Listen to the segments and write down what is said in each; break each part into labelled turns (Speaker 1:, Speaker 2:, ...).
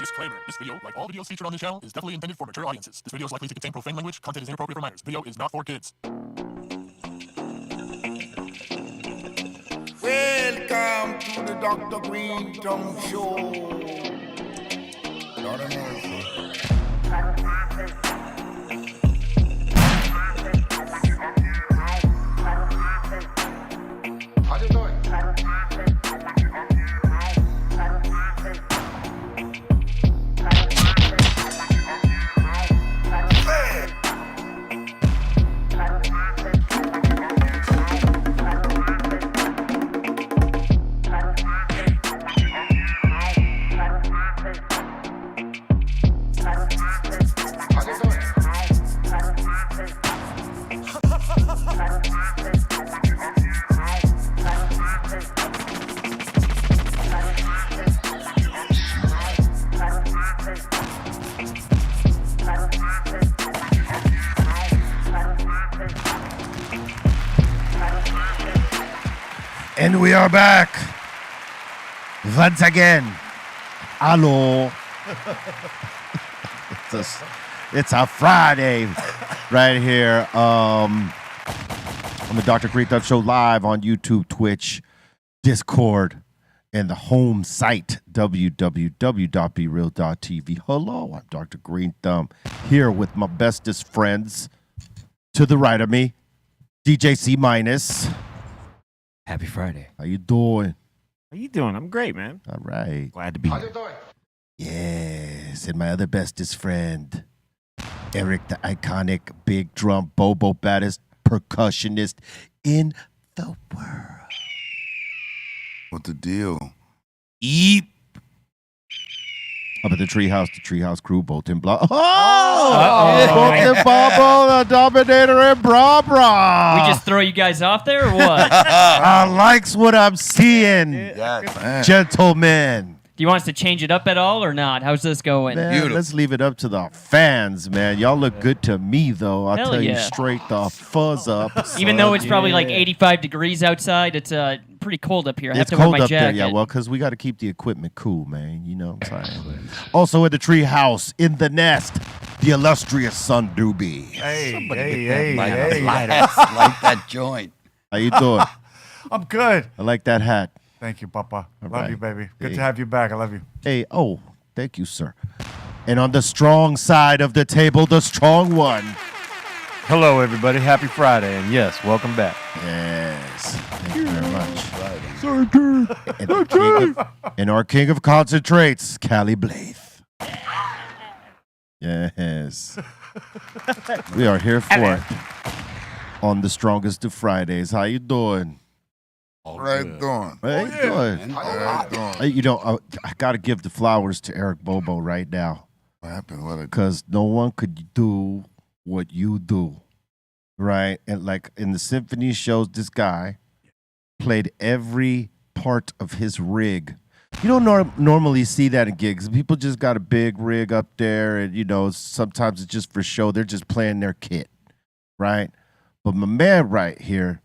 Speaker 1: Disclaimer. This video, like all videos featured on this channel, is definitely intended for mature audiences. This video is likely to contain profane language. Content is inappropriate for minors. Video is not for kids.
Speaker 2: Welcome to the Dr. Greenthumb Show. Lord have mercy. How you doing?
Speaker 3: And we are back once again. Hello. It's a Friday right here. On the Dr. Greenthumb Show live on YouTube, Twitch, Discord, and the home site www.brealtvcontest.tv. Hello, I'm Dr. Greenthumb here with my bestest friends. To the right of me, DJ C minus.
Speaker 4: Happy Friday.
Speaker 3: How you doing?
Speaker 4: How you doing? I'm great, man.
Speaker 3: All right.
Speaker 4: Glad to be
Speaker 2: How
Speaker 4: here.
Speaker 2: you doing?
Speaker 3: Yes, and my other bestest friend, Eric, the iconic big drum bobo baddest percussionist in the world.
Speaker 2: What the deal?
Speaker 3: Eep. Up at the treehouse crew, Bolton Blah. Oh! Bolton Bobo, the Dominator, and Bra Bra.
Speaker 5: We just throw you guys off there or what?
Speaker 3: I likes what I'm seeing,
Speaker 2: Yes.
Speaker 3: gentlemen.
Speaker 5: Do you want us to change it up at all or not? How's this going?
Speaker 3: Man,
Speaker 2: Beautiful.
Speaker 3: let's leave it up to the fans, man. Y'all look good to me, though. I'll
Speaker 5: Hell
Speaker 3: tell you
Speaker 5: yeah.
Speaker 3: straight the fuzz up.
Speaker 5: Even though it's probably like 85 degrees outside, it's pretty cold up here. I have
Speaker 3: It's
Speaker 5: to wear
Speaker 3: cold
Speaker 5: my
Speaker 3: up there,
Speaker 5: jacket.
Speaker 3: yeah. Well, because we got to keep the equipment cool, man. You know what I'm saying? Also in the tree house, in the nest, the illustrious Sun Doobie.
Speaker 6: Hey,
Speaker 7: Light that joint.
Speaker 3: How you doing?
Speaker 6: I'm good.
Speaker 3: I like that hat.
Speaker 6: Thank you, Papa. Love
Speaker 3: right.
Speaker 6: you, baby. Good
Speaker 3: Hey.
Speaker 6: to have you back. I love you.
Speaker 3: Hey, oh, thank you, sir. And on the strong side of the table, the strong one.
Speaker 4: Hello, everybody. Happy Friday. And yes, welcome back.
Speaker 3: Yes. Thank you very much. And our king of concentrates, Callie Blythe. Yes. We are here for it on the strongest of Fridays. How you doing?
Speaker 2: Right doing.
Speaker 3: How you doing?
Speaker 2: Right doing.
Speaker 3: You know, I got to give the flowers to Eric Bobo right now
Speaker 2: What happened? What?
Speaker 3: because no one could do what you do, right? And like in the symphony shows, this guy played every part of his rig. You don't normally see that in gigs. People just got a big rig up there, and you know sometimes it's just for show. They're just playing their kit, right? But my man right here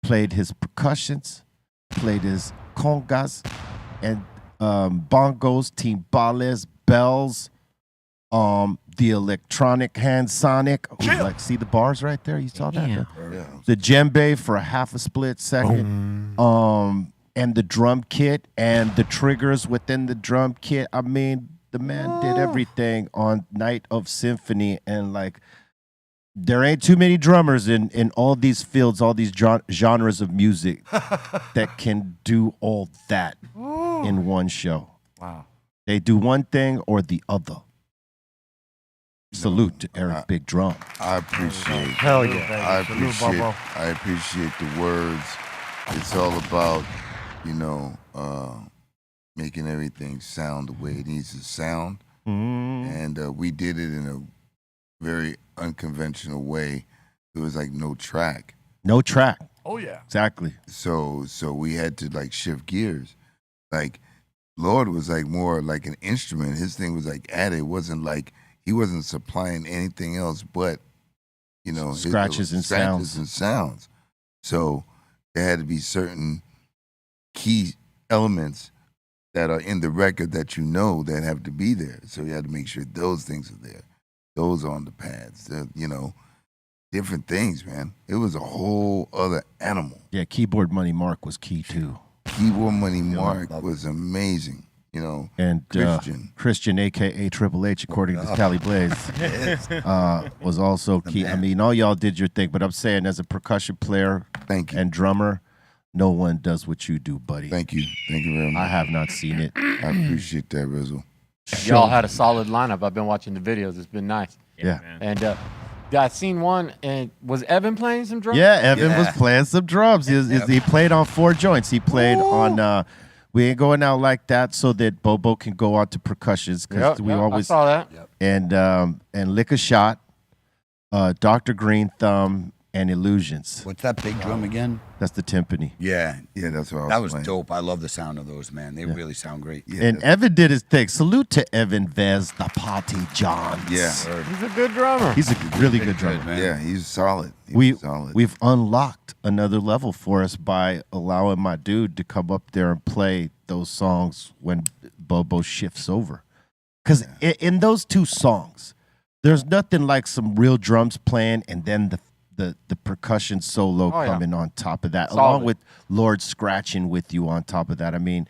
Speaker 3: played his percussions, played his congas and bongos, timbales, bells, the electronic hand sonic. Ooh, like, see the bars right there? You saw that?
Speaker 5: Yeah.
Speaker 2: Yeah.
Speaker 3: The djembe for a half a split second. And the drum kit and the triggers within the drum kit. I mean, the man did everything on Night of Symphony, and like there ain't too many drummers in all these fields, all these genres of music that can do all that in one show.
Speaker 6: Wow.
Speaker 3: They do one thing or the other. Salute to Eric Big Drum.
Speaker 2: I appreciate.
Speaker 4: Hell yeah.
Speaker 2: I
Speaker 6: Salute,
Speaker 2: appreciate.
Speaker 6: Bobo.
Speaker 2: I appreciate the words. It's all about, making everything sound the way it needs to sound, and we did it in a very unconventional way. There was like no track,
Speaker 3: No track.
Speaker 6: Oh, yeah.
Speaker 3: Exactly.
Speaker 2: so we had to like shift gears. Like Lord was like more like an instrument. His thing was like added. It wasn't like he wasn't supplying anything else but his
Speaker 3: Scratches and
Speaker 2: sounds. So there had to be certain key elements that are in the record that you know that have to be there. So you have to make sure those things are there. Those are on the pads. You know, different things, man. It was a whole other animal.
Speaker 3: Yeah, Keyboard Money Mark was key too.
Speaker 2: Keyboard Money Mark was amazing. You know,
Speaker 3: And Christian, a.k.a. Triple H, according to Cali Blaze, was also key. I mean, all y'all did your thing, but I'm saying as a percussion player
Speaker 2: Thank you.
Speaker 3: and drummer, no one does what you do, buddy.
Speaker 2: Thank you. Thank you very much.
Speaker 3: I have not seen it.
Speaker 2: I appreciate that, Rizzle.
Speaker 4: Y'all had a solid lineup. I've been watching the videos. It's been nice.
Speaker 3: Yeah.
Speaker 4: And I seen one, and was Evan playing some drums?
Speaker 3: Yeah, Evan was playing some drums. He played on 4 joints. He played on. We ain't going out like that so that Bobo can go on to percussions because we always
Speaker 4: I saw that.
Speaker 3: and Lick a Shot, Dr. Greenthumb, and Illusions.
Speaker 7: What's that big drum again?
Speaker 3: That's the timpani.
Speaker 7: Yeah.
Speaker 2: Yeah, that's what I was
Speaker 7: That was
Speaker 2: playing.
Speaker 7: dope. I love the sound of those, man. They really sound great.
Speaker 2: Yeah,
Speaker 3: And Evan did his thing. Salute to Evan Vez, the Party Johns.
Speaker 2: yeah,
Speaker 4: He's a good drummer.
Speaker 3: He's a really good drummer.
Speaker 7: man.
Speaker 2: yeah, he's solid. He's solid.
Speaker 3: We've unlocked another level for us by allowing my dude to come up there and play those songs when Bobo shifts over. Because in those 2 songs, there's nothing like some real drums playing and then the percussion solo coming on top of that, along with Lord scratching with you on top of that. I mean,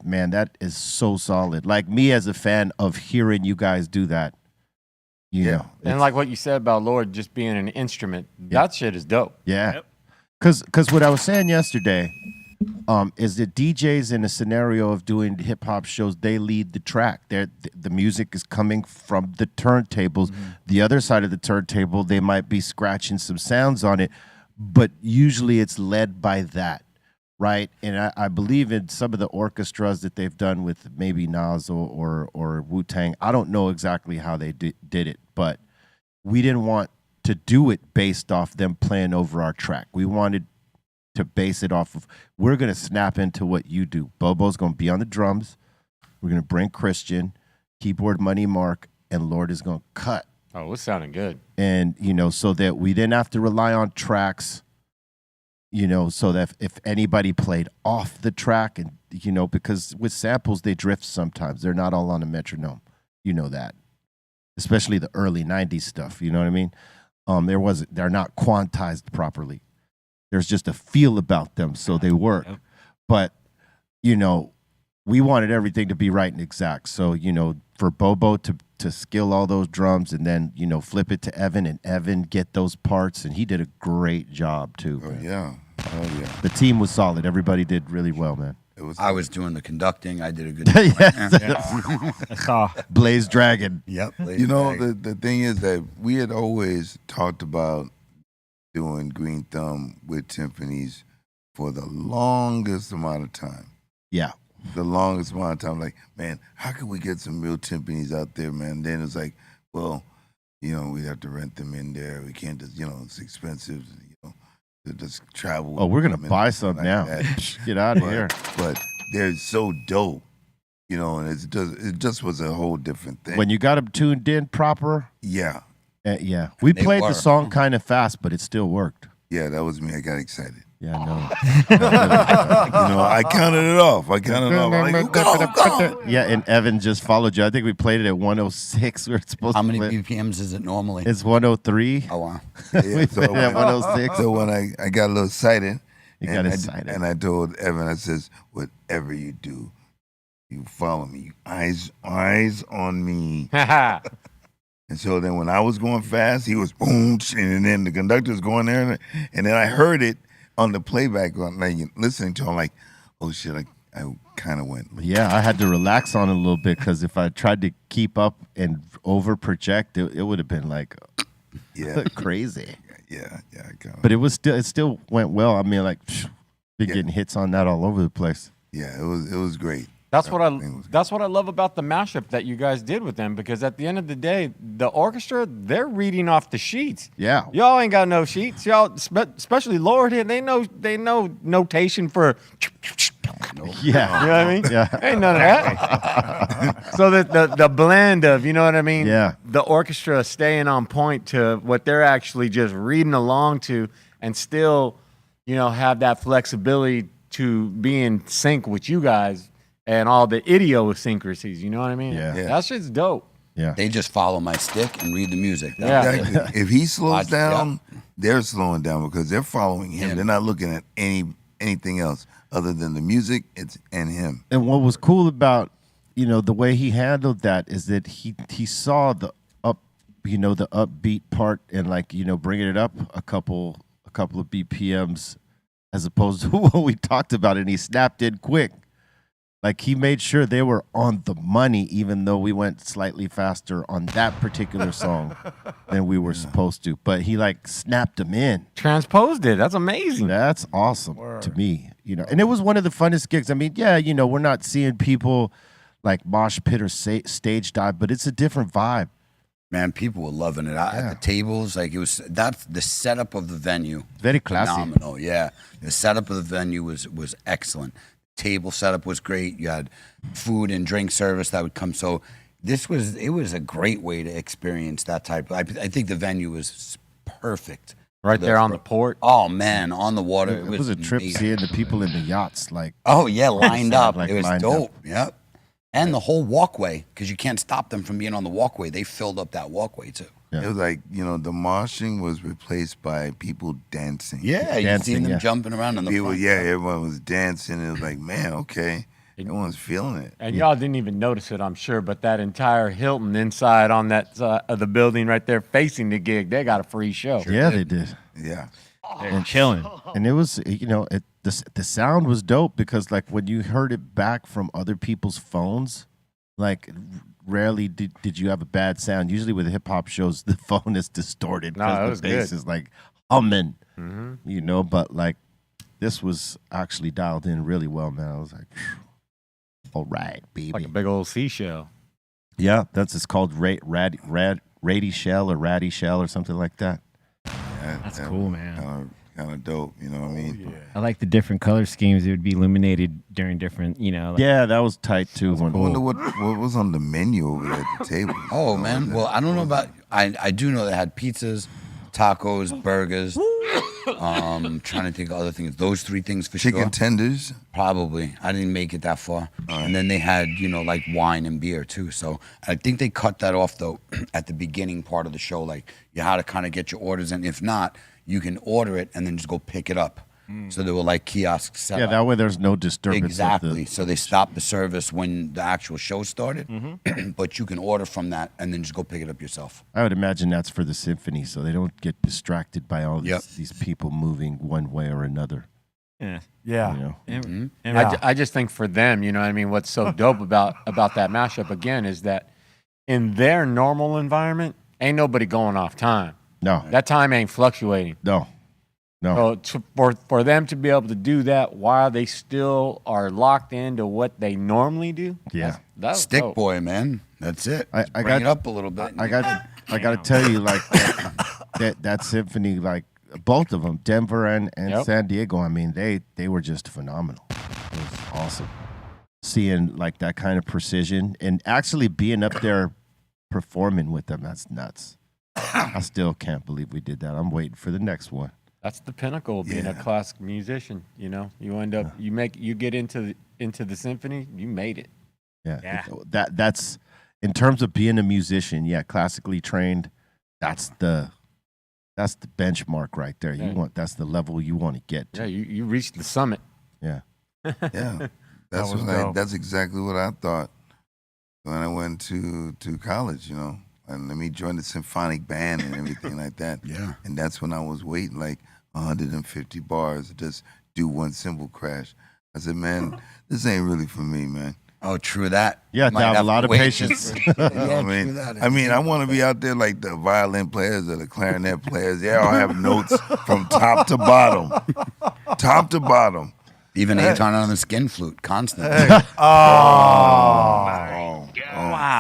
Speaker 3: man, that is so solid. Like me as a fan of hearing you guys do that, you know.
Speaker 4: And like what you said about Lord just being an instrument, that shit is dope.
Speaker 3: Yeah. Because what I was saying yesterday is that DJs in a scenario of doing hip-hop shows, they lead the track. The music is coming from the turntables. The other side of the turntable, they might be scratching some sounds on it, but usually it's led by that, right? And I believe in some of the orchestras that they've done with maybe Nas or Wu-Tang. I don't know exactly how they did it, but we didn't want to do it based off them playing over our track. We wanted to base it off of, we're going to snap into what you do. Bobo's going to be on the drums. We're going to bring Christian, Keyboard Money Mark, and Lord is going to cut.
Speaker 4: Oh, it's sounding good.
Speaker 3: And, you know, so that we didn't have to rely on tracks, you know, so that if anybody played off the track and, you know, because with samples, they drift sometimes. They're not all on a metronome. You know that. Especially the early 90s stuff, you know what I mean? They're not quantized properly. There's just a feel about them, so they work. Yep. But, you know, we wanted everything to be right and exact. So, you know, for Bobo to skill all those drums and then, you know, flip it to Evan and Evan get those parts. And he did a great job, too.
Speaker 2: Oh,
Speaker 3: man.
Speaker 2: yeah. Oh, yeah.
Speaker 3: The team was solid. Everybody did really well, man.
Speaker 7: I was doing the conducting. I did a good job.
Speaker 3: Blaze Dragon.
Speaker 7: Yep.
Speaker 2: You know, the thing is that we had always talked about doing Greenthumb with timpanis for the longest amount of time.
Speaker 3: Yeah.
Speaker 2: The longest amount of time. Like, man, how can we get some real timpanis out there, man? Then it's like, well, you know, we'd have to rent them in there. We can't just, you know, it's expensive, you know, to just travel.
Speaker 3: Oh, we're going to buy some
Speaker 2: like
Speaker 3: now. Get out of here.
Speaker 2: But they're so dope, you know, and it just was a whole different thing.
Speaker 3: When you got them tuned in proper.
Speaker 2: Yeah.
Speaker 3: Yeah. We played the song kind of fast, but it still worked.
Speaker 2: Yeah, that was me. I got excited.
Speaker 3: Yeah, I know.
Speaker 2: You know, I counted it off. I'm like, go.
Speaker 3: Yeah, and Evan just followed you. I think we played it at 106. We were supposed
Speaker 7: How
Speaker 3: to
Speaker 7: many
Speaker 3: play.
Speaker 7: BPMs is it normally?
Speaker 3: It's 103.
Speaker 7: Oh, wow.
Speaker 2: Yeah,
Speaker 3: We played it at 106.
Speaker 2: So when I got a little excited,
Speaker 3: excited.
Speaker 2: I told Evan, I says, whatever you do, you follow me. Eyes on me. And so then when I was going fast, he was boom, and then the conductor was going there, and then I heard it on the playback, like listening to him, like, oh shit, I kind of went.
Speaker 3: Yeah, I had to relax on it a little bit because if I tried to keep up and over project, it would have been like crazy.
Speaker 2: Yeah.
Speaker 3: But it still went well. I mean, like, been getting hits on that all over the place.
Speaker 2: Yeah, it was great.
Speaker 4: That's what I love about the mashup that you guys did with them, because at the end of the day, the orchestra, they're reading off the sheets.
Speaker 3: Yeah.
Speaker 4: Y'all ain't got no sheets. Y'all, especially Lord here, they know notation for.
Speaker 3: Yeah.
Speaker 4: You know what I mean?
Speaker 3: Yeah.
Speaker 4: Ain't none of that. So that the blend of, you know what I mean?
Speaker 3: Yeah.
Speaker 4: The orchestra staying on point to what they're actually just reading along to, and still, you know, have that flexibility to be in sync with you guys. and all the idiosyncrasies. You know what I mean?
Speaker 3: Yeah.
Speaker 2: Yeah.
Speaker 4: That shit's dope.
Speaker 3: Yeah.
Speaker 7: They just follow my stick and read the music.
Speaker 4: Yeah.
Speaker 2: Exactly. If he slows
Speaker 7: Watch-
Speaker 2: down, they're slowing down because they're following him.
Speaker 7: Him.
Speaker 2: They're not looking at anything else other than the music and him.
Speaker 3: And what was cool about, the way he handled that is that he saw the the upbeat part and bringing it up a couple of BPMs as opposed to what we talked about, and he snapped in quick. Like he made sure they were on the money, even though we went slightly faster on that particular song than we were supposed to. But he snapped them in.
Speaker 4: Transposed it. That's amazing.
Speaker 3: That's awesome to me, And it was one of the funnest gigs. I mean, yeah, we're not seeing people like mosh pit or stage dive, but it's a different vibe.
Speaker 7: Man, people were loving it. At the tables, that's the setup of the venue.
Speaker 3: Very classy.
Speaker 7: Phenomenal, yeah. The setup of the venue was excellent. Table setup was great. You had food and drink service that would come. So it was a great way to experience that type. I think the venue was perfect.
Speaker 4: Right there on the port.
Speaker 7: Oh man, on the water.
Speaker 3: It was a trip
Speaker 7: amazing.
Speaker 3: seeing the people in the yachts.
Speaker 7: Oh yeah, lined up.
Speaker 3: Like
Speaker 7: It was
Speaker 3: lined
Speaker 7: dope. Yep. And the whole walkway, because you can't stop them from being on the walkway. They filled up that walkway too.
Speaker 3: Yeah.
Speaker 2: It was like, the moshing was replaced by people dancing.
Speaker 7: Yeah, you
Speaker 3: Dancing,
Speaker 7: seen them
Speaker 3: yeah.
Speaker 7: jumping around in the
Speaker 2: People,
Speaker 7: front.
Speaker 2: everyone was dancing. It was like, man, okay. Everyone's feeling it.
Speaker 4: And y'all didn't even notice it, I'm sure, but that entire Hilton inside on that of the building right there facing the gig, they got a free show.
Speaker 3: Yeah, they did.
Speaker 2: Yeah.
Speaker 8: They're chilling.
Speaker 3: And it was, the sound was dope because when you heard it back from other people's phones, rarely did you have a bad sound. Usually with hip hop shows, the phone is distorted
Speaker 4: No, it
Speaker 3: because
Speaker 4: was
Speaker 3: the bass
Speaker 4: good.
Speaker 3: is humming, but this was actually dialed in really well, man. I was like, all right, baby.
Speaker 4: Like a big old seashell.
Speaker 3: Yeah, it's called Rady Shell or Ratty Shell or something like that.
Speaker 8: That's cool, man.
Speaker 2: Kind of dope, you know what I mean?
Speaker 8: I like the different color schemes. It would be illuminated during different,
Speaker 3: Yeah, that was tight too.
Speaker 2: I wonder what was on the menu over there at the table.
Speaker 7: Oh man, well I don't know about. I do know they had pizzas, tacos, burgers. Trying to think of other things. Those three things for
Speaker 2: Chicken
Speaker 7: sure.
Speaker 2: tenders.
Speaker 7: Probably. I didn't make it that far. And then they had, wine and beer too. So I think they cut that off though at the beginning part of the show. You had to kind of get your orders in. If not, you can order it and then just go pick it up. So there were kiosks set
Speaker 3: Yeah,
Speaker 7: up.
Speaker 3: that way there's no disturbance. of
Speaker 7: Exactly. So they stopped the service when the actual show started, but you can order from that and then just go pick it up yourself.
Speaker 3: I would imagine that's for the symphony, so they don't get distracted by all
Speaker 7: Yep.
Speaker 3: these people moving one way or another.
Speaker 8: Yeah.
Speaker 6: Yeah.
Speaker 8: And
Speaker 4: I just think for them, you know what I mean? What's so dope about that mashup, again, is that in their normal environment, ain't nobody going off time.
Speaker 3: No,
Speaker 4: That time ain't fluctuating.
Speaker 3: no.
Speaker 4: So for them to be able to do that while they still are locked into what they normally do,
Speaker 3: Yeah.
Speaker 4: that's
Speaker 7: Stick
Speaker 4: dope.
Speaker 7: boy, man. That's it.
Speaker 3: I
Speaker 7: Just bring
Speaker 3: got-
Speaker 7: it up a little bit.
Speaker 3: I got to tell you, that symphony, both of them, Denver and
Speaker 4: Yep.
Speaker 3: San Diego. I mean, they were just phenomenal. It was awesome seeing that kind of precision and actually being up there performing with them. That's nuts. I still can't believe we did that. I'm waiting for the next one.
Speaker 4: That's the pinnacle of being a
Speaker 2: Yeah.
Speaker 4: classic musician. You end up you get into the symphony, you made it.
Speaker 3: Yeah. That's in terms of being a musician, classically trained, that's the benchmark right there.
Speaker 4: Yeah.
Speaker 3: That's the level you want to get
Speaker 4: Yeah,
Speaker 3: to.
Speaker 4: you reached the summit.
Speaker 3: Yeah.
Speaker 2: Yeah.
Speaker 6: was dope.
Speaker 2: That's exactly what I thought when I went to college, And let me join the symphonic band and everything like that.
Speaker 7: Yeah.
Speaker 2: And that's when I was waiting 150 bars to just do one cymbal crash. I said, man, this ain't really for me, man.
Speaker 7: Oh, true that.
Speaker 3: You have to
Speaker 7: Might
Speaker 3: have a lot
Speaker 7: to
Speaker 3: of
Speaker 7: wait.
Speaker 3: patience.
Speaker 7: Yeah,
Speaker 2: I
Speaker 7: true that.
Speaker 2: I want to be out there like the violin players or the clarinet players. They all have notes from top to bottom. Top to bottom.
Speaker 7: Even Aton on the skin flute, constantly.
Speaker 6: Wow.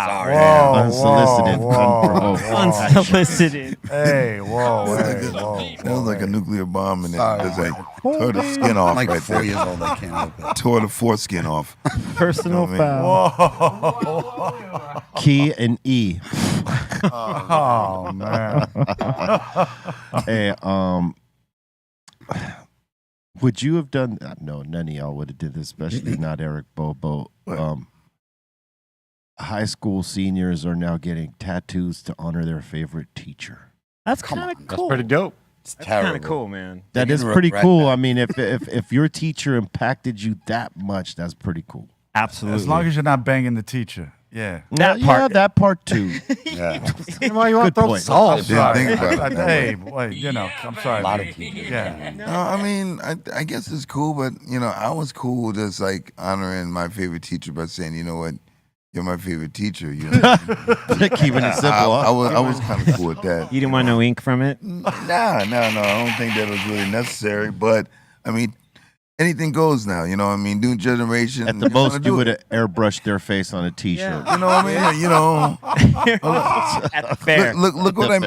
Speaker 7: Sorry.
Speaker 3: Unsolicited, unprovoked.
Speaker 8: unsolicited.
Speaker 6: Hey, whoa, hey, whoa.
Speaker 2: That was like a nuclear bomb, and it
Speaker 7: Sorry.
Speaker 2: just tore the skin off
Speaker 7: I'm like
Speaker 2: right
Speaker 7: 4
Speaker 2: there.
Speaker 7: years old. I can't help it.
Speaker 2: Tore the foreskin off.
Speaker 8: Personal
Speaker 2: You know
Speaker 8: foul.
Speaker 3: Key and E.
Speaker 6: Oh, man.
Speaker 3: Hey, Would you have done? No, none of y'all would have did this, especially not Eric Bobo. High school seniors are now getting tattoos to honor their favorite teacher.
Speaker 8: That's
Speaker 7: Come
Speaker 8: kind
Speaker 7: on,
Speaker 8: of
Speaker 7: that's
Speaker 8: cool.
Speaker 4: Pretty dope.
Speaker 7: It's
Speaker 8: That's kind
Speaker 7: terrible.
Speaker 8: of cool, man.
Speaker 3: That
Speaker 7: They're
Speaker 3: is
Speaker 7: gonna
Speaker 3: pretty
Speaker 7: regret
Speaker 3: cool.
Speaker 7: that.
Speaker 3: I mean, if your teacher impacted you that much, that's pretty cool.
Speaker 8: Absolutely.
Speaker 6: As long as you're not banging the teacher. Yeah.
Speaker 8: that
Speaker 3: Yeah,
Speaker 8: part.
Speaker 3: that part too.
Speaker 7: Yeah.
Speaker 4: Why you want
Speaker 3: Good
Speaker 4: to throw
Speaker 3: point.
Speaker 4: salt?
Speaker 2: Didn't think about it that
Speaker 6: Hey,
Speaker 2: way.
Speaker 6: boy, you know, I'm sorry.
Speaker 7: A lot
Speaker 6: man.
Speaker 7: of people.
Speaker 6: Yeah.
Speaker 2: No, I mean, I guess it's cool, but I was cool just like honoring my favorite teacher by saying, you know what, you're my favorite teacher.
Speaker 3: Keeping it simple.
Speaker 2: I was kind of cool with that.
Speaker 8: You didn't want no ink from it?
Speaker 2: No. I don't think that was really necessary. But I mean, anything goes now. You know what I mean? New generation.
Speaker 3: At the most, you would have airbrushed their face on a T-shirt.
Speaker 2: You know what I mean?
Speaker 8: At the fair.
Speaker 2: Look what I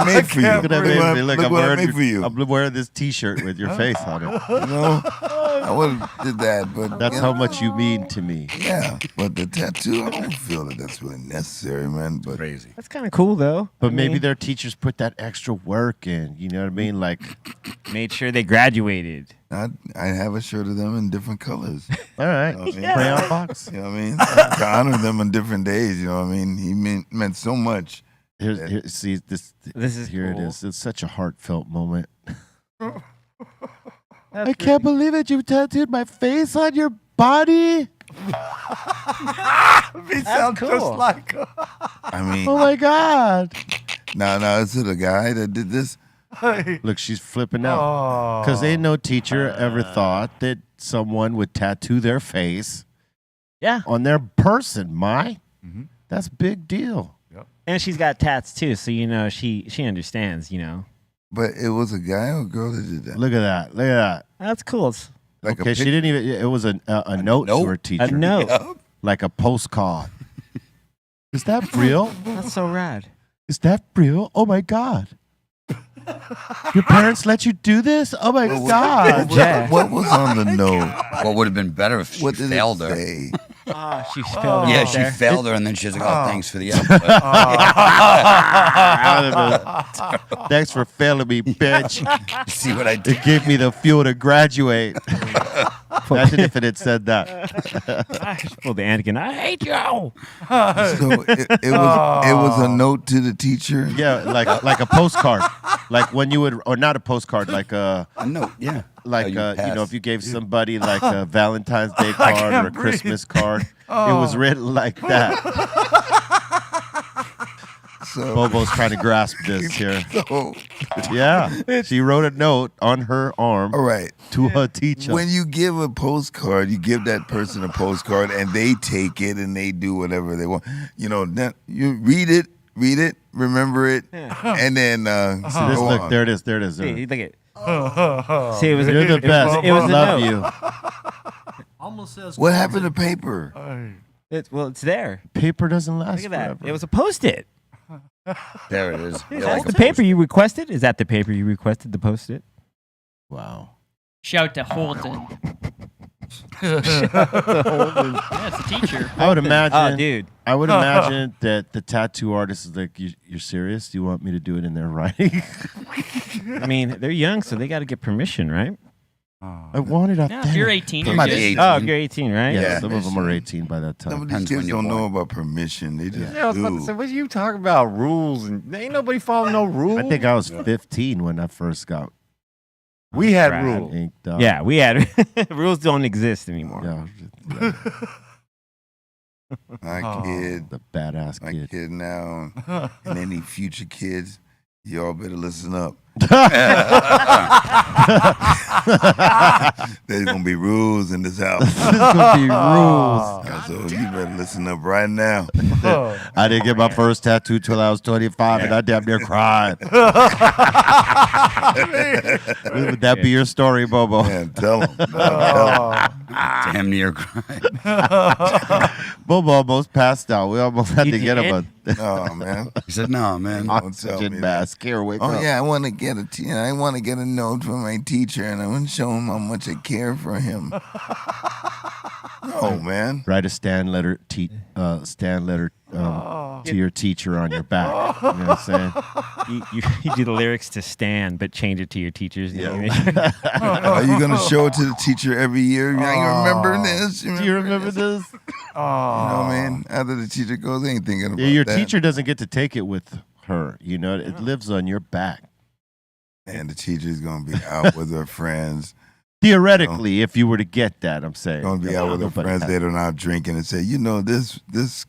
Speaker 2: made for you.
Speaker 3: Look at that baby.
Speaker 2: Look
Speaker 3: I'm
Speaker 2: what I
Speaker 3: wearing
Speaker 2: made for you.
Speaker 3: I'm wearing this T-shirt with your face on it.
Speaker 2: I would have did that, but
Speaker 3: That's how much you mean to me.
Speaker 2: Yeah, but the tattoo, I don't feel that that's really necessary, man. But
Speaker 7: Crazy.
Speaker 8: That's kind of cool, though.
Speaker 3: But
Speaker 8: I
Speaker 3: maybe
Speaker 8: mean,
Speaker 3: their teachers put that extra work in. You know what I mean? Like,
Speaker 8: made sure they graduated.
Speaker 2: I have a shirt of them in different colors.
Speaker 3: all right,
Speaker 2: Yeah.
Speaker 3: crayon box.
Speaker 2: You know what I mean? To honor them on different days. You know what I mean? He meant so much.
Speaker 3: See this.
Speaker 8: This is
Speaker 3: Here
Speaker 8: cool.
Speaker 3: it is. It's such a heartfelt moment. I can't believe it. You tattooed my face on your body.
Speaker 6: He sounds
Speaker 8: cool.
Speaker 6: just like
Speaker 2: I mean,
Speaker 3: Oh my God.
Speaker 2: no, is it a guy that did this?
Speaker 3: Look, she's flipping out.
Speaker 6: Oh.
Speaker 3: Because ain't no teacher ever thought that someone would tattoo their face
Speaker 8: Yeah.
Speaker 3: on their person.
Speaker 6: Mhm.
Speaker 3: That's a big deal.
Speaker 8: And she's got tats, too, so, she understands,
Speaker 2: But it was a guy or a girl that did that.
Speaker 3: Look at that. Look at that.
Speaker 8: That's cool. It's
Speaker 2: Like
Speaker 3: Okay, she didn't even. It was a note to
Speaker 7: note?
Speaker 3: her teacher.
Speaker 8: a note.
Speaker 3: Like a postcard. Is that real?
Speaker 8: That's so rad.
Speaker 3: Is that real? Oh my God. Your parents let you do this? Oh my God.
Speaker 8: Yeah.
Speaker 2: What was on the note?
Speaker 7: What would have been better if she
Speaker 2: What did
Speaker 7: failed
Speaker 2: it
Speaker 7: her?
Speaker 2: say?
Speaker 8: She spelled it
Speaker 7: Yeah,
Speaker 8: right
Speaker 7: she
Speaker 8: there.
Speaker 7: failed her, and then she's like, "Oh, thanks for the effort."
Speaker 3: Thanks for failing me, bitch.
Speaker 7: See what I did?
Speaker 3: It gave me the fuel to graduate. Imagine if it had said that.
Speaker 8: She pulled the Anakin. I hate you.
Speaker 2: So it was a note to the teacher.
Speaker 3: Yeah, like a postcard. Like when you would, or not a postcard, like a.
Speaker 7: A note, yeah.
Speaker 3: Like
Speaker 7: Oh,
Speaker 3: if you gave somebody like a Valentine's Day card or a Christmas card, it was written like that.
Speaker 2: So,
Speaker 3: Bobo's trying to grasp this here.
Speaker 2: so,
Speaker 3: Yeah, she wrote a note on her arm
Speaker 2: all right.
Speaker 3: to her teacher.
Speaker 2: When you give a postcard, you give that person a postcard, and they take it and they do whatever they want. Then you read it, remember it, and then
Speaker 3: This,
Speaker 2: go
Speaker 3: look,
Speaker 2: on.
Speaker 3: there it is. There it is.
Speaker 8: See, look at. See, it was
Speaker 3: You're the best.
Speaker 8: It was a
Speaker 3: Love
Speaker 8: note.
Speaker 3: you.
Speaker 9: Almost says.
Speaker 2: What happened to paper?
Speaker 8: It's there.
Speaker 3: Paper doesn't last
Speaker 8: Look at that.
Speaker 3: forever.
Speaker 8: It was a Post-it.
Speaker 7: There it is. Yeah,
Speaker 8: That's
Speaker 7: like
Speaker 8: the paper you requested. Is that the paper you requested to post it?
Speaker 3: Wow.
Speaker 5: Shout to Holden. Yeah, it's a teacher.
Speaker 3: I would imagine.
Speaker 8: Oh, dude.
Speaker 3: I would imagine that the tattoo artist is like, "You're serious? Do you want me to do it in their writing?"
Speaker 8: I mean, they're young, so they got to get permission, right?
Speaker 3: I want it
Speaker 5: Yeah, if you're 18, you're
Speaker 7: Might
Speaker 5: good.
Speaker 7: be 18.
Speaker 8: Oh, if you're 18, right?
Speaker 3: Yeah,
Speaker 2: Yeah.
Speaker 3: some of them are 18 by that
Speaker 2: Some
Speaker 3: time.
Speaker 2: of these
Speaker 7: Depends when
Speaker 2: kids
Speaker 7: you're
Speaker 2: don't know
Speaker 7: born.
Speaker 2: about permission. They just
Speaker 4: Yeah, I was about to
Speaker 2: do.
Speaker 4: say, what are you talking about? Rules and ain't nobody following no rules.
Speaker 3: I think I was 15 when I first got
Speaker 4: we had
Speaker 8: Right.
Speaker 4: rules.
Speaker 3: inked up.
Speaker 8: Yeah, we had rules don't exist anymore.
Speaker 3: Yeah,
Speaker 2: My
Speaker 6: Oh.
Speaker 2: kid,
Speaker 3: the badass
Speaker 2: my
Speaker 3: kid.
Speaker 2: kid now, and any future kids, y'all better listen up. There's gonna be rules in this house.
Speaker 3: There's gonna be rules.
Speaker 2: So you better listen up right now.
Speaker 3: I didn't get my first tattoo till I was 25, and I damn near cried. Would that be your story, Bobo?
Speaker 2: Man, tell them.
Speaker 7: Damn near crying.
Speaker 3: Bobo almost passed out. We almost had
Speaker 8: You
Speaker 3: to get him
Speaker 8: did?
Speaker 2: Oh man.
Speaker 7: He said, "No, man."
Speaker 2: Don't tell me
Speaker 3: oxygen
Speaker 2: that.
Speaker 3: mask. Here, wake
Speaker 2: Oh
Speaker 3: up.
Speaker 2: yeah, I want to get a note from my teacher, and I want to show him how much I care for him. No, man.
Speaker 3: Write a stand letter. Stand letter. to your teacher on your back. You know what I'm saying?
Speaker 8: You do the lyrics to Stan, but change it to your teacher's name.
Speaker 2: Are you gonna show it to the teacher every year? You remember this?
Speaker 3: Do you remember this?
Speaker 2: You know what I mean? After the teacher goes, they ain't thinking about
Speaker 3: Your
Speaker 2: that.
Speaker 3: teacher doesn't get to take it with her. You know, it lives on your back.
Speaker 2: And the teacher's gonna be out with her friends.
Speaker 3: Theoretically, if you were to get that, I'm saying.
Speaker 2: Gonna be out with her friends that are not drinking and say, you know, this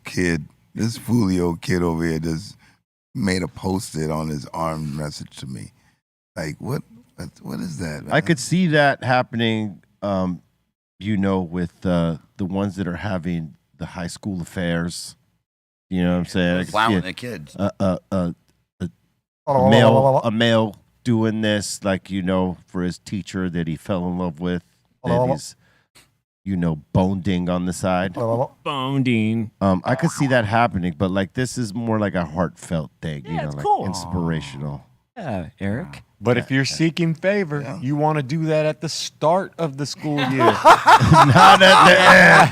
Speaker 2: kid, this Fulio kid over here just made a post-it on his arm message to me. Like, what is that, man?
Speaker 3: I could see that happening, you know, with the ones that are having the high school affairs. You know what I'm saying?
Speaker 7: Plowing the kids.
Speaker 3: A male doing this, like, you know, for his teacher that he fell in love with, that he's, you know, bonding on the side.
Speaker 8: Bonding.
Speaker 3: I could see that happening, but like this is more like a heartfot thing, you know,
Speaker 8: it's
Speaker 3: like
Speaker 8: cool.
Speaker 3: inspirational.
Speaker 8: Yeah, Eric.
Speaker 4: But if you're seeking favor, you want to do that at the start of the school year.
Speaker 3: Not at the end.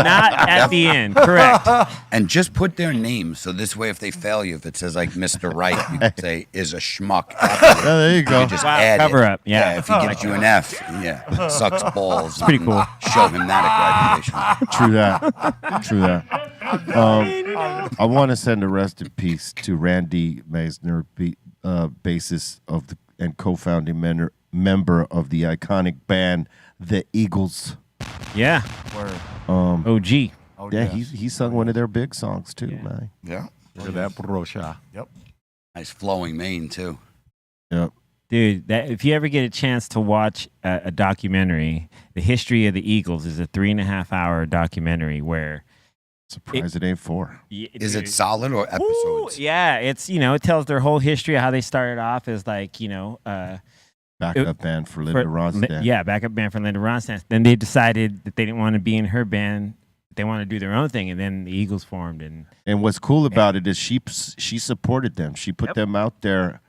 Speaker 8: Not at the end. Correct.
Speaker 7: And just put their names. So this way, if they fail you, if it says like Mr. Right, you can say is a schmuck.
Speaker 3: Oh, there you go.
Speaker 7: You just add
Speaker 8: cover
Speaker 7: it.
Speaker 8: up. Yeah.
Speaker 7: If he gives you an F, sucks balls. It's
Speaker 8: pretty cool.
Speaker 7: Show him that at graduation.
Speaker 3: True that. True that. I want to send a rest in peace to Randy Meisner, bassist of and co-founding member of the iconic band The Eagles.
Speaker 8: Yeah. OG.
Speaker 3: Yeah, he sung one of their big songs too, man.
Speaker 2: Yeah.
Speaker 4: Look at that brosha.
Speaker 6: Yep.
Speaker 7: Nice flowing mane too.
Speaker 3: Yep.
Speaker 8: Dude, if you ever get a chance to watch a documentary, The History of the Eagles is a 3.5-hour documentary where
Speaker 3: Surprised it ain't 4.
Speaker 7: Is it solid or episodes?
Speaker 8: Yeah, it's, you know, it tells their whole history of how they started off as like, you know,
Speaker 3: backup band for Linda Ronstadt.
Speaker 8: Yeah, backup band for Linda Ronstadt. Then they decided that they didn't want to be in her band. They wanted to do their own thing, and then the Eagles formed. And
Speaker 3: what's cool about it is she supported them. She put them out there,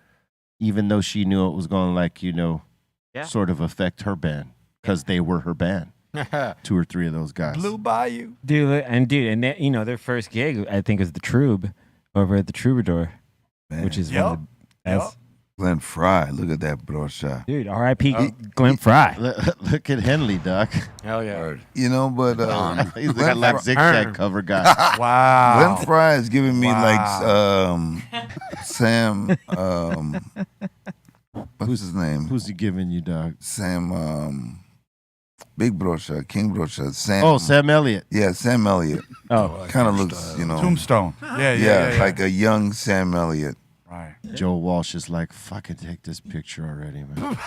Speaker 3: even though she knew it was going to, like, you know, sort of affect her band because they were her band. 2 or 3 of those guys.
Speaker 6: Blue Bayou.
Speaker 8: And they, you know, their first gig, I think, was the Trube over at the Troubadour, which is one of the best.
Speaker 2: Glenn Fry, look at that brosha.
Speaker 8: Dude, R.I.P. Glenn Fry.
Speaker 3: Look at Henley, Doc.
Speaker 4: Hell yeah.
Speaker 2: You know, but
Speaker 3: he's got like zigzag cover guy.
Speaker 6: Wow.
Speaker 2: Glenn Fry is giving me like Sam. Who's his name?
Speaker 3: Who's he giving you, Doc?
Speaker 2: Sam. Big brosha, King brosha, Sam.
Speaker 3: Oh, Sam Elliott.
Speaker 2: Yeah, Sam Elliott.
Speaker 8: Oh,
Speaker 2: kind of looks, you know.
Speaker 6: Tombstone. Yeah.
Speaker 2: Like a young Sam Elliott.
Speaker 6: Right.
Speaker 3: Joe Walsh is like, fucking take this picture already, man.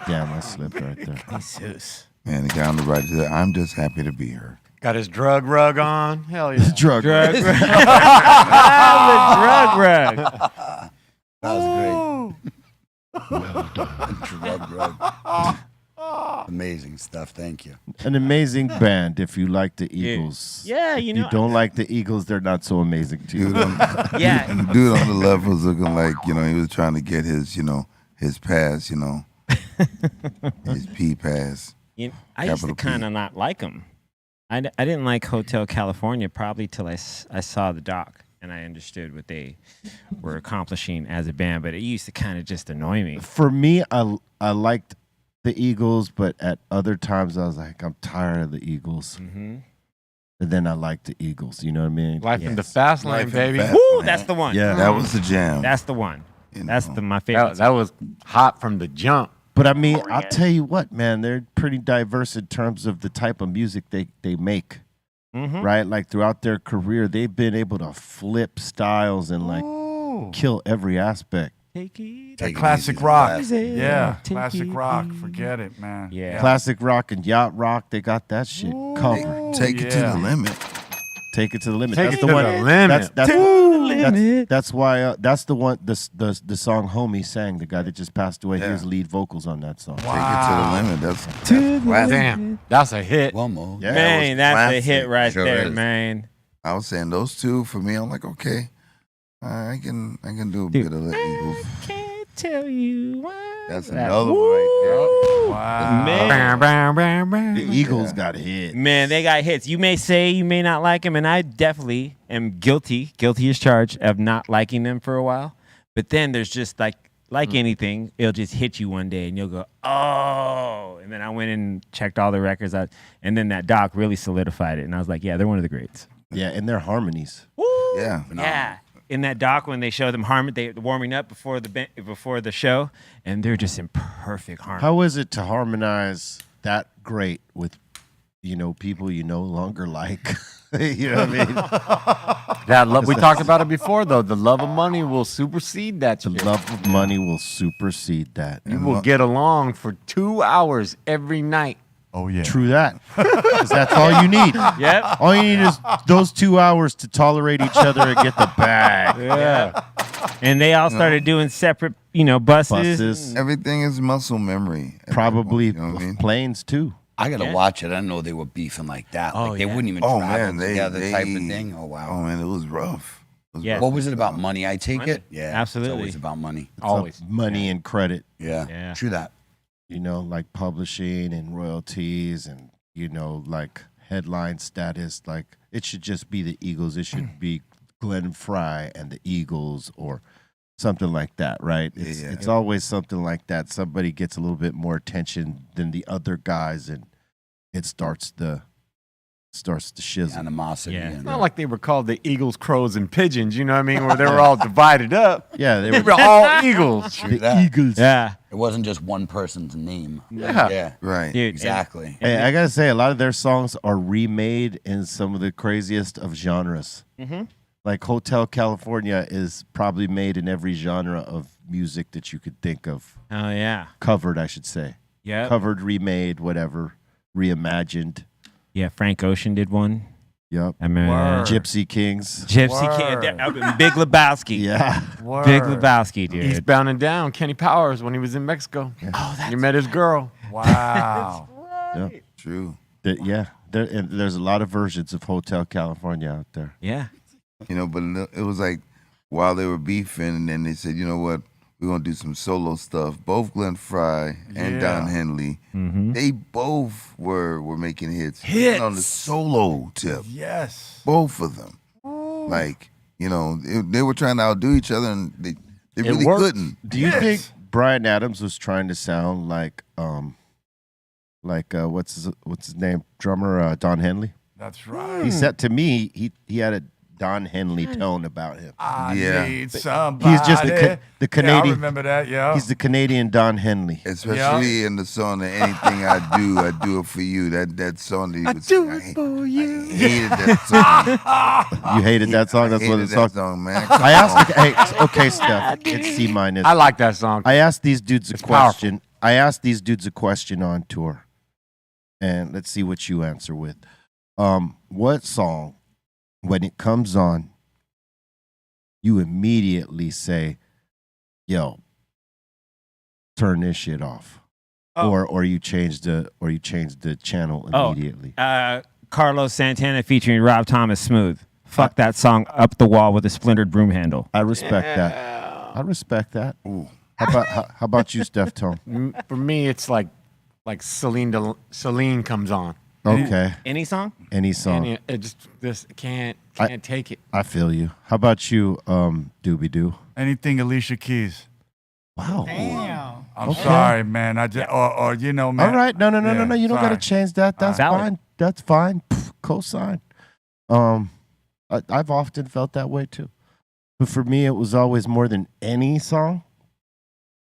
Speaker 3: Damn, I slipped right there.
Speaker 8: Jesus.
Speaker 2: Man, the guy on the right there, I'm just happy to be here.
Speaker 4: Got his drug rug on. Hell yeah.
Speaker 3: Drug rug.
Speaker 8: The drug rug.
Speaker 7: That was great. Drug rug. Amazing stuff. Thank you.
Speaker 3: An amazing band if you like the Eagles.
Speaker 8: Yeah, you know.
Speaker 3: If you don't like the Eagles, they're not so amazing to you.
Speaker 2: Dude on the left was looking like, you know, he was trying to get his, you know, his pass, you know, his P pass.
Speaker 8: You know, I used to kind of not like them. I didn't like Hotel California probably till I saw the doc and I understood what they were accomplishing as a band, but it used to kind of just annoy me.
Speaker 3: For me, I liked the Eagles, but at other times I was like, I'm tired of the Eagles.
Speaker 8: Mm-hmm.
Speaker 3: And then I liked the Eagles. You know what I mean?
Speaker 4: Life in the fast lane, baby.
Speaker 8: Woo, that's the one.
Speaker 3: Yeah,
Speaker 2: that was the jam.
Speaker 8: That's the one.
Speaker 2: You
Speaker 8: That's
Speaker 2: know.
Speaker 8: my favorite.
Speaker 4: That was hot from the jump.
Speaker 3: But I mean, I'll tell you what, man, they're pretty diverse in terms of the type of music they make.
Speaker 8: Mm-hmm.
Speaker 3: Right? Like throughout their career, they've been able to flip styles and like kill every aspect.
Speaker 8: Take it.
Speaker 6: That
Speaker 7: it
Speaker 6: classic
Speaker 7: easy.
Speaker 6: rock.
Speaker 8: Easy.
Speaker 6: Yeah.
Speaker 8: Take
Speaker 6: Classic
Speaker 8: it
Speaker 6: rock.
Speaker 8: easy.
Speaker 6: Forget it, man.
Speaker 8: Yeah.
Speaker 3: Classic rock and yacht rock, they got that shit covered.
Speaker 2: Take it to
Speaker 6: yeah.
Speaker 2: the limit.
Speaker 3: Take it to the limit.
Speaker 4: Take
Speaker 3: That's
Speaker 4: it
Speaker 3: the
Speaker 4: to
Speaker 3: one.
Speaker 4: the limit.
Speaker 3: That's why. That's the one. The song "Homie" sang. The guy that just passed away. He was lead vocals on that song.
Speaker 2: Take it to the limit. That's classic.
Speaker 4: Damn. That's a hit.
Speaker 7: One more.
Speaker 2: Yeah,
Speaker 8: Man,
Speaker 2: that was
Speaker 8: that's a
Speaker 2: classic.
Speaker 8: hit right
Speaker 7: Sure
Speaker 8: there,
Speaker 7: is.
Speaker 8: man.
Speaker 2: I was saying those two for me. I'm like, okay, I can do a bit of the Eagles.
Speaker 8: tell you why.
Speaker 2: That's another one right
Speaker 6: Wow.
Speaker 8: Man.
Speaker 3: The Eagles got hit.
Speaker 8: Man, they got hits. You may say you may not like them, and I definitely am guilty as charged of not liking them for a while. But then there's just like anything, it'll just hit you one day, and you'll go, oh. And then I went and checked all the records out, and then that doc really solidified it, and I was like, yeah, they're one of the greats.
Speaker 3: Yeah, and their harmonies.
Speaker 8: Woo!
Speaker 2: Yeah.
Speaker 8: Yeah. In that doc, when they show them they warming up before the show, and they're just in perfect harmony.
Speaker 3: How is it to harmonize that great with, people you no longer like? You know what I mean?
Speaker 4: That love, we talked about it before, though. The love of money will supersede that.
Speaker 3: The love of money will supersede that.
Speaker 4: You will get along for 2 hours every night.
Speaker 6: Oh, yeah.
Speaker 3: True that. 'Cause that's all you need.
Speaker 8: Yep.
Speaker 3: All you need is those 2 hours to tolerate each other and get the bag.
Speaker 8: Yeah. And they all started doing separate, buses.
Speaker 3: Buses.
Speaker 2: Everything is muscle memory. at that
Speaker 3: Probably
Speaker 2: point, you know what I mean?
Speaker 3: planes too.
Speaker 7: I gotta
Speaker 8: Yeah.
Speaker 7: watch it. I didn't know they were beefing like that.
Speaker 8: Oh,
Speaker 7: Like they
Speaker 8: yeah.
Speaker 7: wouldn't even
Speaker 2: Oh
Speaker 7: travel
Speaker 2: man, they
Speaker 7: together type of thing. Oh wow.
Speaker 2: Oh man, it was rough. It was
Speaker 8: Yeah.
Speaker 2: rough.
Speaker 7: What was it about money? I take
Speaker 8: Money.
Speaker 7: it. Yeah,
Speaker 8: Absolutely.
Speaker 7: It's always about money.
Speaker 4: Always.
Speaker 3: Money and credit,
Speaker 7: Yeah,
Speaker 8: Yeah.
Speaker 7: true that.
Speaker 3: like publishing and royalties and, like headline status. Like it should just be the Eagles. It should be Glenn Fry and the Eagles or something like that, right? It's always something like that. Somebody gets a little bit more attention than the other guys, and it starts the shizzle.
Speaker 7: Animosity.
Speaker 8: Yeah.
Speaker 7: and-
Speaker 4: It's not like they were called the Eagles, Crows, and Pigeons, you know what I mean? Where they were all divided up.
Speaker 3: Yeah,
Speaker 4: They were all Eagles.
Speaker 7: True that.
Speaker 3: Eagles.
Speaker 8: Yeah.
Speaker 7: It wasn't just one person's name.
Speaker 4: Yeah.
Speaker 7: Yeah.
Speaker 2: Right.
Speaker 8: Dude.
Speaker 7: Exactly.
Speaker 3: Hey, I gotta say, a lot of their songs are remade in some of the craziest of genres.
Speaker 8: Mm-hmm.
Speaker 3: Like Hotel California is probably made in every genre of music that you could think of.
Speaker 8: Oh, yeah.
Speaker 3: Covered, I should say.
Speaker 8: Yeah.
Speaker 3: Covered, remade, whatever, reimagined.
Speaker 8: Yeah, Frank Ocean did one.
Speaker 3: Yep.
Speaker 8: I remember
Speaker 6: Word.
Speaker 8: that.
Speaker 3: Gypsy Kings.
Speaker 8: Gypsy Kid. Big Lebowski.
Speaker 3: Yeah.
Speaker 6: Word.
Speaker 8: Big Lebowski, dude.
Speaker 4: Eastbound and Down, Kenny Powers when he was in Mexico.
Speaker 8: Oh, that's
Speaker 4: You met his girl.
Speaker 6: Wow.
Speaker 3: Yep.
Speaker 2: True.
Speaker 3: And there's a lot of versions of Hotel California out there.
Speaker 8: Yeah.
Speaker 2: But it was like while they were beefing, and then they said, you know what, we're gonna do some solo stuff. Both Glenn Fry and
Speaker 6: Yeah.
Speaker 2: Don Henley,
Speaker 8: Mm-hmm.
Speaker 2: they both were making hits. Even on the solo tip.
Speaker 6: Yes.
Speaker 2: Both of them. Like, they were trying to outdo each other, and they really
Speaker 4: worked.
Speaker 2: couldn't.
Speaker 3: Do you
Speaker 6: Yes.
Speaker 3: think Bryan Adams was trying to sound like what's his name, drummer Don Henley?
Speaker 6: That's right.
Speaker 3: He said to me he had a Don Henley tone about him.
Speaker 6: I
Speaker 2: Yeah.
Speaker 6: need somebody.
Speaker 3: He's just the
Speaker 6: Yeah, I
Speaker 3: Canadian.
Speaker 6: remember that, yeah.
Speaker 3: He's the Canadian Don Henley.
Speaker 2: Especially in the song that anything I do it for you. That song that he was
Speaker 4: do
Speaker 2: singing.
Speaker 4: it for you.
Speaker 2: I hated that song.
Speaker 3: You hated that song. That's what
Speaker 2: hated
Speaker 3: it's
Speaker 2: that
Speaker 3: song.
Speaker 2: song, man.
Speaker 3: I asked. Hey, okay, Steph. It's C minus.
Speaker 4: I like that song.
Speaker 3: I asked these dudes a
Speaker 4: It's powerful.
Speaker 3: question. I asked these dudes a question on tour, and let's see what you answer with. What song, when it comes on, you immediately say, "Yo, turn this shit off,"
Speaker 8: Oh.
Speaker 3: or you change the channel
Speaker 8: Oh.
Speaker 3: immediately.
Speaker 8: Carlos Santana featuring Rob Thomas, Smooth. Fuck that song up the wall with a splintered broom handle.
Speaker 3: I respect that. I respect that.
Speaker 2: Ooh.
Speaker 3: How about you, Steph Tone?
Speaker 4: For me, it's like Celine comes on.
Speaker 3: Okay,
Speaker 8: Any song?
Speaker 3: any song.
Speaker 4: And it just can't take it.
Speaker 3: I feel you. How about you, Doobie Doo?
Speaker 6: Anything Alicia Keys.
Speaker 3: Wow.
Speaker 9: Damn.
Speaker 6: I'm
Speaker 3: Okay.
Speaker 6: sorry, man. I just, or man.
Speaker 3: All right. No.
Speaker 6: Yeah,
Speaker 3: You don't got to
Speaker 6: sorry.
Speaker 3: change that. That's
Speaker 8: Valid.
Speaker 3: fine. That's fine. Pff, cosign. I've often felt that way too. But for me, it was always more than any song.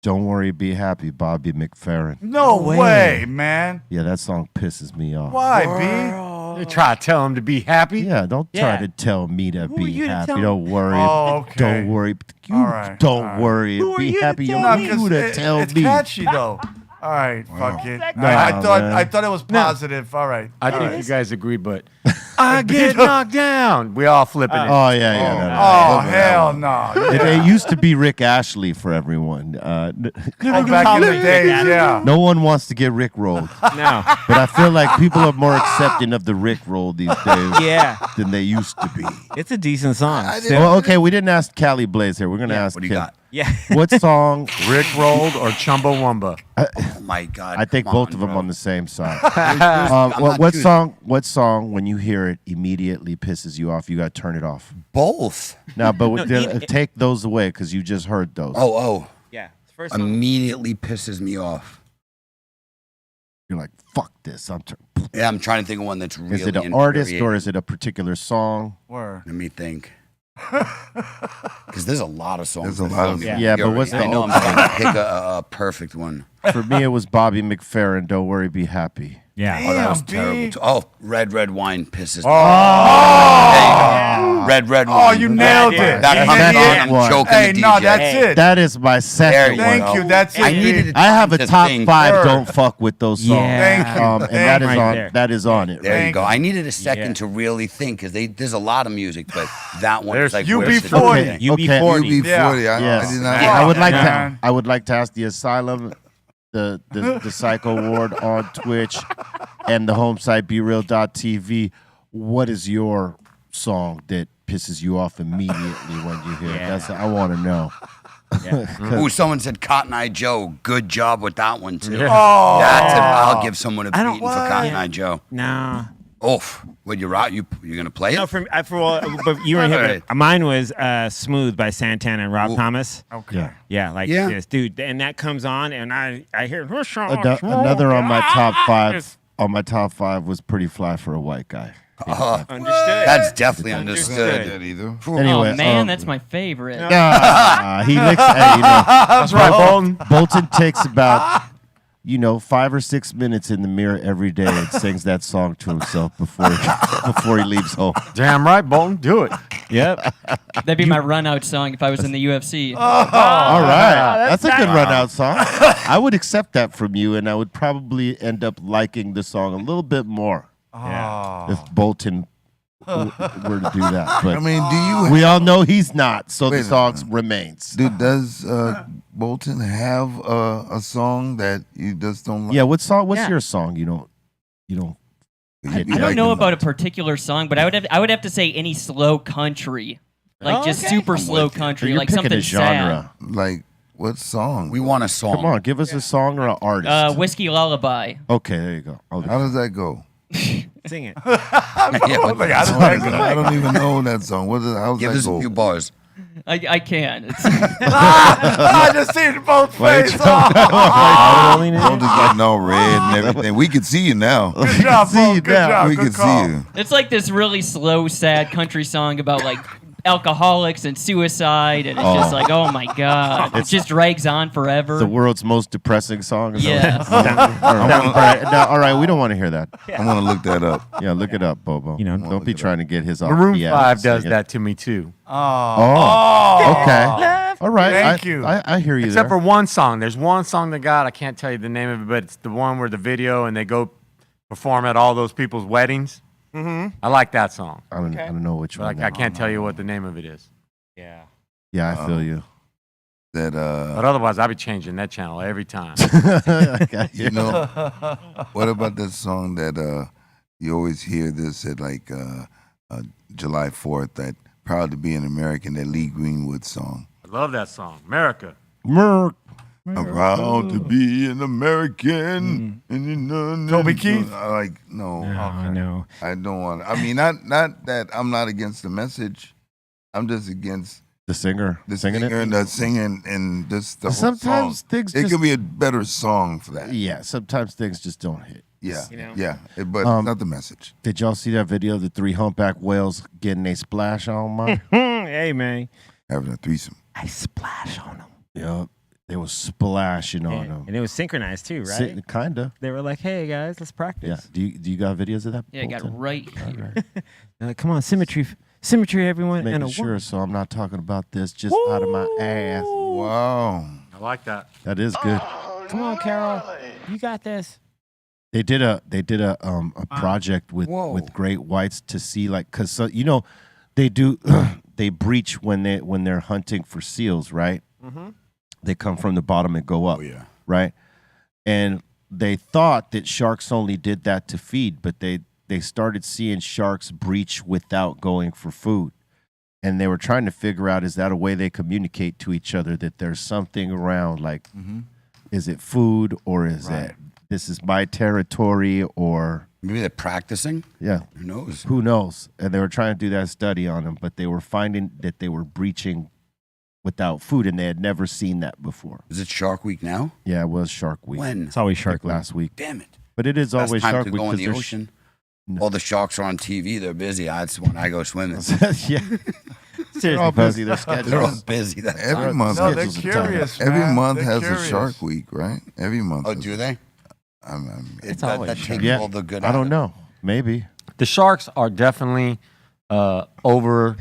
Speaker 3: Don't Worry, Be Happy, Bobby McFerrin.
Speaker 6: No
Speaker 8: way.
Speaker 6: way, man.
Speaker 3: Yeah, that song pisses me off.
Speaker 6: Why,
Speaker 4: They try to tell him to be happy.
Speaker 3: Yeah, don't try
Speaker 8: Yeah.
Speaker 3: to tell me to
Speaker 8: Who are
Speaker 3: be
Speaker 8: you to
Speaker 3: happy.
Speaker 8: tell me?
Speaker 3: Don't worry.
Speaker 6: Oh, okay.
Speaker 3: Don't worry. You
Speaker 6: All right,
Speaker 3: don't
Speaker 6: all right.
Speaker 3: worry.
Speaker 8: Who are
Speaker 3: Be
Speaker 8: you to
Speaker 3: happy.
Speaker 8: tell
Speaker 3: You
Speaker 6: No,
Speaker 8: me?
Speaker 3: you to
Speaker 6: it's
Speaker 3: tell me.
Speaker 6: catchy though. All right, fuck it.
Speaker 3: No,
Speaker 6: I
Speaker 3: man.
Speaker 6: thought it was positive. All right.
Speaker 4: I
Speaker 6: All
Speaker 4: think
Speaker 6: right.
Speaker 4: you guys agree, but I get knocked down. We all flipping it.
Speaker 3: Oh, yeah. No.
Speaker 6: Oh hell no!
Speaker 3: It used to be Rick Ashley for everyone.
Speaker 6: Oh, back in the days, yeah.
Speaker 3: No one wants to get Rick rolled,
Speaker 8: No.
Speaker 3: but I feel like people are more accepting of the Rick roll these days
Speaker 8: Yeah.
Speaker 3: than they used to be.
Speaker 8: It's a decent song.
Speaker 3: Well, okay, we didn't ask Cali Blaze here. We're gonna ask
Speaker 7: What do you
Speaker 3: him.
Speaker 7: got?
Speaker 8: Yeah.
Speaker 3: What song?
Speaker 4: Rick rolled or Chumbawamba?
Speaker 7: Oh my God.
Speaker 3: I think
Speaker 7: come
Speaker 3: both
Speaker 7: on,
Speaker 3: of them
Speaker 7: bro.
Speaker 3: on the same side.
Speaker 7: I'm not
Speaker 3: What
Speaker 7: choosing.
Speaker 3: song? What song? When you hear it, immediately pisses you off. You got to turn it off.
Speaker 7: Both.
Speaker 3: Now, but
Speaker 8: even-
Speaker 3: take those away because you just heard those.
Speaker 7: Oh.
Speaker 8: Yeah. First song.
Speaker 7: Immediately pisses me off.
Speaker 3: You're like, fuck this.
Speaker 7: Yeah, I'm trying to think of one that's really
Speaker 3: Is it an artist or
Speaker 7: infuriating.
Speaker 3: is it a particular song?
Speaker 6: Word.
Speaker 7: Let me think. Because there's a lot of songs.
Speaker 2: There's a
Speaker 7: that
Speaker 2: lot
Speaker 7: fill
Speaker 2: of-
Speaker 7: me
Speaker 3: Yeah,
Speaker 7: with
Speaker 3: but
Speaker 7: fury.
Speaker 3: what's the
Speaker 7: I know I'm trying to pick a perfect one.
Speaker 3: For me, it was Bobby McFerrin. Don't worry, be happy.
Speaker 8: Yeah.
Speaker 7: Oh, that was
Speaker 6: Damn,
Speaker 7: terrible.
Speaker 6: B.
Speaker 7: Too. Oh, red wine pisses me
Speaker 6: Oh.
Speaker 7: off. There you go. Red
Speaker 6: Oh,
Speaker 7: wine.
Speaker 6: you nailed it.
Speaker 7: That comes
Speaker 3: That's
Speaker 7: on, I'm
Speaker 3: one.
Speaker 7: choking
Speaker 6: Hey,
Speaker 7: the
Speaker 6: no,
Speaker 7: DJ.
Speaker 6: that's it.
Speaker 3: That is my
Speaker 7: There
Speaker 3: second
Speaker 7: you
Speaker 3: one.
Speaker 6: Thank
Speaker 7: go.
Speaker 6: you. That's it.
Speaker 7: I needed
Speaker 6: B.
Speaker 3: I have a
Speaker 7: to
Speaker 3: top
Speaker 7: think.
Speaker 3: 5.
Speaker 6: Word.
Speaker 3: Don't fuck with those songs.
Speaker 8: Yeah.
Speaker 6: Thank you.
Speaker 3: And
Speaker 6: Thank
Speaker 3: that is
Speaker 8: Right
Speaker 3: on.
Speaker 8: there.
Speaker 3: That is on it.
Speaker 7: There you
Speaker 3: Right?
Speaker 7: go. I needed a second
Speaker 8: Yeah.
Speaker 7: to really think because there's a lot of music, but that one is like
Speaker 6: UB40.
Speaker 7: where's the
Speaker 6: Okay.
Speaker 8: UB40.
Speaker 2: UB40.
Speaker 6: Yeah.
Speaker 2: I
Speaker 3: Yes.
Speaker 2: did not.
Speaker 3: I would like to.
Speaker 6: man.
Speaker 3: I would like to ask the Asylum, the Psycho Ward on Twitch, and the home site BeReal.tv. What is your song that pisses you off immediately when you hear it?
Speaker 8: Yeah.
Speaker 3: I want to know.
Speaker 7: Ooh, someone said Cotton Eye Joe. Good job with that one too.
Speaker 6: Oh.
Speaker 7: I'll give someone a
Speaker 8: I don't-
Speaker 7: beating for Cotton Eye Joe.
Speaker 8: Nah.
Speaker 7: Oof. What you're gonna play it?
Speaker 8: No, but you were here.
Speaker 7: Alright.
Speaker 8: But mine was "Smooth" by Santana and Rob Thomas.
Speaker 6: Okay.
Speaker 8: Yeah, like
Speaker 7: Yeah.
Speaker 8: this, dude. And that comes on, and I hear
Speaker 3: Another on my top 5. On my top 5 was Pretty Fly for a White Guy.
Speaker 8: Understood.
Speaker 7: That's definitely
Speaker 8: Understood.
Speaker 7: understood.
Speaker 2: That either.
Speaker 3: Anyway,
Speaker 5: oh man, that's my favorite.
Speaker 3: he licks. Hey,
Speaker 4: That's right, Bolton.
Speaker 3: Bolton takes about 5 or 6 minutes in the mirror every day and sings that song to himself before he leaves home.
Speaker 4: Damn right, Bolton. Do it.
Speaker 8: Yep.
Speaker 5: That'd be my run out song if I was in the UFC.
Speaker 3: All right, that's a good run out song. I would accept that from you, and I would probably end up liking the song a little bit more if Bolton were to do that. But
Speaker 2: I mean, do you?
Speaker 3: we all know he's not, so
Speaker 2: Wait
Speaker 3: the
Speaker 2: a
Speaker 3: song
Speaker 2: minute.
Speaker 3: remains.
Speaker 2: Dude, does Bolton have a song that you just don't like?
Speaker 3: Yeah, what song? What's
Speaker 8: Yeah.
Speaker 3: your song? You don't.
Speaker 2: You
Speaker 5: I
Speaker 2: be
Speaker 5: don't
Speaker 2: liking
Speaker 5: know
Speaker 2: them.
Speaker 5: about a particular song, but I would have to say any slow country, like just
Speaker 8: okay.
Speaker 5: super
Speaker 7: I'm
Speaker 5: slow
Speaker 7: with you.
Speaker 5: country,
Speaker 3: You're
Speaker 5: like
Speaker 3: picking
Speaker 5: something
Speaker 3: a genre.
Speaker 2: Like what song?
Speaker 7: We want a song.
Speaker 3: Come on, give us a song or an artist.
Speaker 5: sad. Whiskey Lullaby.
Speaker 3: Okay, there you go. I'll do
Speaker 2: How does that go?
Speaker 8: Sing it.
Speaker 7: Yeah, what-
Speaker 6: Like, how does that go?
Speaker 2: I don't even know that song. How's
Speaker 7: Give
Speaker 2: that
Speaker 7: us a
Speaker 2: go?
Speaker 7: few bars.
Speaker 5: I can. It's,
Speaker 6: I just seen both
Speaker 3: Wait,
Speaker 6: faces.
Speaker 2: Bolton's getting all red and everything. We can see you now.
Speaker 6: Good job,
Speaker 3: See you
Speaker 6: Bo. Good
Speaker 3: now.
Speaker 6: job.
Speaker 2: We
Speaker 6: Good
Speaker 2: can
Speaker 6: call.
Speaker 2: see you.
Speaker 5: it's like this really slow, sad country song about like alcoholics and suicide, and it's just like, oh my god, it just drags on forever.
Speaker 3: the world's most depressing song. Is that
Speaker 5: Yeah.
Speaker 3: what- all right, we don't want to hear that.
Speaker 2: I want to look that up.
Speaker 3: Yeah, look it up, Bobo. Don't be trying to get his off.
Speaker 4: Maroon
Speaker 3: the
Speaker 4: 5
Speaker 3: ass
Speaker 4: does
Speaker 3: singing.
Speaker 4: that to me too.
Speaker 3: Oh, okay. All right.
Speaker 6: Thank you.
Speaker 3: I hear you
Speaker 4: Except
Speaker 3: there.
Speaker 4: for one song. There's one song they got. I can't tell you the name of it, but it's the one where the video and they go perform at all those people's weddings. Mm-hmm. I like that song.
Speaker 3: I don't know which
Speaker 4: But
Speaker 3: one.
Speaker 4: I can't tell you what the name of it is.
Speaker 8: Yeah.
Speaker 3: Yeah, I feel you.
Speaker 2: That
Speaker 4: But otherwise, I'll be changing that channel every time.
Speaker 3: I got you.
Speaker 2: you know, what about that song that you always hear this at like July 4th? That "Proud to Be an American," that Lee Greenwood song.
Speaker 4: I love that song. America.
Speaker 3: Merc.
Speaker 2: I'm proud to be an American. And you know,
Speaker 6: Toby Keith?
Speaker 2: No,
Speaker 8: I know.
Speaker 2: I don't want. I mean, not that I'm not against the message. I'm just against
Speaker 3: The singer
Speaker 2: the
Speaker 3: singing
Speaker 2: singer
Speaker 3: it.
Speaker 2: and the singing and just the whole
Speaker 3: Sometimes
Speaker 2: song.
Speaker 3: things
Speaker 2: It
Speaker 3: just
Speaker 2: could be a better song for that.
Speaker 3: yeah. Sometimes things just don't hit.
Speaker 2: Yeah,
Speaker 8: You know?
Speaker 2: yeah, but not the message.
Speaker 3: Did y'all see that video of the 3 humpback whales getting a splash on, man?
Speaker 8: Hey man,
Speaker 2: Having a threesome.
Speaker 8: I splash on them.
Speaker 3: Yup. They was splashing on them.
Speaker 8: And it was synchronized too, right?
Speaker 3: Kinda.
Speaker 8: They were like, "Hey guys, let's
Speaker 3: Yeah.
Speaker 8: practice."
Speaker 3: Do you got videos of that?
Speaker 5: yeah, I got it
Speaker 3: Bolton?
Speaker 5: right
Speaker 3: All
Speaker 5: here.
Speaker 3: right.
Speaker 8: They're like, "Come on, symmetry, everyone."
Speaker 3: Making
Speaker 8: and a
Speaker 3: sure,
Speaker 8: one.
Speaker 3: so I'm not talking about this just out of my ass.
Speaker 2: Wow.
Speaker 4: I like that.
Speaker 3: That is good.
Speaker 8: Come on, Carol, you got this.
Speaker 3: They did a project with great whites to see because they do they breach when they're hunting for seals, right?
Speaker 8: Mm-hmm.
Speaker 3: They come from the bottom and go up,
Speaker 7: Oh yeah.
Speaker 3: right? And they thought that sharks only did that to feed, but they started seeing sharks breach without going for food. and they were trying to figure out, is that a way they communicate to each other that there's something around, like, is it food or is it this is my territory, or
Speaker 7: Maybe they're practicing.
Speaker 3: yeah,
Speaker 7: Who knows?
Speaker 3: who knows? And they were trying to do that study on them, but they were finding that they were breaching without food, and they had never seen that before.
Speaker 7: Is it Shark Week now?
Speaker 3: Yeah, it was Shark Week.
Speaker 7: When?
Speaker 8: It's always
Speaker 3: Like
Speaker 8: Shark Week.
Speaker 3: last week.
Speaker 7: Damn it.
Speaker 3: But it is
Speaker 7: Best
Speaker 3: always
Speaker 7: time
Speaker 3: Shark
Speaker 7: to
Speaker 3: Week
Speaker 7: go in the
Speaker 3: there's-
Speaker 7: ocean.
Speaker 3: No.
Speaker 7: All the sharks are on TV. They're busy. That's when I go swimming.
Speaker 3: yeah, they're all busy. They're scheduled.
Speaker 7: They're all busy. That
Speaker 2: Every
Speaker 7: time.
Speaker 2: month.
Speaker 6: No, they're
Speaker 3: schedules are tight.
Speaker 6: curious.
Speaker 2: Every
Speaker 6: man.
Speaker 2: month
Speaker 6: They're
Speaker 2: has
Speaker 6: curious.
Speaker 2: a Shark Week, right? Every month.
Speaker 7: Oh,
Speaker 2: has-
Speaker 7: do they?
Speaker 8: It's
Speaker 7: that,
Speaker 8: always
Speaker 7: that
Speaker 8: Shark
Speaker 7: takes
Speaker 3: Yeah,
Speaker 7: all the good.
Speaker 3: I
Speaker 7: out
Speaker 3: don't
Speaker 7: of
Speaker 3: know. Maybe.
Speaker 4: The Sharks are definitely over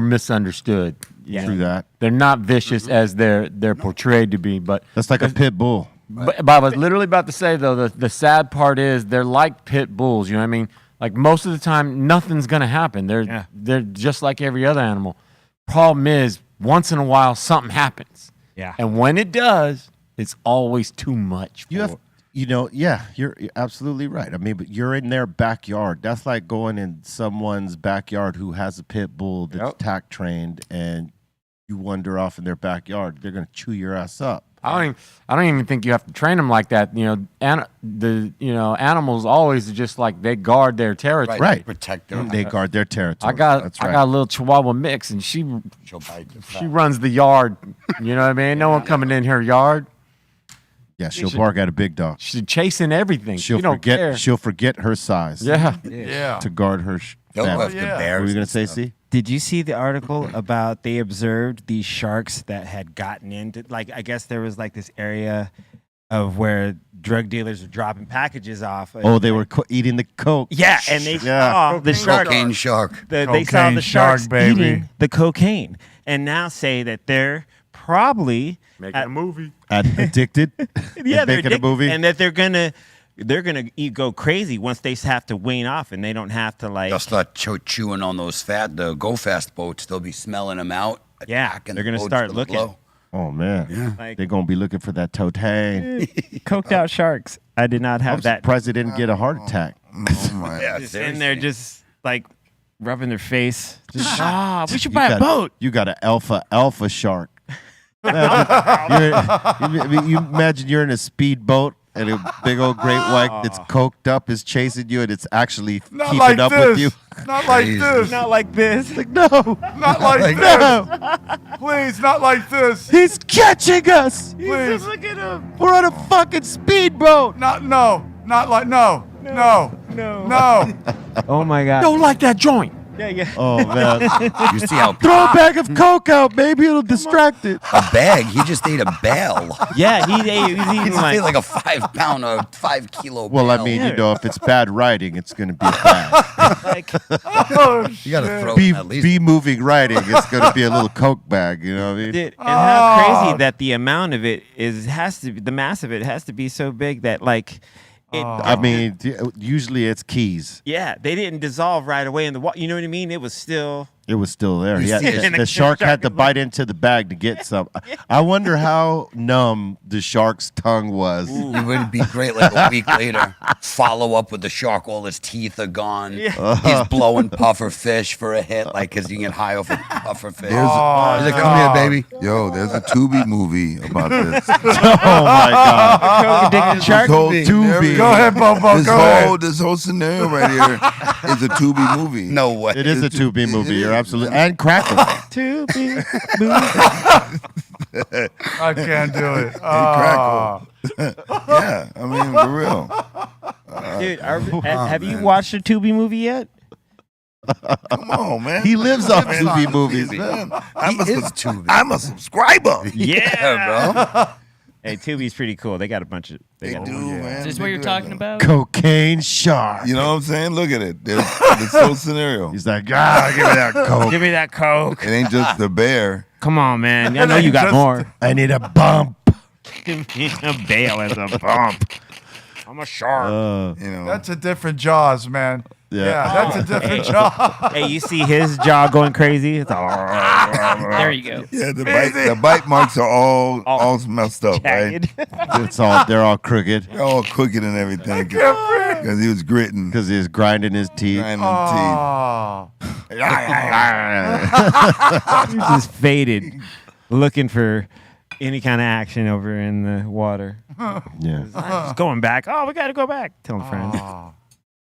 Speaker 4: misunderstood. You know,
Speaker 3: True that.
Speaker 4: they're not vicious as they're portrayed to be, but
Speaker 3: That's like a pit bull.
Speaker 4: But I was literally about to say though, the sad part is they're like pit bulls. You know what I mean? Like most of the time, nothing's gonna happen. They're just like every other animal. Problem is, once in a while, something happens.
Speaker 8: Yeah.
Speaker 4: And when it does, it's always too much.
Speaker 3: You have, yeah, you're absolutely right. I mean, but you're in their backyard. That's like going in someone's backyard who has a pit bull that's
Speaker 4: Yep.
Speaker 3: tack trained, and you wander off in their backyard. They're gonna chew your ass up.
Speaker 4: I don't even think you have to train them like that. Animals always just like they guard their territory.
Speaker 3: Right.
Speaker 7: Protect their.
Speaker 3: They guard their territory.
Speaker 4: I got
Speaker 3: That's right.
Speaker 4: I got a little Chihuahua mix, and she
Speaker 7: She'll bite the
Speaker 4: she runs the yard. You know what I mean? No one coming in her yard.
Speaker 3: Yeah, she'll bark at a big dog.
Speaker 4: She's chasing everything.
Speaker 3: She'll
Speaker 4: she don't
Speaker 3: forget.
Speaker 4: care.
Speaker 3: She'll forget her size.
Speaker 4: Yeah.
Speaker 6: Yeah.
Speaker 3: To guard her.
Speaker 7: They'll
Speaker 3: family.
Speaker 7: left the
Speaker 6: yeah.
Speaker 7: bears.
Speaker 3: What were you gonna
Speaker 7: and
Speaker 3: say,
Speaker 7: stuff.
Speaker 3: C?
Speaker 8: Did you see the article about they observed these sharks that had gotten into, like, I guess there was like this area of where drug dealers were dropping packages off.
Speaker 3: Oh, they were eating the coke.
Speaker 8: Yeah, and they
Speaker 3: Yeah.
Speaker 8: saw the shark.
Speaker 7: Cocaine shark.
Speaker 8: They saw
Speaker 6: Cocaine
Speaker 8: the
Speaker 6: shark,
Speaker 8: sharks
Speaker 6: baby.
Speaker 8: eating the cocaine, and now say that they're probably
Speaker 4: Making a movie.
Speaker 3: Addicted.
Speaker 8: yeah,
Speaker 3: And
Speaker 8: they're
Speaker 3: making a movie.
Speaker 8: and that they're gonna go crazy once they have to wean off, and they don't have to like.
Speaker 7: They'll start chewing on those the go fast boats. They'll be smelling them out.
Speaker 8: Yeah,
Speaker 7: attacking
Speaker 8: they're
Speaker 7: the
Speaker 8: gonna
Speaker 7: boats
Speaker 8: start
Speaker 7: with the
Speaker 8: looking.
Speaker 7: blow.
Speaker 3: Oh man.
Speaker 7: Yeah.
Speaker 8: Like
Speaker 3: They're gonna be looking for that cocaine.
Speaker 8: coked out sharks. I did not
Speaker 3: I'm
Speaker 8: have that.
Speaker 3: surprised they didn't get a heart attack.
Speaker 2: Oh my.
Speaker 7: Yeah,
Speaker 8: Just
Speaker 7: seriously.
Speaker 8: in there, just like rubbing their face. Just, we should
Speaker 3: You
Speaker 8: buy a
Speaker 3: got-
Speaker 8: boat.
Speaker 3: You got an alpha shark. You imagine you're in a speedboat and a big old great white that's coked up is chasing you, and it's actually
Speaker 6: Not
Speaker 3: keeping
Speaker 6: like
Speaker 3: up
Speaker 6: this.
Speaker 3: with you.
Speaker 6: Not like
Speaker 7: Crazy.
Speaker 6: this.
Speaker 8: Not like this.
Speaker 3: Like, no,
Speaker 6: Not like
Speaker 3: no,
Speaker 6: this. Please, not like this.
Speaker 3: he's catching us.
Speaker 6: Please.
Speaker 8: Look at him.
Speaker 3: We're on a fucking speedboat.
Speaker 6: Not like no.
Speaker 8: Oh my god.
Speaker 4: Don't like that joint.
Speaker 8: Yeah, yeah.
Speaker 3: Oh man,
Speaker 7: You see how
Speaker 3: throw a bag of coke out. Maybe it'll distract it.
Speaker 7: a bag? He just ate a bale.
Speaker 8: Yeah, he's
Speaker 7: He
Speaker 8: eating
Speaker 7: just
Speaker 8: like.
Speaker 7: ate like a 5 pound or 5 kilo.
Speaker 3: Well, I
Speaker 7: bale.
Speaker 3: mean, if it's bad writing, it's gonna be bad.
Speaker 6: Oh,
Speaker 7: you gotta throw
Speaker 3: B,
Speaker 7: at least.
Speaker 3: B moving writing, it's gonna be a little coke bag. You know what I mean?
Speaker 8: Dude, and how crazy that the amount of it the mass of it has to be so big that like it.
Speaker 3: I mean, usually it's keys.
Speaker 8: Yeah, they didn't dissolve right away in the water. You know what I mean? It was still.
Speaker 3: It was still there.
Speaker 7: You
Speaker 3: Yeah,
Speaker 7: see it.
Speaker 3: the shark had to bite into the bag to get some. I wonder how numb the shark's tongue was.
Speaker 7: It would be great like a week later. Follow up with the shark. All his teeth are gone. He's blowing puffer fish for a hit, like, because you can get high off of puffer fish. He's like, come here, baby.
Speaker 2: Yo, there's a Tubi movie about this.
Speaker 3: Oh my god!
Speaker 8: Addicted shark.
Speaker 2: This whole
Speaker 3: Tubi.
Speaker 6: Go ahead, Bobo.
Speaker 2: This
Speaker 6: Go ahead.
Speaker 2: this whole scenario right here is a Tubi movie.
Speaker 7: No way.
Speaker 3: It is a 2B movie. You're absolutely and Crackle.
Speaker 8: To be
Speaker 6: I can't do it.
Speaker 2: Crackle. Yeah, I mean, for real.
Speaker 8: Dude, have you watched a Tubi movie yet?
Speaker 2: Come on, man.
Speaker 3: He lives off
Speaker 2: Man,
Speaker 3: Tubi movies.
Speaker 2: man.
Speaker 7: Tubi.
Speaker 2: a subscriber.
Speaker 7: Yeah, bro.
Speaker 8: Hey, Tubi's pretty cool. They got a bunch of.
Speaker 2: They do, man.
Speaker 5: Is this
Speaker 2: They
Speaker 5: what you're
Speaker 2: good,
Speaker 5: talking
Speaker 2: man.
Speaker 5: about?
Speaker 3: Cocaine shark.
Speaker 2: You know what I'm saying? Look at it. There's this whole scenario.
Speaker 3: He's like, give me that coke.
Speaker 8: Give me that coke.
Speaker 2: It ain't just the bear.
Speaker 8: Come on, man. I know you got more.
Speaker 3: I need a bump.
Speaker 8: Give me a bail as a bump. I'm a shark.
Speaker 2: You know.
Speaker 6: That's a different Jaws, man.
Speaker 3: Yeah.
Speaker 6: Yeah, that's a different Jaws.
Speaker 8: Hey, you see his jaw going crazy? It's all
Speaker 5: There you go.
Speaker 2: Yeah, the bite marks are all messed up, right?
Speaker 8: jagged.
Speaker 3: They're all crooked
Speaker 2: They're all crooked and everything
Speaker 6: Can't breathe.
Speaker 2: because he was gritting,
Speaker 3: because he's grinding his teeth.
Speaker 2: grinding teeth.
Speaker 6: Oh.
Speaker 8: He's just faded, looking for any kind of action over in the water.
Speaker 3: Yeah.
Speaker 8: Just going back. Oh, we got to go back. Telling friends.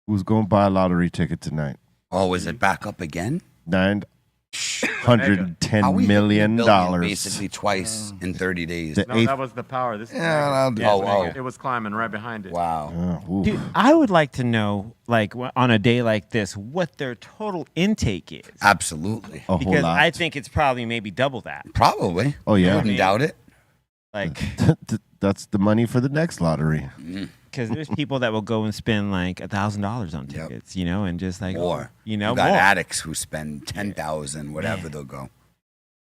Speaker 3: Who's going to buy a lottery ticket tonight?
Speaker 7: Oh, is it back up again?
Speaker 3: $910
Speaker 7: How we hit the
Speaker 3: million.
Speaker 7: billion basically twice in 30 days.
Speaker 3: The
Speaker 4: No,
Speaker 3: eighth-
Speaker 4: that was the power. This is
Speaker 2: Yeah, I'll do
Speaker 7: Oh,
Speaker 4: it was climbing right behind it.
Speaker 7: wow.
Speaker 3: ooh.
Speaker 8: Dude, I would like to know, like, on a day like this, what their total intake is.
Speaker 7: Absolutely.
Speaker 3: A whole
Speaker 8: Because
Speaker 3: lot.
Speaker 8: I think it's probably maybe double that.
Speaker 7: Probably.
Speaker 3: Oh, yeah.
Speaker 7: I wouldn't doubt it.
Speaker 8: Like,
Speaker 3: That's the money for the next lottery.
Speaker 8: because there's people that will go and spend like $1,000 on tickets, you know, and just like,
Speaker 7: More.
Speaker 8: you know,
Speaker 7: You got
Speaker 8: more.
Speaker 7: addicts who spend 10,000, whatever they'll go.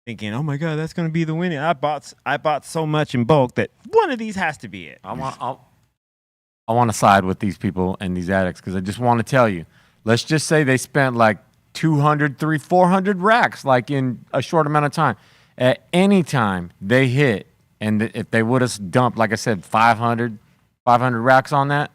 Speaker 8: Thinking, oh my God, that's going to be the winning. I bought so much in bulk that one of these has to be it.
Speaker 4: I want to side with these people and these addicts because I just want to tell you. Let's just say they spent like 200, 300, 400 racks like in a short amount of time. At any time they hit, and if they would have dumped, like I said, 500 racks on that,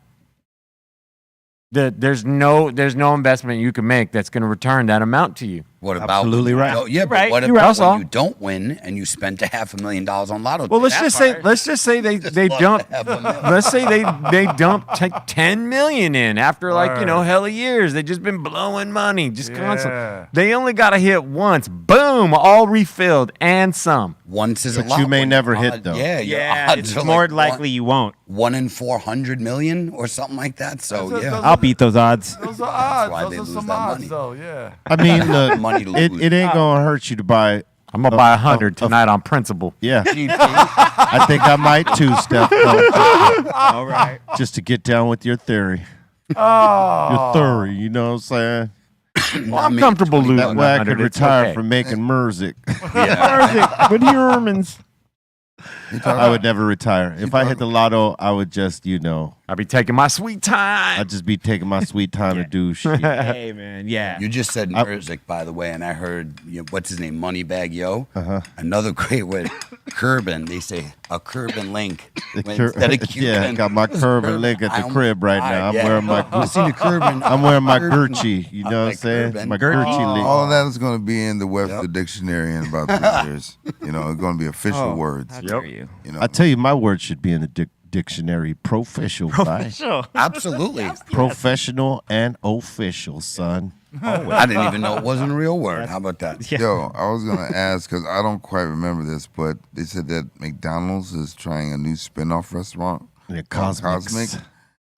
Speaker 4: there's no investment you can make that's going to return that amount to you.
Speaker 7: What about
Speaker 3: Absolutely right.
Speaker 7: Oh, yeah, but
Speaker 8: Right,
Speaker 7: what
Speaker 8: you're
Speaker 7: about
Speaker 4: right.
Speaker 7: when you don't win and you spend $500,000 on lotto?
Speaker 4: Well, let's
Speaker 7: tickets?
Speaker 4: just say they
Speaker 7: love
Speaker 4: dump.
Speaker 7: to have a million.
Speaker 4: Let's say they dump 10 million in after like hell of years. They just been blowing money just constantly.
Speaker 6: Yeah.
Speaker 4: They only got to hit once. Boom, all refilled and some.
Speaker 7: Once is a
Speaker 3: But
Speaker 7: lot.
Speaker 3: you may
Speaker 7: when
Speaker 3: never
Speaker 7: your
Speaker 3: hit,
Speaker 7: odds-
Speaker 3: though.
Speaker 7: Yeah, your
Speaker 8: Yeah,
Speaker 7: odds
Speaker 8: it's
Speaker 7: are
Speaker 8: more
Speaker 7: like
Speaker 8: likely you won't.
Speaker 7: 1 in 400 million or something like that. So
Speaker 6: Those are-
Speaker 7: yeah,
Speaker 6: those
Speaker 8: I'll beat those odds.
Speaker 6: Those are odds.
Speaker 7: why
Speaker 6: Those
Speaker 7: they
Speaker 6: are
Speaker 7: lose
Speaker 6: some
Speaker 7: that
Speaker 6: odds,
Speaker 7: money.
Speaker 6: though. Yeah.
Speaker 3: I mean, look,
Speaker 7: money to
Speaker 3: it
Speaker 7: lose.
Speaker 3: ain't going to hurt you to buy.
Speaker 4: I'm gonna buy 100 tonight on principle.
Speaker 3: Yeah,
Speaker 7: GP.
Speaker 3: I think I might too, Steph. though,
Speaker 8: All right.
Speaker 3: just to get down with your theory.
Speaker 6: Oh.
Speaker 3: Your theory, you know what I'm saying?
Speaker 4: Well, I'm comfortable losing
Speaker 3: That way I
Speaker 4: 100.
Speaker 3: could
Speaker 4: It's
Speaker 3: retire
Speaker 4: okay.
Speaker 3: from making music.
Speaker 7: Yeah.
Speaker 8: With your ermines.
Speaker 3: I would never retire. If I hit the lotto, I would just,
Speaker 4: I'll be taking my sweet time.
Speaker 3: I'd just be taking my sweet time to do shit.
Speaker 8: Hey, man. Yeah.
Speaker 7: You just said music, by the way, and I heard what's his name, Moneybag Yo. Another great word, Curbin. They say a Curbin link instead of Cuban.
Speaker 3: Yeah, I got my Curbin link at the crib right now. I'm wearing my
Speaker 7: I seen the Curbin.
Speaker 3: I'm wearing my Gucci. You know what I'm saying?
Speaker 7: Curbin.
Speaker 3: My Gucci link.
Speaker 2: All of that is going to be in the Webster Dictionary in about 3 years. It's going to be official words.
Speaker 8: How dare you?
Speaker 3: I tell you, my word should be in the dictionary. Professional, right?
Speaker 7: Absolutely.
Speaker 3: Professional and official, son.
Speaker 7: I didn't even know it wasn't a real word. How about that?
Speaker 2: Yo, I was going to ask, because I don't quite remember this, but they said that McDonald's is trying a new spin-off restaurant
Speaker 3: Yeah,
Speaker 2: called
Speaker 3: Cosmics.
Speaker 2: Cosmic.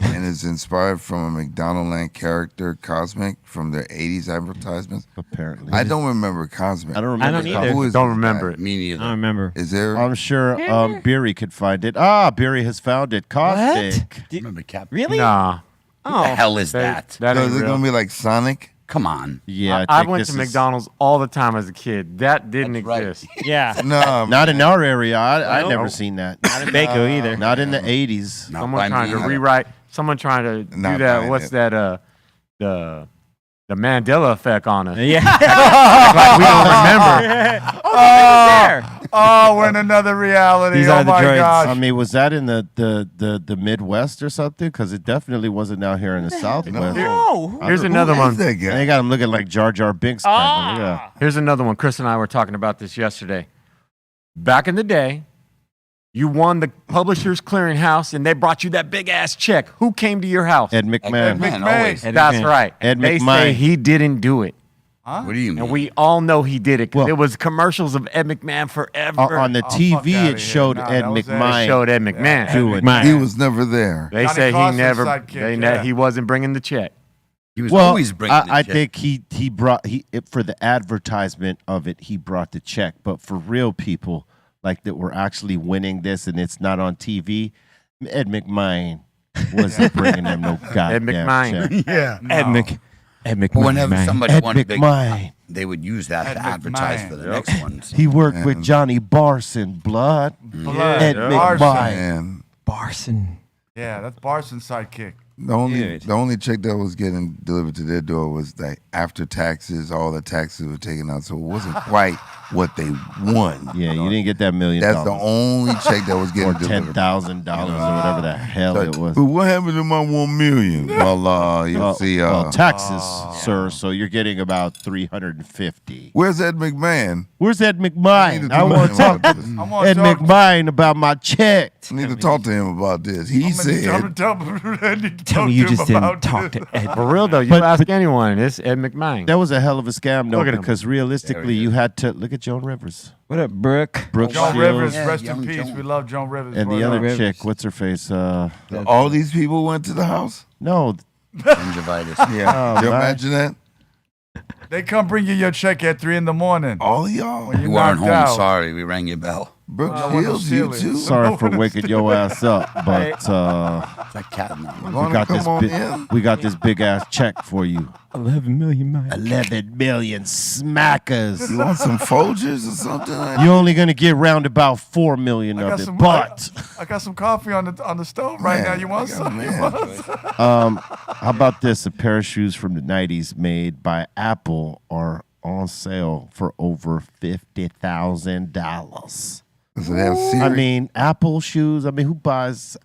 Speaker 2: And it's inspired from a McDonaldland character, Cosmic, from their 80s advertisements.
Speaker 3: Apparently.
Speaker 2: I don't remember Cosmic.
Speaker 3: I don't remember.
Speaker 8: I don't either.
Speaker 2: Who is
Speaker 4: Don't
Speaker 2: this
Speaker 4: remember
Speaker 2: guy?
Speaker 4: it.
Speaker 7: Me
Speaker 8: I
Speaker 7: neither.
Speaker 8: don't remember.
Speaker 2: Is there?
Speaker 3: I'm sure Beery could find it. Beery has found it. Cosmic.
Speaker 7: Remember Cap?
Speaker 8: Really?
Speaker 4: Nah.
Speaker 7: What the hell is that?
Speaker 4: That
Speaker 2: So
Speaker 4: ain't
Speaker 2: is it
Speaker 4: real.
Speaker 2: going to be like Sonic?
Speaker 7: Come on.
Speaker 3: Yeah,
Speaker 4: I
Speaker 3: think
Speaker 4: went
Speaker 3: this
Speaker 4: to
Speaker 3: is-
Speaker 4: McDonald's all the time as a kid. That didn't
Speaker 7: That's right.
Speaker 4: exist.
Speaker 8: Yeah.
Speaker 2: No.
Speaker 3: Not in our area. I've never
Speaker 8: Nope.
Speaker 3: seen that.
Speaker 8: Not in Baco either.
Speaker 3: Not in the 80s.
Speaker 7: Not
Speaker 4: Someone
Speaker 7: by
Speaker 4: trying
Speaker 7: me.
Speaker 4: to rewrite. Someone trying to do
Speaker 2: Not
Speaker 4: that.
Speaker 2: buying
Speaker 4: What's
Speaker 2: it.
Speaker 4: that? The Mandela effect on us.
Speaker 8: Yeah.
Speaker 4: Like we don't remember.
Speaker 6: Oh, we're in another reality.
Speaker 8: These
Speaker 6: oh
Speaker 8: are the
Speaker 6: my
Speaker 8: droids.
Speaker 6: gosh.
Speaker 3: I mean, was that in the Midwest or something? Because it definitely wasn't out here in the Southwest.
Speaker 8: No.
Speaker 4: Here's
Speaker 2: Who
Speaker 4: another
Speaker 2: is
Speaker 4: one.
Speaker 2: that guy?
Speaker 3: They got him looking like Jar Jar Binks. Kind of, yeah.
Speaker 4: Here's another one. Chris and I were talking about this yesterday. Back in the day, you won the Publishers Clearinghouse, and they brought you that big ass check. Who came to your house?
Speaker 3: Ed McMahon.
Speaker 7: Man, always.
Speaker 8: Ed
Speaker 4: That's
Speaker 8: McMahon.
Speaker 4: right.
Speaker 3: Ed
Speaker 4: They
Speaker 3: McMahon.
Speaker 4: say he didn't do it,
Speaker 7: What do you mean?
Speaker 4: and we all know he did it because
Speaker 3: Well-
Speaker 4: there was commercials of Ed McMahon forever.
Speaker 3: On the
Speaker 6: Oh, fuck
Speaker 3: TV,
Speaker 6: outta
Speaker 3: it
Speaker 6: here.
Speaker 3: showed
Speaker 6: Nah,
Speaker 3: Ed
Speaker 6: that was Ed.
Speaker 3: McMahon.
Speaker 4: showed Ed McMahon.
Speaker 3: do it.
Speaker 8: McMahon.
Speaker 2: He was never there.
Speaker 4: They
Speaker 6: Johnny
Speaker 4: say he
Speaker 6: Carson's
Speaker 4: never.
Speaker 6: sidekick,
Speaker 4: They
Speaker 6: yeah.
Speaker 4: he wasn't bringing the check.
Speaker 7: He was
Speaker 3: Well,
Speaker 7: always bringing the
Speaker 3: I
Speaker 7: check.
Speaker 3: think he brought for the advertisement of it. He brought the check, but for real people like that were actually winning this, and it's not on TV. Ed McMahon wasn't bringing them no goddamn
Speaker 4: McMahon.
Speaker 3: check.
Speaker 7: Yeah.
Speaker 8: Ed McMahon.
Speaker 7: But whenever
Speaker 8: man.
Speaker 7: somebody
Speaker 3: Ed
Speaker 7: won a big,
Speaker 3: McMahon.
Speaker 7: they would use that
Speaker 6: Ed
Speaker 7: to advertise
Speaker 6: McMahon.
Speaker 7: for the
Speaker 4: Yep.
Speaker 7: next ones.
Speaker 3: He worked with Johnny Barson, blood.
Speaker 6: Blood.
Speaker 3: Ed
Speaker 6: Barson.
Speaker 3: McMahon.
Speaker 2: And
Speaker 8: Barson.
Speaker 6: Yeah, that's Barson's sidekick.
Speaker 8: Dude.
Speaker 2: the only check that was getting delivered to their door was like after taxes, all the taxes were taken out, so it wasn't quite what they won.
Speaker 3: Yeah, you didn't get that $1 million.
Speaker 2: That's the only check that was getting
Speaker 3: or
Speaker 2: delivered.
Speaker 3: $10,000 or whatever the hell it was.
Speaker 2: But what happened to my $1 million? Well, you see,
Speaker 3: taxes, sir. So you're getting about $350.
Speaker 2: Where's Ed McMahon?
Speaker 3: Where's Ed McMahon? I want to talk to Ed McMahon about my check.
Speaker 2: I need to talk to him about this. He said,
Speaker 8: Tell me you just didn't talk to Ed.
Speaker 4: For real though, you ask anyone, it's Ed McMahon.
Speaker 3: That was a hell of a scam, though,
Speaker 4: Look at him.
Speaker 3: because realistically, you had to look at Joan Rivers.
Speaker 8: What up, Brooke?
Speaker 3: Brooke
Speaker 6: Joan
Speaker 3: Shields.
Speaker 6: Rivers,
Speaker 7: Yeah,
Speaker 6: rest in
Speaker 7: young
Speaker 6: peace.
Speaker 7: Joan.
Speaker 6: We love Joan Rivers.
Speaker 3: And the
Speaker 6: Word
Speaker 3: other
Speaker 6: up.
Speaker 8: Rivers.
Speaker 3: chick, what's her face?
Speaker 2: all these people went to the house?
Speaker 3: No.
Speaker 7: Gingivitis.
Speaker 2: Yeah.
Speaker 3: Oh,
Speaker 2: you
Speaker 3: man.
Speaker 2: imagine that?
Speaker 6: They come bring you your check at 3 a.m.
Speaker 2: All of y'all.
Speaker 6: You
Speaker 7: You weren't
Speaker 6: knocked
Speaker 7: home.
Speaker 6: out.
Speaker 7: Sorry, we rang your bell.
Speaker 2: Brooke
Speaker 6: I wanna
Speaker 2: Shields, you
Speaker 6: steal it.
Speaker 2: too?
Speaker 3: Sorry for waking your ass up, but
Speaker 7: It's like cat now.
Speaker 3: we
Speaker 2: Wanna
Speaker 3: got
Speaker 2: come
Speaker 3: this
Speaker 2: on
Speaker 3: big,
Speaker 2: in?
Speaker 3: we got this big ass check for you.
Speaker 8: 11 million miles.
Speaker 3: 11 million smackers.
Speaker 2: You want some Folgers or something?
Speaker 3: You're only gonna get round about 4 million
Speaker 6: I
Speaker 3: of
Speaker 6: got
Speaker 3: it,
Speaker 6: some.
Speaker 3: but
Speaker 6: I got some coffee on the stove right now. You want some? You want some?
Speaker 3: how about this? A pair of shoes from the 90s made by Apple are on sale for over $50,000.
Speaker 2: Does it have Siri?
Speaker 3: I mean, Apple shoes. I mean, who buys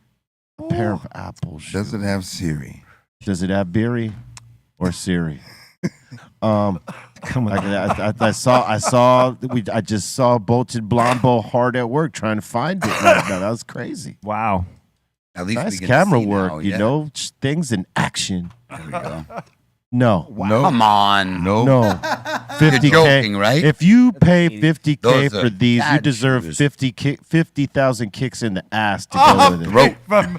Speaker 3: a pair of Apple shoes?
Speaker 2: Does it have Siri?
Speaker 3: Does it have Beery or Siri? Come on. I just saw Bolton Blombo hard at work trying to find it right now. That was crazy.
Speaker 8: Wow.
Speaker 7: At least we
Speaker 3: Nice
Speaker 7: can
Speaker 3: camera
Speaker 7: see
Speaker 3: work,
Speaker 7: now,
Speaker 3: you
Speaker 7: yeah.
Speaker 3: know, things in action.
Speaker 7: There we go.
Speaker 3: No.
Speaker 2: No.
Speaker 7: Come on.
Speaker 2: No.
Speaker 3: No. 50K.
Speaker 7: joking, right?
Speaker 3: If you pay 50K
Speaker 7: Those are
Speaker 3: for these, you
Speaker 7: bad
Speaker 3: deserve
Speaker 7: shoes.
Speaker 3: 50,000 kicks in the ass to go with it.
Speaker 7: Throat.
Speaker 6: From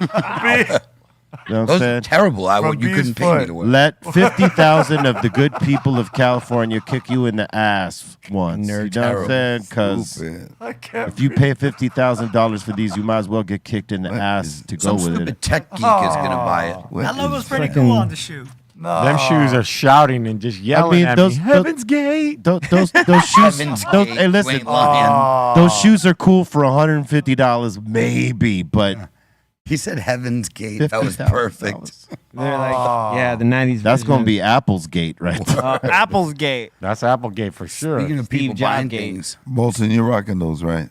Speaker 3: You know what I'm
Speaker 7: Those are
Speaker 3: saying?
Speaker 7: terrible.
Speaker 6: From
Speaker 7: You couldn't
Speaker 6: B's
Speaker 7: pay me
Speaker 6: foot.
Speaker 7: to wear.
Speaker 3: Let 50,000 of the good people of California kick you in the ass once.
Speaker 8: Nerd
Speaker 3: You know what I'm saying? Because
Speaker 2: Stupid.
Speaker 6: I can't.
Speaker 3: if you pay $50,000 for these, you might as well get kicked in the ass to go
Speaker 7: Some
Speaker 3: with
Speaker 7: stupid
Speaker 3: it.
Speaker 7: tech geek is gonna buy it.
Speaker 2: What
Speaker 9: That logo's
Speaker 2: is-
Speaker 9: pretty cool on the shoe.
Speaker 6: No.
Speaker 4: Them shoes are shouting and just yelling at
Speaker 3: those-
Speaker 4: me. Heaven's Gate.
Speaker 3: Those shoes.
Speaker 7: Heaven's
Speaker 3: Those,
Speaker 7: Gate,
Speaker 3: hey, listen.
Speaker 7: Wayne Lyon.
Speaker 3: Those shoes are cool for $150, maybe, but
Speaker 7: He said Heaven's Gate. That was
Speaker 3: $50,000.
Speaker 7: perfect.
Speaker 8: They're like, yeah, the 90s.
Speaker 3: That's
Speaker 8: version
Speaker 3: going to
Speaker 8: of-
Speaker 3: be Apple's gate right there.
Speaker 8: Apple's Gate.
Speaker 4: That's Applegate for sure.
Speaker 7: Speaking of
Speaker 8: Steve
Speaker 7: people buying
Speaker 8: Jobs Gate.
Speaker 7: things,
Speaker 2: Bolton, you're rocking those, right?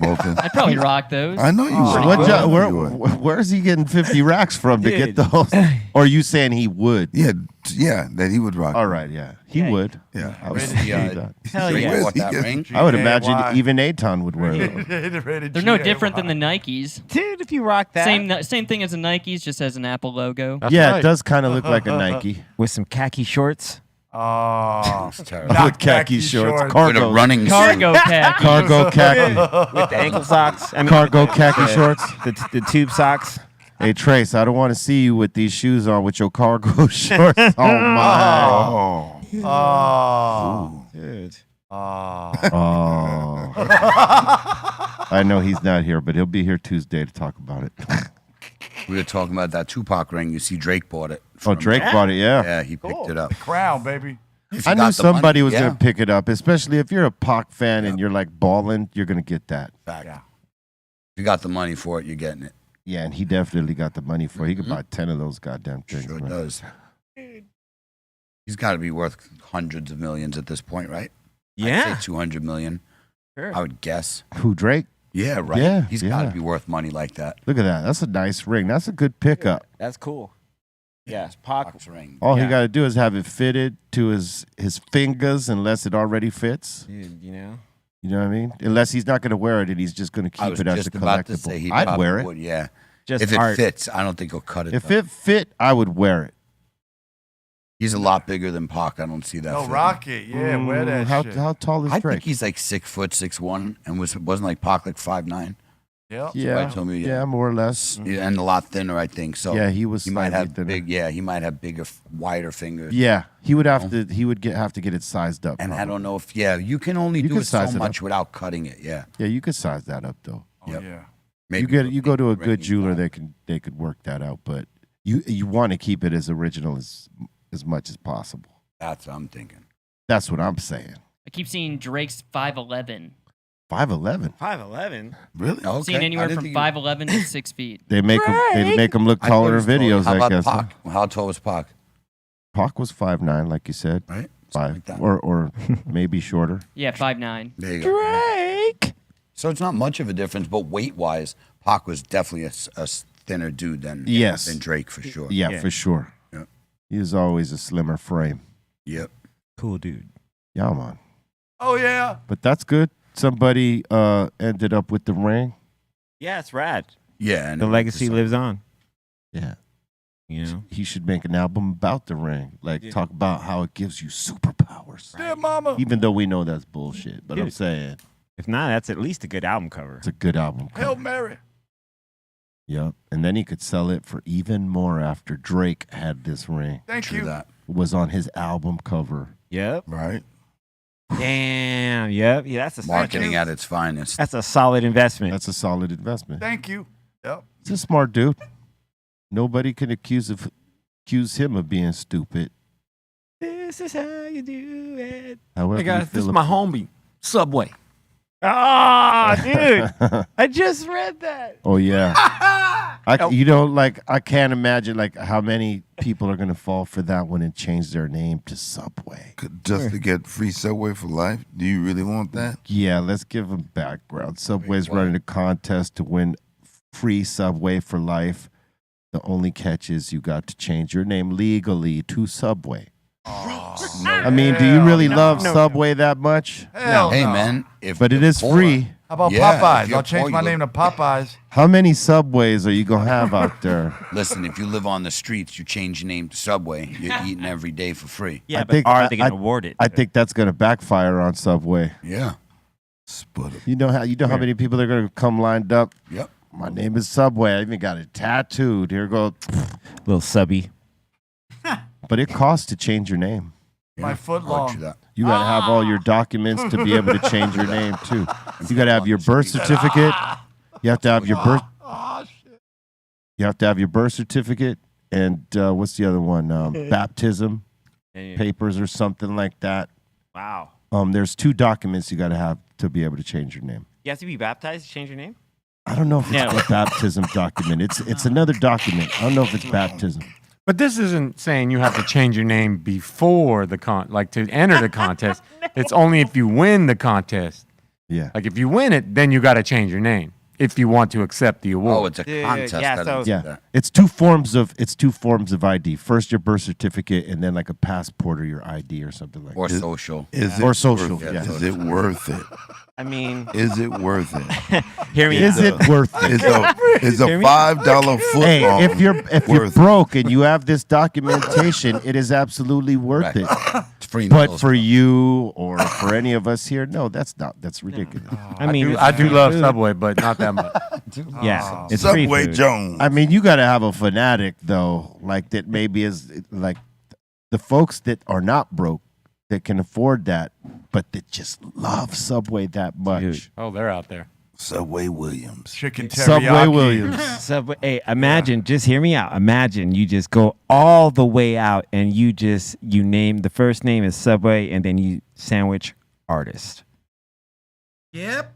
Speaker 2: Bolton.
Speaker 5: I'd probably rock those.
Speaker 2: I know you would.
Speaker 3: What
Speaker 2: I
Speaker 3: jo-
Speaker 2: know
Speaker 3: where,
Speaker 2: you would.
Speaker 3: where's he getting 50 racks from to get
Speaker 8: Dude.
Speaker 3: those? Or are you saying he would?
Speaker 2: Yeah, that he would rock.
Speaker 3: All right, yeah. He
Speaker 8: Yeah.
Speaker 3: would.
Speaker 2: Yeah.
Speaker 3: I would
Speaker 7: Ready,
Speaker 3: see
Speaker 7: yeah.
Speaker 3: that.
Speaker 8: Hell
Speaker 7: Drake
Speaker 8: yeah.
Speaker 7: bought that
Speaker 2: Yes.
Speaker 7: ring.
Speaker 3: I would
Speaker 6: G-A-Y.
Speaker 3: imagine even Aton would wear those.
Speaker 5: They're no different than the Nikes.
Speaker 8: Dude, if you rock that.
Speaker 5: Same thing as the Nikes, just has an Apple logo.
Speaker 4: That's
Speaker 3: Yeah,
Speaker 4: right.
Speaker 3: it does kind of look like a Nike.
Speaker 8: With some khaki shorts.
Speaker 6: Oh.
Speaker 7: It's terrible.
Speaker 6: Not
Speaker 3: With khaki
Speaker 6: khaki
Speaker 3: shorts.
Speaker 6: shorts.
Speaker 7: With a
Speaker 3: Cargo.
Speaker 7: running suit.
Speaker 5: Cargo khaki.
Speaker 3: Cargo khaki.
Speaker 8: With the ankle socks. I mean,
Speaker 3: Cargo khaki shorts.
Speaker 8: The tube socks.
Speaker 3: Hey, Trace, I don't want to see you with these shoes on with your cargo shorts. Oh, my.
Speaker 2: Oh.
Speaker 6: Oh.
Speaker 8: Dude.
Speaker 6: Oh.
Speaker 3: Oh. I know he's not here, but he'll be here Tuesday to talk about it.
Speaker 7: We were talking about that Tupac ring. You see, Drake bought it.
Speaker 3: Oh,
Speaker 7: from-
Speaker 3: Drake bought it, yeah.
Speaker 7: Yeah, he picked it up.
Speaker 6: Crown, baby.
Speaker 7: If you
Speaker 3: I
Speaker 7: got
Speaker 3: knew
Speaker 7: the
Speaker 3: somebody
Speaker 7: money,
Speaker 3: was
Speaker 7: yeah.
Speaker 3: going to pick it up, especially if you're a Pac fan and you're like balling, you're going to get that.
Speaker 7: Fact.
Speaker 6: Yeah.
Speaker 7: If you got the money for it, you're getting it.
Speaker 3: Yeah, and he definitely got the money for it. He could buy 10 of those goddamn things.
Speaker 7: Sure
Speaker 3: man.
Speaker 7: does. He's got to be worth hundreds of millions at this point, right?
Speaker 8: Yeah.
Speaker 7: I'd say 200 million.
Speaker 8: Sure.
Speaker 7: I would guess.
Speaker 3: Who, Drake?
Speaker 7: Yeah, right.
Speaker 3: Yeah,
Speaker 7: He's got to
Speaker 3: yeah.
Speaker 7: be worth money like that.
Speaker 3: Look at that. That's a nice ring. That's a good pickup.
Speaker 8: That's cool. Yeah. Pac.
Speaker 7: Pac's ring.
Speaker 3: All he
Speaker 8: Yeah.
Speaker 3: got to do is have it fitted to his fingers unless it already fits.
Speaker 8: Dude, you know?
Speaker 3: You know what I mean? Unless he's not going to wear it and he's just going to
Speaker 7: I
Speaker 3: keep
Speaker 7: was
Speaker 3: it as
Speaker 7: just
Speaker 3: a
Speaker 7: about to say
Speaker 3: collectible.
Speaker 7: he
Speaker 3: I'd
Speaker 7: probably
Speaker 3: wear it.
Speaker 7: would, yeah.
Speaker 8: Just
Speaker 7: If it
Speaker 8: art.
Speaker 7: fits, I don't think he'll cut it.
Speaker 3: If
Speaker 7: though.
Speaker 3: it fit, I would wear it.
Speaker 7: He's a lot bigger than Pac. I don't see that.
Speaker 6: No,
Speaker 7: fitting.
Speaker 6: Rocket. Yeah, wear that
Speaker 3: how,
Speaker 6: shit.
Speaker 3: how tall is
Speaker 7: I
Speaker 3: Drake?
Speaker 7: think he's like 6'6", and wasn't like Pac like 5'9".
Speaker 6: Yep.
Speaker 3: yeah,
Speaker 7: somebody told me,
Speaker 3: yeah, more or less.
Speaker 7: Yeah, and a lot thinner, I think. So
Speaker 3: Yeah, he was
Speaker 7: He might
Speaker 3: slightly
Speaker 7: have
Speaker 3: thinner.
Speaker 7: big. Yeah, he might have bigger, wider fingers.
Speaker 3: Yeah, he would have to. He would have to get it sized up.
Speaker 7: And I
Speaker 3: probably.
Speaker 7: don't know if you can only
Speaker 3: You
Speaker 7: do
Speaker 3: can
Speaker 7: it so
Speaker 3: size it up.
Speaker 7: much without cutting it. Yeah,
Speaker 3: Yeah, you could size that up though.
Speaker 6: Oh,
Speaker 7: Yep.
Speaker 6: yeah.
Speaker 7: maybe
Speaker 3: You go to a
Speaker 7: ring
Speaker 3: good
Speaker 7: you
Speaker 3: jeweler,
Speaker 7: buy.
Speaker 3: they could work that out. But you want to keep it as original as much as possible.
Speaker 7: That's what I'm thinking.
Speaker 3: That's what I'm saying.
Speaker 5: I keep seeing Drake's 5'11".
Speaker 3: 5'11".
Speaker 8: 5'11".
Speaker 2: Really?
Speaker 7: Okay.
Speaker 5: Seeing
Speaker 7: I
Speaker 5: anywhere
Speaker 7: didn't
Speaker 5: from
Speaker 7: think
Speaker 5: 5'11" to 6 feet.
Speaker 3: They make him look
Speaker 7: I thought
Speaker 3: taller
Speaker 7: he
Speaker 3: in
Speaker 7: was taller.
Speaker 3: videos.
Speaker 7: How
Speaker 3: I
Speaker 7: about
Speaker 3: guess.
Speaker 7: Pac? How tall was Pac?
Speaker 3: Pac was 5'9", like you said.
Speaker 7: Right.
Speaker 3: 5
Speaker 7: that.
Speaker 3: or maybe shorter.
Speaker 5: Yeah, 5'9".
Speaker 7: There you go.
Speaker 8: Drake.
Speaker 7: So it's not much of a difference, but weight-wise, Pac was definitely a thinner dude than Drake for sure.
Speaker 3: Yeah, for sure.
Speaker 7: Yeah.
Speaker 3: He was always a slimmer frame.
Speaker 7: Yep.
Speaker 8: Cool dude.
Speaker 3: Yeah, man.
Speaker 6: Oh yeah.
Speaker 3: But that's good. Somebody ended up with the ring.
Speaker 8: Yeah, it's rad.
Speaker 7: Yeah. And
Speaker 8: The legacy lives on.
Speaker 3: Yeah.
Speaker 8: You know?
Speaker 3: He should make an album about the ring. Like, talk about how it gives you superpowers.
Speaker 6: Yeah, mama.
Speaker 3: Even though we know that's bullshit. But I'm
Speaker 8: Dude.
Speaker 3: saying
Speaker 8: If not, that's at least a good album cover.
Speaker 3: it's a good album.
Speaker 6: Hail
Speaker 3: cover.
Speaker 6: Mary.
Speaker 3: Yep. And then he could sell it for even more after Drake had this ring.
Speaker 6: Thank
Speaker 7: True
Speaker 6: you.
Speaker 7: that.
Speaker 3: It was on his album cover.
Speaker 8: Yep.
Speaker 2: Right?
Speaker 8: Damn. Yep. Yeah, that's a
Speaker 7: Marketing
Speaker 6: you.
Speaker 7: at its finest.
Speaker 8: That's a solid investment.
Speaker 3: That's a solid investment.
Speaker 6: Thank you. Yep.
Speaker 3: He's a smart dude. Nobody can accuse him of being stupid.
Speaker 8: This is how you do it.
Speaker 3: However,
Speaker 4: Hey guys,
Speaker 3: you
Speaker 4: this
Speaker 3: feel
Speaker 4: is my homie, Subway.
Speaker 8: Ah, dude. I just read that.
Speaker 3: Oh yeah. I can't imagine like how many people are gonna fall for that one and change their name to Subway.
Speaker 2: Just to get free Subway for life? Do you really want that?
Speaker 3: Yeah, let's give them background. Subway's running a contest to win free Subway for life. The only catch is you got to change your name legally to Subway. I mean, do you really love Subway that much?
Speaker 6: Hell
Speaker 7: Hey
Speaker 6: no.
Speaker 7: man,
Speaker 3: But it is free.
Speaker 6: How about
Speaker 7: Yeah, if
Speaker 6: Popeyes?
Speaker 7: you're
Speaker 6: I'll change
Speaker 7: poor,
Speaker 6: my
Speaker 7: you
Speaker 6: name to Popeyes.
Speaker 3: How many Subways are you gonna have out there?
Speaker 7: listen, if you live on the streets, you change your name to Subway. You're eating every day for free.
Speaker 8: Yeah,
Speaker 3: I
Speaker 8: but
Speaker 3: think-
Speaker 8: are they going to award it?
Speaker 3: I think that's gonna backfire on Subway.
Speaker 7: Yeah.
Speaker 2: Split it.
Speaker 3: You know how many people are gonna come lined up?
Speaker 7: Yep.
Speaker 3: My name is Subway. I even got it tattooed. Here goes.
Speaker 8: Little subby.
Speaker 3: But it costs to change your name.
Speaker 6: My foot
Speaker 7: I'll
Speaker 6: long.
Speaker 7: let you that.
Speaker 3: You got to have all your documents to be able to change your name too. You got to have your birth certificate. You have to have your birth. You have to have your birth certificate and what's the other one? Baptism papers or something like that.
Speaker 8: Wow.
Speaker 3: There's 2 documents you got to have to be able to change your name.
Speaker 8: You have to be baptized to change your name?
Speaker 3: I don't know if it's
Speaker 8: Yeah.
Speaker 3: a baptism document. It's another document. I don't know if it's baptism.
Speaker 4: But this isn't saying you have to change your name before the to enter the contest. It's only if you win the contest.
Speaker 3: Yeah.
Speaker 4: Like if you win it, then you got to change your name if you want to accept the award.
Speaker 7: Oh, it's a
Speaker 8: Dude,
Speaker 7: contest.
Speaker 8: yeah,
Speaker 7: that
Speaker 8: so-
Speaker 7: is
Speaker 3: Yeah,
Speaker 7: that.
Speaker 3: it's two forms of ID. First, your birth certificate, and then like a passport or your ID or something like
Speaker 7: Or
Speaker 3: that.
Speaker 7: social.
Speaker 2: Is
Speaker 3: Or
Speaker 2: it
Speaker 3: social,
Speaker 2: worth it?
Speaker 3: yeah.
Speaker 2: Is it worth it?
Speaker 8: I mean,
Speaker 2: Is it worth it?
Speaker 8: hear me
Speaker 3: Is
Speaker 8: out.
Speaker 3: it worth it?
Speaker 2: Is a
Speaker 8: Hear me?
Speaker 2: $5 football?
Speaker 3: Hey, if you're
Speaker 2: worth it?
Speaker 3: broke and you have this documentation, it is absolutely worth
Speaker 7: Right.
Speaker 3: it.
Speaker 7: It's free
Speaker 3: But
Speaker 7: meals.
Speaker 3: for you or for any of us here, no, that's not. That's ridiculous.
Speaker 8: I mean,
Speaker 4: I
Speaker 8: it's
Speaker 4: do
Speaker 8: free
Speaker 4: love
Speaker 8: food.
Speaker 4: Subway, but not that much.
Speaker 8: Yeah, it's free
Speaker 2: Subway
Speaker 8: food.
Speaker 2: Jones.
Speaker 3: I mean, you got to have a fanatic though, like that maybe is like the folks that are not broke that can afford that, but that just love Subway that much.
Speaker 8: Dude.
Speaker 4: Oh, they're out there.
Speaker 2: Subway Williams.
Speaker 6: Chicken teriyaki.
Speaker 3: Subway Williams.
Speaker 8: Subway. Hey, imagine, just hear me out. Imagine you just go all the way out and you name the first name is Subway and then you sandwich artist.
Speaker 9: Yep.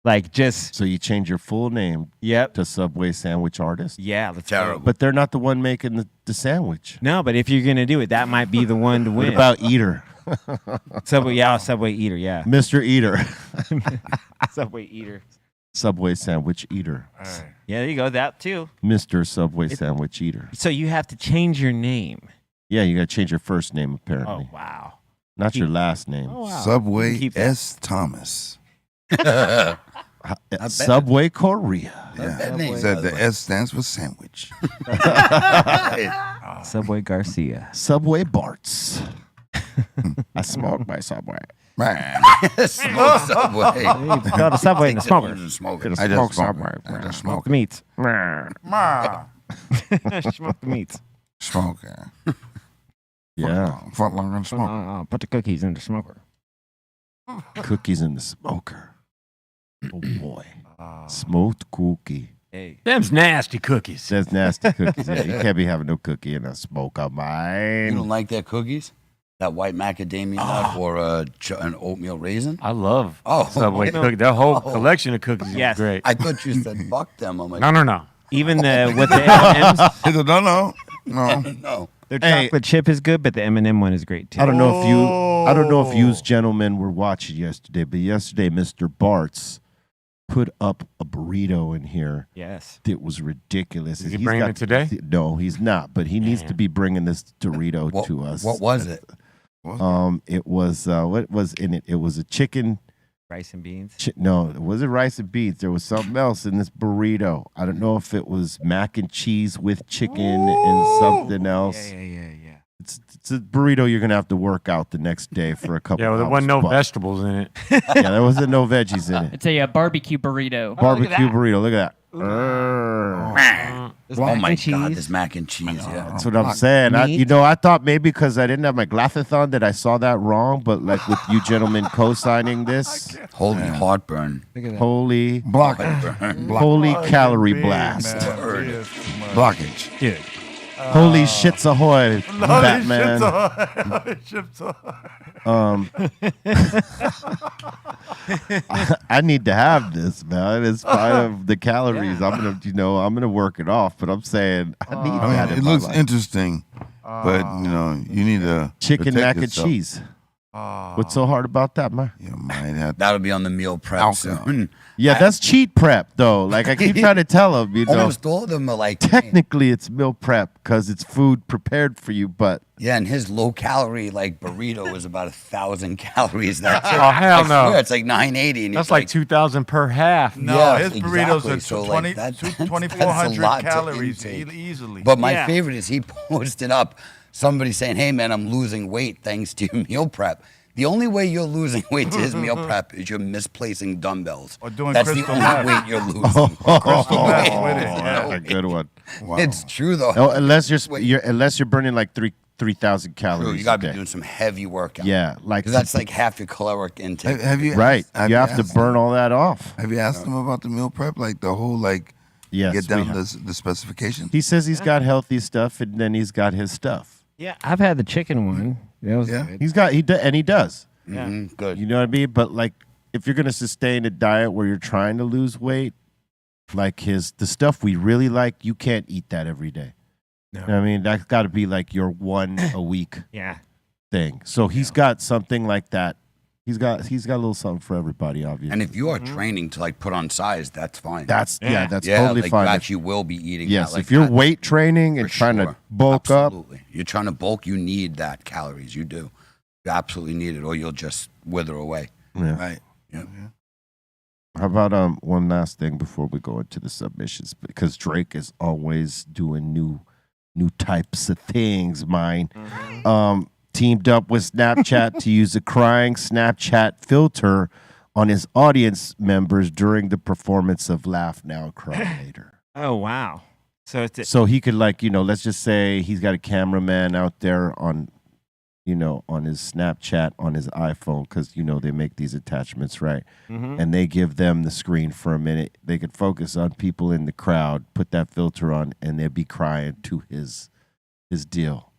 Speaker 8: Like just,
Speaker 3: So you change your full name
Speaker 8: yep.
Speaker 3: to Subway Sandwich Artist,
Speaker 8: Yeah, let's
Speaker 7: Terrible.
Speaker 8: go.
Speaker 3: but they're not the one making the sandwich.
Speaker 8: No, but if you're going to do it, that might be the one to
Speaker 3: What
Speaker 8: win.
Speaker 3: about Eater?
Speaker 8: Subway? Yeah, Subway Eater, yeah.
Speaker 3: Mr. Eater.
Speaker 8: Subway Eater.
Speaker 3: Subway Sandwich Eater.
Speaker 8: Yeah, there you go. That too.
Speaker 3: Mr. Subway Sandwich Eater.
Speaker 8: So you have to change your name.
Speaker 3: Yeah, you got to change your first name
Speaker 8: Oh,
Speaker 3: apparently,
Speaker 8: wow.
Speaker 3: not your last name.
Speaker 8: Oh, wow.
Speaker 2: Subway
Speaker 8: Keep that.
Speaker 2: S. Thomas.
Speaker 3: Subway Korea.
Speaker 2: Yeah.
Speaker 7: name,
Speaker 2: Said
Speaker 7: by
Speaker 2: the
Speaker 7: the way.
Speaker 2: S stands for sandwich.
Speaker 8: Subway Garcia.
Speaker 3: Subway Barts. I smoke my Subway.
Speaker 2: Man,
Speaker 7: Smoke Subway.
Speaker 8: Go to Subway and the smoker.
Speaker 7: Smoke
Speaker 2: I
Speaker 7: it.
Speaker 2: just smoke. I just
Speaker 8: Smoke
Speaker 2: smoke.
Speaker 8: the meats.
Speaker 6: Ma.
Speaker 8: Smoke the meats.
Speaker 2: Smoke.
Speaker 3: Yeah,
Speaker 2: Foot long and smoke.
Speaker 8: Put the cookies in the smoker.
Speaker 3: cookies in the smoker. Oh boy, smoked cookie.
Speaker 8: Hey.
Speaker 4: Them's nasty cookies.
Speaker 3: Says nasty cookies. Yeah, you can't be having no cookie in a smoker,
Speaker 7: You
Speaker 3: mine.
Speaker 7: don't like that cookies? That white macadamia nut or an oatmeal raisin?
Speaker 4: I love
Speaker 7: Oh,
Speaker 4: Subway
Speaker 7: no.
Speaker 4: cookies. Their whole
Speaker 7: Oh.
Speaker 4: collection of cookies
Speaker 8: Yes.
Speaker 4: is great.
Speaker 7: I thought you said fuck them. I'm like,
Speaker 4: No.
Speaker 8: Even with the M&Ms.
Speaker 2: He said, no.
Speaker 7: no.
Speaker 8: Their
Speaker 3: Hey.
Speaker 8: chocolate chip is good, but the M&M one is great too.
Speaker 3: I don't know if you gentlemen were watching yesterday, but yesterday Mr. Bartz put up a burrito in here.
Speaker 8: Yes.
Speaker 3: It was ridiculous.
Speaker 4: Is he bringing it today?
Speaker 3: No, he's not. But he needs to be bringing this Dorito to us.
Speaker 7: What was it?
Speaker 3: It was what was in it? It was a chicken.
Speaker 8: Rice and beans.
Speaker 3: No, it wasn't rice and beans. There was something else in this burrito. I don't know if it was mac and cheese with chicken and something else.
Speaker 8: Yeah.
Speaker 3: It's a burrito you're gonna have to work out the next day for a couple.
Speaker 4: Yeah, well, there wasn't no vegetables in it.
Speaker 3: Yeah, there wasn't no veggies in it.
Speaker 5: It's a barbecue burrito.
Speaker 3: Barbecue burrito. Look at that.
Speaker 7: Oh my God, this mac and cheese. Yeah,
Speaker 3: That's what I'm saying. I thought maybe because I didn't have my glasses on that I saw that wrong, but like with you gentlemen co-signing this,
Speaker 7: holy heartburn.
Speaker 3: holy
Speaker 2: Blockage.
Speaker 3: holy calorie blast,
Speaker 2: Blockage.
Speaker 8: Dude.
Speaker 3: holy shits ahoy, Batman. I need to have this, man. In spite of the calories, I'm gonna work it off. But I'm saying I need that.
Speaker 2: It
Speaker 3: in my
Speaker 2: looks
Speaker 3: life.
Speaker 2: interesting, but you need to
Speaker 3: Chicken
Speaker 2: protect
Speaker 3: mac
Speaker 2: yourself.
Speaker 3: and cheese. What's so hard about that, man?
Speaker 2: You might have
Speaker 7: That'll be on the meal prep
Speaker 2: Alcohol.
Speaker 7: soon.
Speaker 3: Yeah, that's cheat prep though. Like I keep trying to tell them,
Speaker 7: Almost all of them are like,
Speaker 3: technically it's meal prep because it's food prepared for you, but
Speaker 7: yeah, and his low calorie like burrito is about 1,000 calories. That's
Speaker 4: Oh, hell
Speaker 7: I
Speaker 4: no.
Speaker 7: swear, it's like 980. And
Speaker 4: That's
Speaker 7: he's
Speaker 4: like 2,000 per half.
Speaker 6: No,
Speaker 7: Yeah,
Speaker 6: his burritos
Speaker 7: exactly.
Speaker 6: are
Speaker 7: So,
Speaker 6: 20,
Speaker 7: like, that's a
Speaker 6: 2,400
Speaker 7: lot to
Speaker 6: calories
Speaker 7: intake.
Speaker 6: easily.
Speaker 7: But my
Speaker 8: Yeah.
Speaker 7: favorite is he posted up somebody saying, "Hey man, I'm losing weight thanks to your meal prep." The only way you're losing weight to his meal prep is you're misplacing dumbbells.
Speaker 6: Or doing
Speaker 7: That's the
Speaker 6: crystal
Speaker 7: only
Speaker 6: meth.
Speaker 7: weight you're losing.
Speaker 6: Crystal meth with it,
Speaker 3: that's a good one.
Speaker 7: It's true though.
Speaker 3: No, unless you're burning like 3,000 calories.
Speaker 7: True, you got to
Speaker 3: a
Speaker 7: be
Speaker 3: day.
Speaker 7: doing some heavy workout.
Speaker 3: Yeah, like
Speaker 7: 'Cause that's like half your caloric intake.
Speaker 2: Have you
Speaker 3: right. You have to
Speaker 2: asked
Speaker 3: burn all that off.
Speaker 2: Have you asked him about the meal prep, like the whole
Speaker 3: Yes,
Speaker 2: get down
Speaker 3: we have.
Speaker 2: the specifications?
Speaker 3: He says he's got healthy stuff, and then he's got his stuff.
Speaker 8: Yeah, I've had the chicken one. That was
Speaker 2: Yeah.
Speaker 8: good.
Speaker 3: He does.
Speaker 7: Mhm, good.
Speaker 3: You know what I mean? But like, if you're gonna sustain a diet where you're trying to lose weight, like the stuff we really like, you can't eat that every day.
Speaker 8: No.
Speaker 3: You know what I mean, that's got to be like your one a week
Speaker 8: Yeah.
Speaker 3: thing. So he's got something like that. He's got a little something for everybody, obviously.
Speaker 7: And if you are training to like put on size, that's fine.
Speaker 3: that's that's
Speaker 7: yeah,
Speaker 3: totally
Speaker 7: like
Speaker 3: fine.
Speaker 7: You actually will be eating.
Speaker 3: Yes,
Speaker 7: that like
Speaker 3: if you're
Speaker 7: that,
Speaker 3: weight training and
Speaker 7: for
Speaker 3: trying to
Speaker 7: sure.
Speaker 3: bulk up,
Speaker 7: Absolutely. You're trying to bulk, you need that calories. You do. You absolutely need it, or you'll just wither away.
Speaker 3: yeah.
Speaker 2: Right.
Speaker 7: Yeah.
Speaker 3: How about one last thing before we go into the submissions, because Drake is always doing new types of things. Mine teamed up with Snapchat to use a crying Snapchat filter on his audience members during the performance of Laugh Now, Cry Later.
Speaker 8: Oh wow. So it's
Speaker 3: So he could let's just say he's got a cameraman out there on his Snapchat on his iPhone, because they make these attachments, right? And they give them the screen for a minute. They could focus on people in the crowd, put that filter on, and they'd be crying to his deal,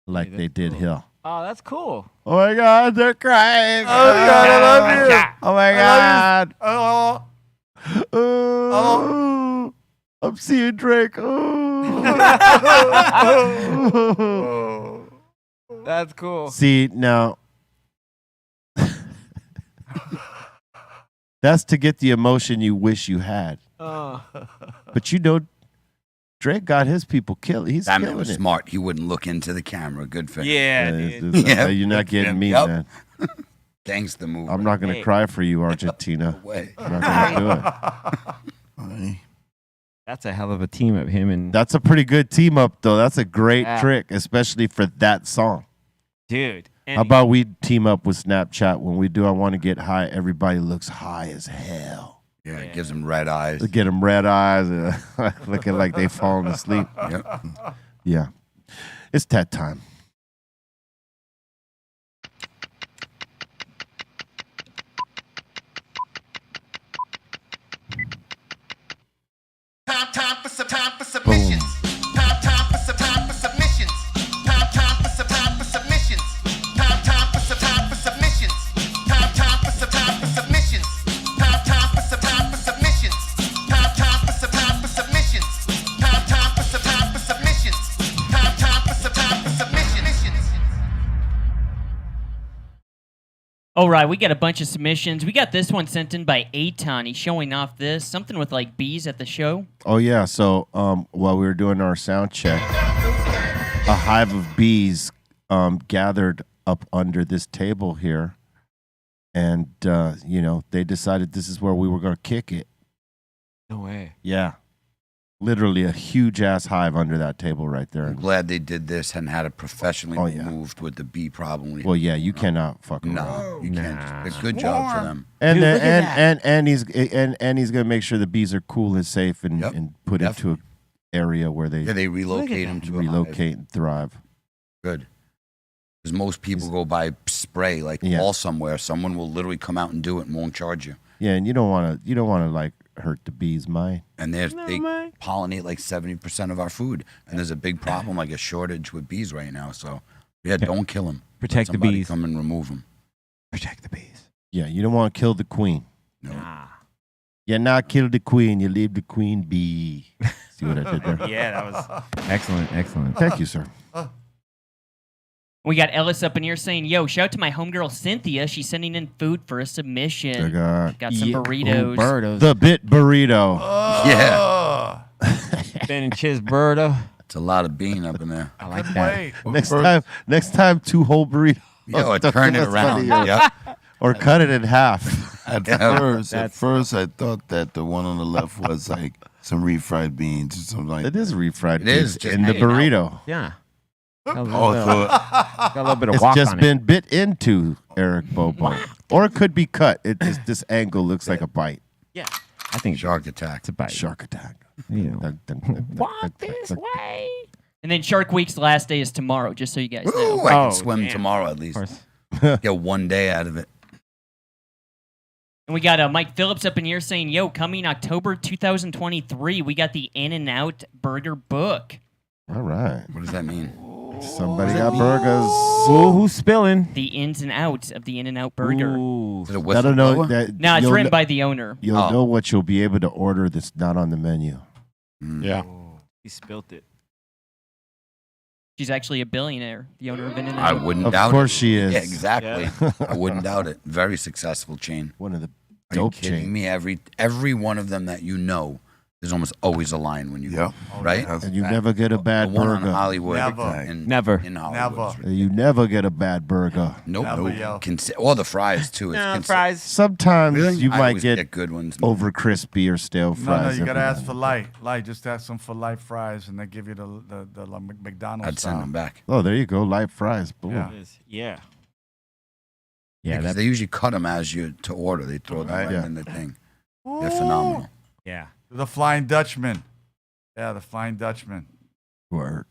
Speaker 3: like they did Hill.
Speaker 8: oh, that's cool.
Speaker 3: Oh my God, they're crying!
Speaker 6: Oh my God, I love you.
Speaker 3: Oh my God!
Speaker 6: Oh,
Speaker 3: Oh, I'm seeing Drake. Oh.
Speaker 8: That's cool.
Speaker 3: See, now that's to get the emotion you wish you had. But Drake got his people killed. He's
Speaker 7: That man
Speaker 3: killing
Speaker 7: was
Speaker 3: it.
Speaker 7: smart. He wouldn't look into the camera. Good for him.
Speaker 8: Yeah,
Speaker 3: It's-
Speaker 8: dude.
Speaker 3: it's-
Speaker 7: Yeah.
Speaker 3: You're not getting me,
Speaker 7: Yep.
Speaker 3: man.
Speaker 7: Gangsta move.
Speaker 3: I'm not going to
Speaker 8: Hey.
Speaker 3: cry for you, Argentina.
Speaker 7: Way.
Speaker 3: I'm not going to do it.
Speaker 2: Right.
Speaker 8: That's a hell of a team of him and
Speaker 3: That's a pretty good team up, though. That's a great
Speaker 8: Yeah.
Speaker 3: trick, especially for that song.
Speaker 8: dude. And
Speaker 3: How about we team up with Snapchat when we do I Want to Get High? Everybody looks high as hell.
Speaker 7: Yeah, it gives him red eyes.
Speaker 3: Get them red eyes, looking like they falling asleep.
Speaker 7: Yep.
Speaker 3: Yeah. It's that time.
Speaker 9: Time for submissions. Time for submissions. Time for submissions. Time for submissions. Time for submissions. Time for submissions. Time for submissions. Time for submissions. Time for submissions.
Speaker 5: All right, we got a bunch of submissions. We got this one sent in by Aton. He's showing off this something with like bees at the show.
Speaker 3: Oh yeah. So while we were doing our sound check, a hive of bees gathered up under this table here, and they decided this is where we were going to kick it.
Speaker 8: No way.
Speaker 3: Yeah, literally a huge ass hive under that table right there.
Speaker 7: I'm glad they did this and had it professionally
Speaker 3: Oh, yeah.
Speaker 7: removed with the bee problem.
Speaker 3: Well, yeah, you cannot fuck around.
Speaker 7: No, you can't. It's a good job for them.
Speaker 3: And
Speaker 8: Dude,
Speaker 3: then,
Speaker 8: look at
Speaker 3: and he's gonna make sure the bees are cool and safe and put into an area where they
Speaker 7: They relocate them to a hive.
Speaker 3: relocate and thrive.
Speaker 7: Good. Because most people go buy spray like all somewhere. Someone will literally come out and do it and won't charge you.
Speaker 3: Yeah, and you don't want to like hurt the bees' mind.
Speaker 7: And they pollinate like 70% of our food. And there's a big problem, like a shortage with bees right now. So, don't kill them.
Speaker 8: Protect the bees.
Speaker 7: Come and remove them.
Speaker 8: Protect the bees.
Speaker 3: Yeah, you don't want to kill the queen.
Speaker 7: No.
Speaker 8: Nah.
Speaker 3: You not kill the queen, you leave the queen be. See what I did there?
Speaker 8: Yeah, that was excellent. Excellent.
Speaker 3: Thank you, sir.
Speaker 5: We got Ellis up in here saying, yo, shout out to my homegirl Cynthia. She's sending in food for a submission. Got some burritos.
Speaker 8: Burritos.
Speaker 3: The bit burrito.
Speaker 7: Yeah.
Speaker 8: Ben and Chiz burrito.
Speaker 7: It's a lot of bean up in there.
Speaker 8: I like that.
Speaker 6: Wait.
Speaker 3: Next time, 2 whole burritos.
Speaker 7: Or turn it
Speaker 3: That's
Speaker 7: around.
Speaker 3: funny, yeah.
Speaker 7: Yep.
Speaker 3: Or cut it in half.
Speaker 2: At first, I thought that the one on the left was like some refried beans or something like
Speaker 3: It is refried
Speaker 7: It is,
Speaker 3: beans
Speaker 7: just
Speaker 3: in the
Speaker 7: hanging out.
Speaker 3: burrito.
Speaker 8: Yeah. Got a little,
Speaker 2: Oh,
Speaker 8: bit,
Speaker 2: so
Speaker 8: got a little bit of
Speaker 3: It's
Speaker 8: walk
Speaker 3: just
Speaker 8: on
Speaker 3: been bit into, Eric Bobo. Or it could be cut. This angle looks like a bite.
Speaker 8: Yeah. I think
Speaker 7: Shark attack.
Speaker 8: it's a bite.
Speaker 3: Shark attack.
Speaker 8: You know.
Speaker 3: Walk
Speaker 8: this way.
Speaker 5: And then Shark Week's last day is tomorrow, just so you guys know.
Speaker 7: Ooh, I can
Speaker 8: Oh,
Speaker 7: swim
Speaker 8: damn.
Speaker 7: tomorrow at
Speaker 8: Of
Speaker 7: least.
Speaker 8: course.
Speaker 7: Get 1 day out of it.
Speaker 5: And we got Mike Phillips up in here saying, yo, coming October 2023, we got the In-N-Out Burger book.
Speaker 3: All right.
Speaker 7: What does that mean?
Speaker 3: Somebody got burgers.
Speaker 8: Ooh, who's spilling?
Speaker 5: The ins and outs of the In-N-Out Burger.
Speaker 8: Ooh.
Speaker 7: Is it a
Speaker 3: I don't know.
Speaker 7: whistleblower?
Speaker 5: No, it's
Speaker 3: you'll
Speaker 5: written
Speaker 3: kn-
Speaker 5: by the owner.
Speaker 3: You'll
Speaker 7: Oh.
Speaker 3: know what you'll be able to order that's not on the menu.
Speaker 4: Yeah.
Speaker 8: He spilt it.
Speaker 5: She's actually a billionaire, the owner of In-N-Out.
Speaker 7: I wouldn't
Speaker 3: Of
Speaker 7: doubt
Speaker 3: course
Speaker 7: it.
Speaker 3: she is.
Speaker 7: Yeah, exactly. I wouldn't doubt it. Very successful chain.
Speaker 3: One of the
Speaker 7: Are you
Speaker 3: dope
Speaker 7: kidding
Speaker 3: chains.
Speaker 7: me? Every one of them that you know, there's almost always a line when you go. Right?
Speaker 3: And you never get a bad
Speaker 7: The one on
Speaker 3: burger.
Speaker 7: Hollywood.
Speaker 6: Never.
Speaker 8: Never.
Speaker 7: In Hollywood.
Speaker 6: Never.
Speaker 3: You never get a bad burger.
Speaker 7: Nope.
Speaker 6: Never, yo.
Speaker 7: Or the fries, too.
Speaker 8: Fries.
Speaker 3: Sometimes
Speaker 7: Really?
Speaker 3: you
Speaker 7: I
Speaker 3: might
Speaker 7: always
Speaker 3: get
Speaker 7: good ones.
Speaker 3: over crispy or stale
Speaker 6: No,
Speaker 3: fries.
Speaker 6: you gotta
Speaker 3: every
Speaker 6: ask
Speaker 3: now
Speaker 6: for
Speaker 3: and
Speaker 6: light. Light, just ask them for light fries, and they give you the McDonald's
Speaker 7: I'd send
Speaker 6: style.
Speaker 7: them back.
Speaker 3: then. Oh, there you go. Light fries. Boom.
Speaker 6: Yeah.
Speaker 8: Yeah.
Speaker 7: Yeah,
Speaker 8: Yeah.
Speaker 7: they usually cut them as you to order. They throw them right
Speaker 3: Yeah.
Speaker 7: in the thing. They're phenomenal.
Speaker 8: Yeah.
Speaker 6: The Flying Dutchman. Yeah, the Flying Dutchman.
Speaker 3: Word.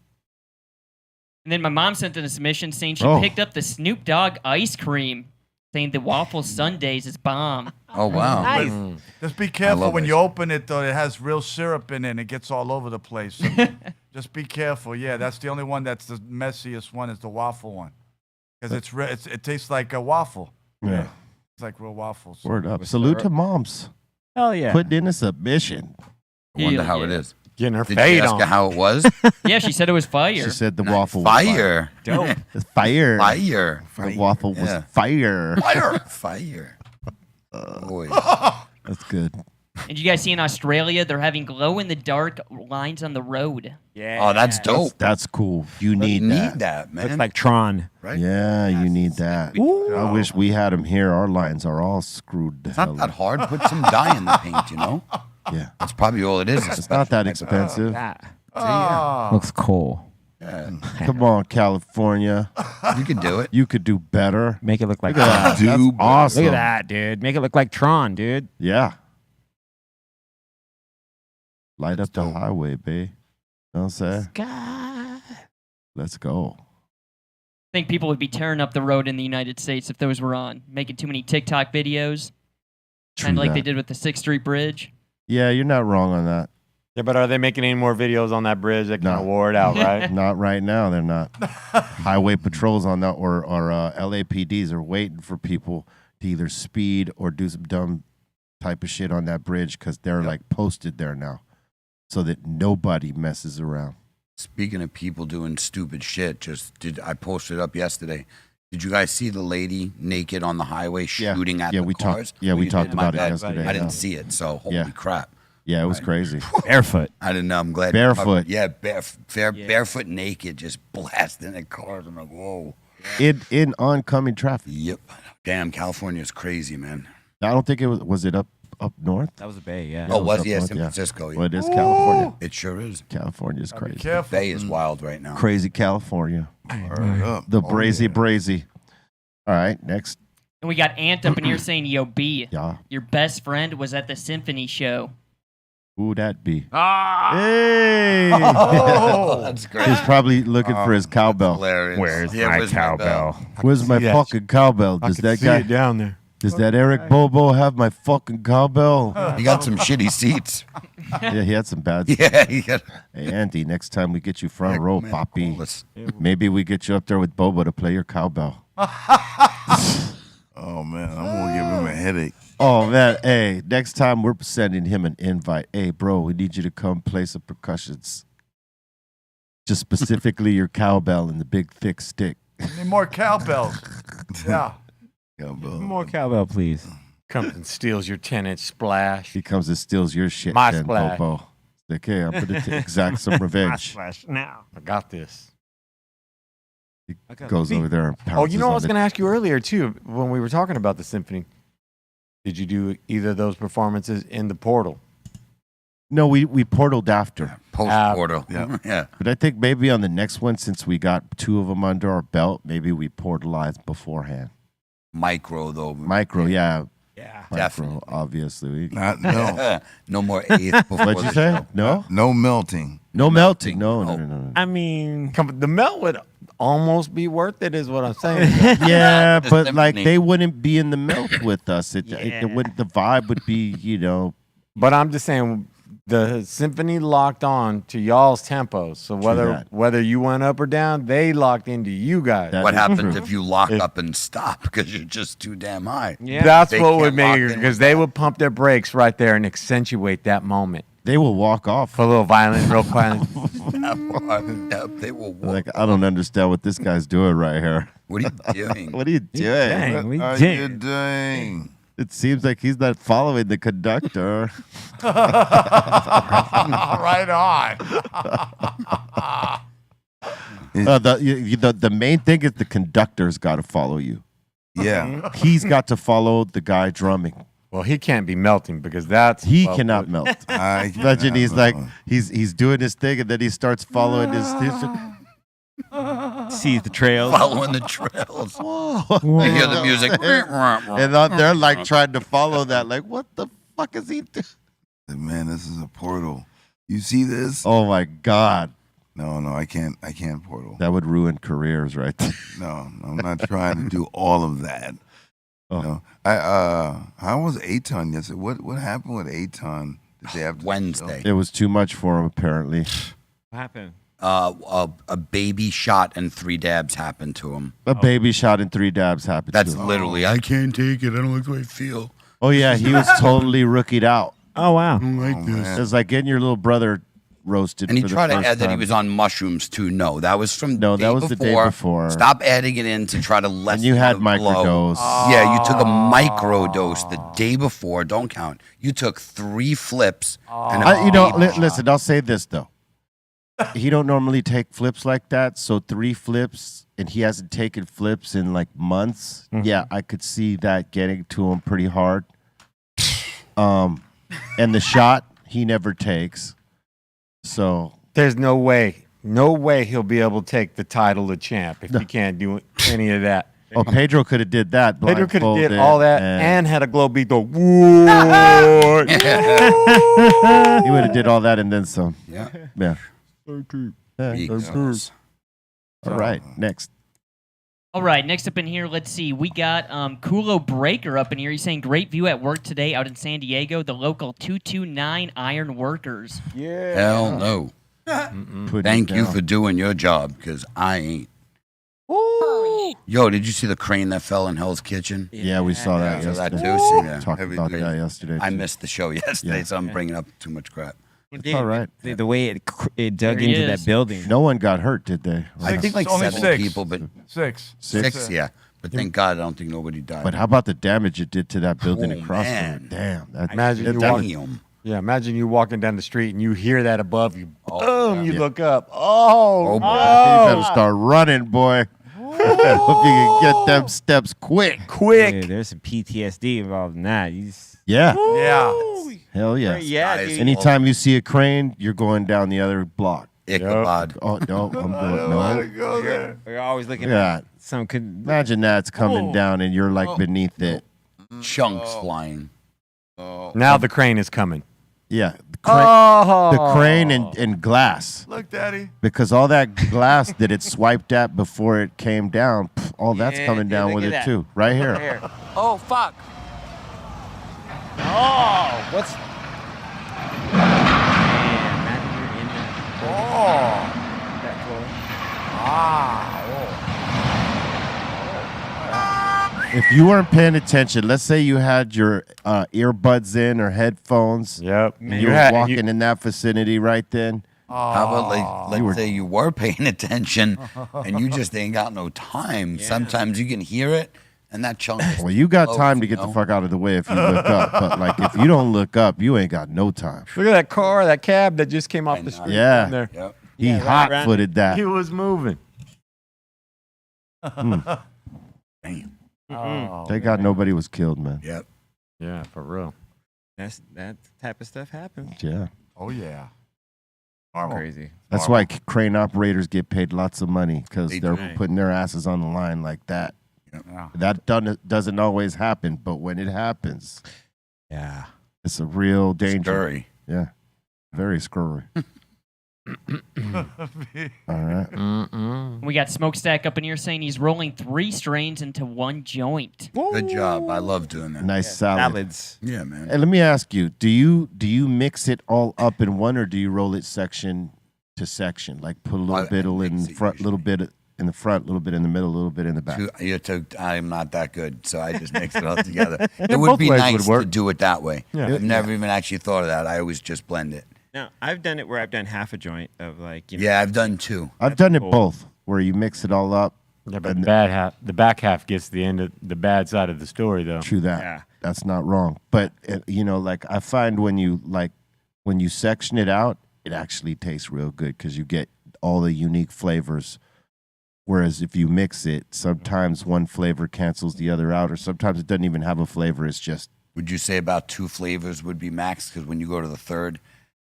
Speaker 5: And then my mom sent in a submission saying she
Speaker 3: Oh.
Speaker 5: picked up the Snoop Dogg ice cream, saying the waffle sundaes is bomb.
Speaker 7: Oh, wow.
Speaker 8: Nice.
Speaker 6: Just be careful
Speaker 7: love
Speaker 6: when
Speaker 7: ice
Speaker 6: you open it, though. It has real syrup in it, and it gets all over the place. So just be careful. Yeah, that's the only one that's the messiest one is the waffle one. Because it tastes like a waffle.
Speaker 3: Yeah.
Speaker 6: It's like real waffles.
Speaker 3: Word up.
Speaker 8: With
Speaker 3: Salute
Speaker 8: syrup.
Speaker 3: to moms.
Speaker 8: Hell yeah.
Speaker 3: Put in a submission.
Speaker 7: I wonder
Speaker 5: Yeah,
Speaker 7: how it
Speaker 5: yeah.
Speaker 7: is.
Speaker 4: Getting her
Speaker 7: Did you
Speaker 4: fade
Speaker 7: ask
Speaker 4: on.
Speaker 7: her how it was?
Speaker 5: Yeah, she said it was fire.
Speaker 3: She said the
Speaker 7: Nice.
Speaker 3: waffle was
Speaker 7: Fire.
Speaker 8: Dope.
Speaker 3: It's fire.
Speaker 7: Fire.
Speaker 3: The waffle was
Speaker 7: Yeah.
Speaker 3: fire.
Speaker 7: Fire. Fire. Boy.
Speaker 3: That's good.
Speaker 5: And you guys see in Australia, they're having glow-in-the-dark lines on the road.
Speaker 8: Yeah.
Speaker 7: Oh, that's dope.
Speaker 3: That's cool. You need
Speaker 7: You
Speaker 3: that.
Speaker 7: need that, man.
Speaker 8: Looks like Tron.
Speaker 7: right?
Speaker 3: Yeah, you need that. I wish we had them here. Our lines are all screwed. the
Speaker 7: It's not
Speaker 3: hell
Speaker 7: that
Speaker 3: up.
Speaker 7: hard. Put some dye in the paint, you know?
Speaker 3: Yeah.
Speaker 7: That's probably all it is.
Speaker 3: It's not that expensive.
Speaker 8: That
Speaker 6: Ah.
Speaker 8: looks cool.
Speaker 7: Yeah.
Speaker 3: Come on, California.
Speaker 7: You can do it.
Speaker 3: You could do better.
Speaker 8: Make it look like
Speaker 3: Look at
Speaker 8: Tron.
Speaker 3: that.
Speaker 2: Do
Speaker 3: That's awesome.
Speaker 8: Look at that, dude. Make it look like Tron, dude.
Speaker 3: Yeah. Light up the highway, babe. Know what I'm saying?
Speaker 8: God.
Speaker 3: Let's go.
Speaker 5: I think people would be tearing up the road in the United States if those were on, making too many TikTok videos, kind
Speaker 3: True
Speaker 5: of like they
Speaker 3: that.
Speaker 5: did with the 6th Street Bridge.
Speaker 3: Yeah, you're not wrong on that.
Speaker 4: Yeah, but are they making any more videos on that bridge that can
Speaker 3: No.
Speaker 4: award out, right?
Speaker 3: Not right now. They're not. Highway patrols on that or LAPDs are waiting for people to either speed or do some dumb type of shit on that bridge because they're like posted there now so that nobody messes around.
Speaker 7: Speaking of people doing stupid shit, I posted up yesterday. Did you guys see the lady naked on the highway shooting at the
Speaker 3: we
Speaker 7: cars?
Speaker 3: talked. Yeah,
Speaker 7: Oh,
Speaker 3: we
Speaker 7: you
Speaker 3: talked
Speaker 7: did? My
Speaker 3: about it
Speaker 7: bad.
Speaker 3: yesterday.
Speaker 7: I didn't see it, so holy crap.
Speaker 3: Yeah, it was crazy.
Speaker 8: Barefoot.
Speaker 7: I didn't know. I'm glad.
Speaker 3: Barefoot.
Speaker 7: Yeah, barefoot naked, just blasting at cars. I'm like, whoa.
Speaker 3: In oncoming traffic.
Speaker 7: Yep. Damn, California's crazy, man.
Speaker 3: I don't think it was. Was it up north?
Speaker 8: That was a Bay, yeah.
Speaker 7: Oh, was
Speaker 3: up
Speaker 7: yeah,
Speaker 3: north,
Speaker 7: San Francisco. Yeah.
Speaker 3: Well, it is California.
Speaker 7: It sure is.
Speaker 3: California's
Speaker 6: Be
Speaker 3: crazy.
Speaker 6: careful.
Speaker 7: Bay is wild right now.
Speaker 3: Crazy California.
Speaker 2: Word up.
Speaker 3: The
Speaker 2: Oh,
Speaker 3: brazy
Speaker 2: yeah.
Speaker 3: brazy. All right, next.
Speaker 5: And we got Ant up in here saying, "Yo, B,
Speaker 3: Yeah.
Speaker 5: your best friend was at the symphony show."
Speaker 3: Who'd that be?
Speaker 6: Ah!
Speaker 3: Hey!
Speaker 7: Oh, that's great.
Speaker 3: He's probably looking for his cowbell.
Speaker 7: Hilarious.
Speaker 8: Where's
Speaker 7: Yeah,
Speaker 8: my
Speaker 7: where's
Speaker 8: cowbell?
Speaker 3: Where's my
Speaker 4: Yeah.
Speaker 3: fucking cowbell?
Speaker 4: I
Speaker 3: Does
Speaker 4: can
Speaker 3: that
Speaker 4: see
Speaker 3: guy?
Speaker 4: it down there.
Speaker 3: Does that Eric Bobo have my fucking cowbell?
Speaker 7: You got some shitty seats.
Speaker 3: Yeah, he had some bad.
Speaker 7: Yeah, you got.
Speaker 3: Hey, Andy, next time we get you front row,
Speaker 7: Man,
Speaker 3: Poppy.
Speaker 7: call us.
Speaker 3: Maybe we get you up there with Bobo to play your cowbell.
Speaker 2: Oh man, I'm gonna give him a headache.
Speaker 3: Oh man, hey, next time we're sending him an invite. Hey, bro, we need you to come play some percussions. Just specifically your cowbell and the big thick stick.
Speaker 6: Need more cowbells. Yeah.
Speaker 2: Cowbell.
Speaker 8: More cowbell, please.
Speaker 4: Comes and steals your 10-inch splash.
Speaker 3: He comes and steals your shit,
Speaker 4: My
Speaker 3: then,
Speaker 4: splash.
Speaker 3: Bobo. Like, hey, I'm gonna exact some revenge.
Speaker 8: Now.
Speaker 4: I got this.
Speaker 3: He goes over there and pounces
Speaker 4: Oh, you know, I was
Speaker 3: on
Speaker 4: going to ask you earlier, too, when we were talking about the symphony. Did you do either of those performances in the portal?
Speaker 3: No, we portaled after.
Speaker 7: Post portal.
Speaker 2: Yeah.
Speaker 7: Yeah.
Speaker 3: But I think maybe on the next one, since we got 2 of them under our belt, maybe we portalized beforehand.
Speaker 7: Micro though.
Speaker 3: Micro, yeah.
Speaker 8: Yeah.
Speaker 3: Micro,
Speaker 7: Definitely.
Speaker 3: obviously.
Speaker 2: No
Speaker 7: No more eighth before
Speaker 3: What'd you
Speaker 7: the
Speaker 3: say?
Speaker 7: show.
Speaker 3: No?
Speaker 2: melting.
Speaker 3: No melting. No.
Speaker 8: I mean,
Speaker 4: The melt would almost be worth it, is what I'm saying.
Speaker 3: Yeah,
Speaker 7: The
Speaker 3: but like
Speaker 7: symphony.
Speaker 3: they wouldn't be in the melt with us. It
Speaker 8: Yeah.
Speaker 3: wouldn't. The vibe would be,
Speaker 4: But I'm just saying, the symphony locked on to y'all's tempos. So
Speaker 3: that.
Speaker 4: whether you went up or down, they locked into you guys.
Speaker 3: That
Speaker 7: What
Speaker 3: is
Speaker 7: happens
Speaker 3: true.
Speaker 7: if you lock up and stop because you're just too damn high?
Speaker 8: yeah.
Speaker 4: That's
Speaker 7: They
Speaker 4: what would
Speaker 7: can't
Speaker 4: make
Speaker 7: lock
Speaker 4: it,
Speaker 7: in
Speaker 4: because
Speaker 7: with
Speaker 4: they
Speaker 7: that.
Speaker 4: would pump their brakes right there and accentuate that moment.
Speaker 3: They will walk off.
Speaker 4: For a little violent, real quiet.
Speaker 7: They will walk.
Speaker 3: Like, I don't understand what this guy's doing right here.
Speaker 7: What are you doing?
Speaker 3: What are you doing?
Speaker 8: Dang, we
Speaker 2: What are
Speaker 8: did.
Speaker 2: you doing?
Speaker 3: It seems like he's not following the conductor.
Speaker 6: Right on.
Speaker 3: The main thing is the conductor's got to follow you.
Speaker 2: Yeah.
Speaker 3: He's got to follow the guy drumming.
Speaker 4: Well, he can't be melting because that's
Speaker 3: He
Speaker 4: well,
Speaker 3: cannot melt.
Speaker 2: I
Speaker 3: Imagine he's
Speaker 2: cannot
Speaker 3: like he's doing his thing and then he starts following his.
Speaker 8: Sees the trails.
Speaker 7: Following the trails.
Speaker 3: Whoa.
Speaker 7: You hear the music.
Speaker 3: And they're like trying to follow that. Like, what the fuck is he doing?
Speaker 2: Man, this is a portal. You see this?
Speaker 3: Oh my God.
Speaker 2: No, I can't portal.
Speaker 3: That would ruin careers right there.
Speaker 2: No, I'm not trying to do all of that.
Speaker 3: Oh.
Speaker 2: No. How was Aton yesterday? What happened with Aton the day after the
Speaker 7: Wednesday.
Speaker 3: It was too much for him, apparently.
Speaker 8: What happened?
Speaker 7: A baby shot and 3 dabs happened to him.
Speaker 3: A baby shot and 3 dabs happened
Speaker 7: That's
Speaker 3: to him.
Speaker 7: literally, I can't take it. I don't like the way I feel.
Speaker 3: Oh, yeah. He was totally rookied out.
Speaker 8: Oh, wow.
Speaker 7: I don't like this.
Speaker 2: man.
Speaker 3: It was like getting your little brother roasted.
Speaker 7: And he
Speaker 3: for the
Speaker 7: tried to
Speaker 3: first
Speaker 7: add that he
Speaker 3: time.
Speaker 7: was on mushrooms too. No, that was from
Speaker 3: No, that was the day before.
Speaker 7: Stop adding it in to try to lessen
Speaker 3: And you had
Speaker 7: the blow.
Speaker 3: microdose.
Speaker 7: Yeah, you took a microdose the day before. Don't count. You took 3 flips and a baby shot.
Speaker 3: Listen, I'll say this, though. He don't normally take flips like that, so 3 flips, and he hasn't taken flips in like months.
Speaker 7: Mm-hmm.
Speaker 3: Yeah, I could see that getting to him pretty hard. And the shot he never takes. So
Speaker 4: There's no way he'll be able to take the title of champ if he can't do any of that.
Speaker 3: Pedro could have did that.
Speaker 4: Pedro could have did
Speaker 3: blindfolded,
Speaker 4: all that and had a glow beat the whoa.
Speaker 3: he would have did all that and then some.
Speaker 7: Yeah.
Speaker 3: Yeah.
Speaker 7: Big sauce.
Speaker 3: All right, next.
Speaker 5: All right, next up in here, let's see. We got Kulo Breaker up in here. He's saying, great view at work today out in San Diego. The local 229 Iron Workers.
Speaker 7: Hell no.
Speaker 3: Put
Speaker 7: Thank
Speaker 3: it
Speaker 7: you
Speaker 3: down.
Speaker 7: for doing your job, because I ain't. Yo, did you see the crane that fell in Hell's Kitchen?
Speaker 3: Yeah, we saw that
Speaker 7: I saw that
Speaker 3: yesterday.
Speaker 7: too. See that?
Speaker 3: Talked
Speaker 2: Heavy
Speaker 3: about
Speaker 2: duty.
Speaker 3: that yesterday.
Speaker 7: I
Speaker 3: too.
Speaker 7: missed the show yesterday,
Speaker 3: Yeah.
Speaker 7: so I'm bringing up too much crap.
Speaker 3: It's all right.
Speaker 8: The way it dug
Speaker 5: There he
Speaker 8: into
Speaker 5: is.
Speaker 8: that building.
Speaker 3: No one got hurt, did they?
Speaker 7: I think like
Speaker 6: Only
Speaker 7: 7
Speaker 6: six.
Speaker 7: people, but
Speaker 6: Six.
Speaker 7: six, yeah. But thank God, I don't think nobody died.
Speaker 3: But how about the damage it did to that building
Speaker 7: Oh,
Speaker 3: across
Speaker 7: man.
Speaker 3: the road? Damn. That,
Speaker 4: Imagine you
Speaker 3: that-
Speaker 4: walking.
Speaker 7: Damn.
Speaker 4: Yeah, imagine you walking down the street and you hear that above you.
Speaker 7: Oh,
Speaker 4: Boom! You
Speaker 7: yeah.
Speaker 4: look up. Oh,
Speaker 7: Oh, boy.
Speaker 3: You better start running, boy. Hope you can get them steps quick.
Speaker 8: Yeah, there's some PTSD involved in that.
Speaker 3: Yeah.
Speaker 6: Yeah.
Speaker 3: Hell yeah.
Speaker 8: Yeah,
Speaker 7: Guys,
Speaker 8: dude.
Speaker 3: Anytime you see a crane, you're going down the other block.
Speaker 7: Ichabod.
Speaker 3: Oh, no, I'm going, no.
Speaker 6: Go there.
Speaker 8: We're always looking
Speaker 3: Yeah.
Speaker 8: at some could.
Speaker 3: Imagine that's coming down and you're like beneath it.
Speaker 7: Chunks flying.
Speaker 4: now the crane is coming.
Speaker 3: Yeah.
Speaker 4: Oh,
Speaker 3: The crane and glass.
Speaker 6: Look, Daddy.
Speaker 3: Because all that glass that it swiped at before it came down, all that's
Speaker 8: Yeah,
Speaker 3: coming
Speaker 8: dude,
Speaker 3: down
Speaker 8: look
Speaker 3: with
Speaker 8: at
Speaker 3: it
Speaker 8: that.
Speaker 3: too. Right here.
Speaker 8: Oh fuck! Oh, what's? Man, imagine you're in that floor.
Speaker 3: If you weren't paying attention, let's say you had your earbuds in or headphones,
Speaker 4: Yep.
Speaker 3: and you were walking in that vicinity right then.
Speaker 7: How about like, let's say you were paying attention and you just ain't got no time. Sometimes you can hear it and that chunk. is
Speaker 3: Well, you got
Speaker 7: close,
Speaker 3: time to
Speaker 7: you
Speaker 3: get the
Speaker 7: know?
Speaker 3: fuck out of the way if you look up. But like if you don't look up, you ain't got no time.
Speaker 4: Look at that car, that cab that just came off the
Speaker 7: know.
Speaker 4: street.
Speaker 3: Yeah.
Speaker 4: in there.
Speaker 7: Yep.
Speaker 3: He
Speaker 8: Yeah, right,
Speaker 3: hot-footed that.
Speaker 4: He was moving.
Speaker 7: Damn.
Speaker 6: Oh,
Speaker 3: Thank God nobody was killed, man.
Speaker 7: Yep.
Speaker 4: Yeah, for real.
Speaker 8: That type of stuff happens.
Speaker 3: Yeah.
Speaker 6: Oh, yeah. Normal.
Speaker 8: Crazy.
Speaker 3: That's why crane operators get paid lots of money because
Speaker 7: They
Speaker 3: they're
Speaker 7: do.
Speaker 3: putting their asses on the line like that.
Speaker 6: Yeah.
Speaker 3: That doesn't always happen, but when it happens,
Speaker 8: Yeah.
Speaker 3: it's a real danger.
Speaker 7: Scurry.
Speaker 3: Yeah. Very scurry. All right.
Speaker 5: We got Smokestack up in here saying he's rolling 3 strains into 1 joint.
Speaker 7: Good job. I love doing that.
Speaker 3: Nice salad.
Speaker 8: Salads.
Speaker 7: Yeah, man.
Speaker 3: Hey, let me ask you: Do you mix it all up in one, or do you roll it section to section? Like put a little
Speaker 7: I
Speaker 3: bit in
Speaker 7: mix
Speaker 3: the
Speaker 7: it
Speaker 3: front, little bit in the front, little bit in the middle, a little bit in the back.
Speaker 7: I'm not that good, so I just mix it all together. It
Speaker 4: both
Speaker 7: would be
Speaker 4: ways would
Speaker 7: nice to
Speaker 4: work.
Speaker 7: do it that way.
Speaker 4: Yeah.
Speaker 7: I've never even actually thought of that. I always just blend it.
Speaker 8: Now I've done it where I've done half a joint of like
Speaker 7: Yeah, I've done 2.
Speaker 3: I've done it
Speaker 8: cool.
Speaker 3: both, where you mix it all up.
Speaker 4: Yeah, but the back half gets the end of the bad side of the story, though.
Speaker 3: True that.
Speaker 8: Yeah.
Speaker 3: That's not wrong. But like I find when you section it out, it actually tastes real good because you get all the unique flavors. Whereas if you mix it, sometimes one flavor cancels the other out, or sometimes it doesn't even have a flavor. It's just
Speaker 7: Would you say about 2 flavors would be max? Because when you go to the third,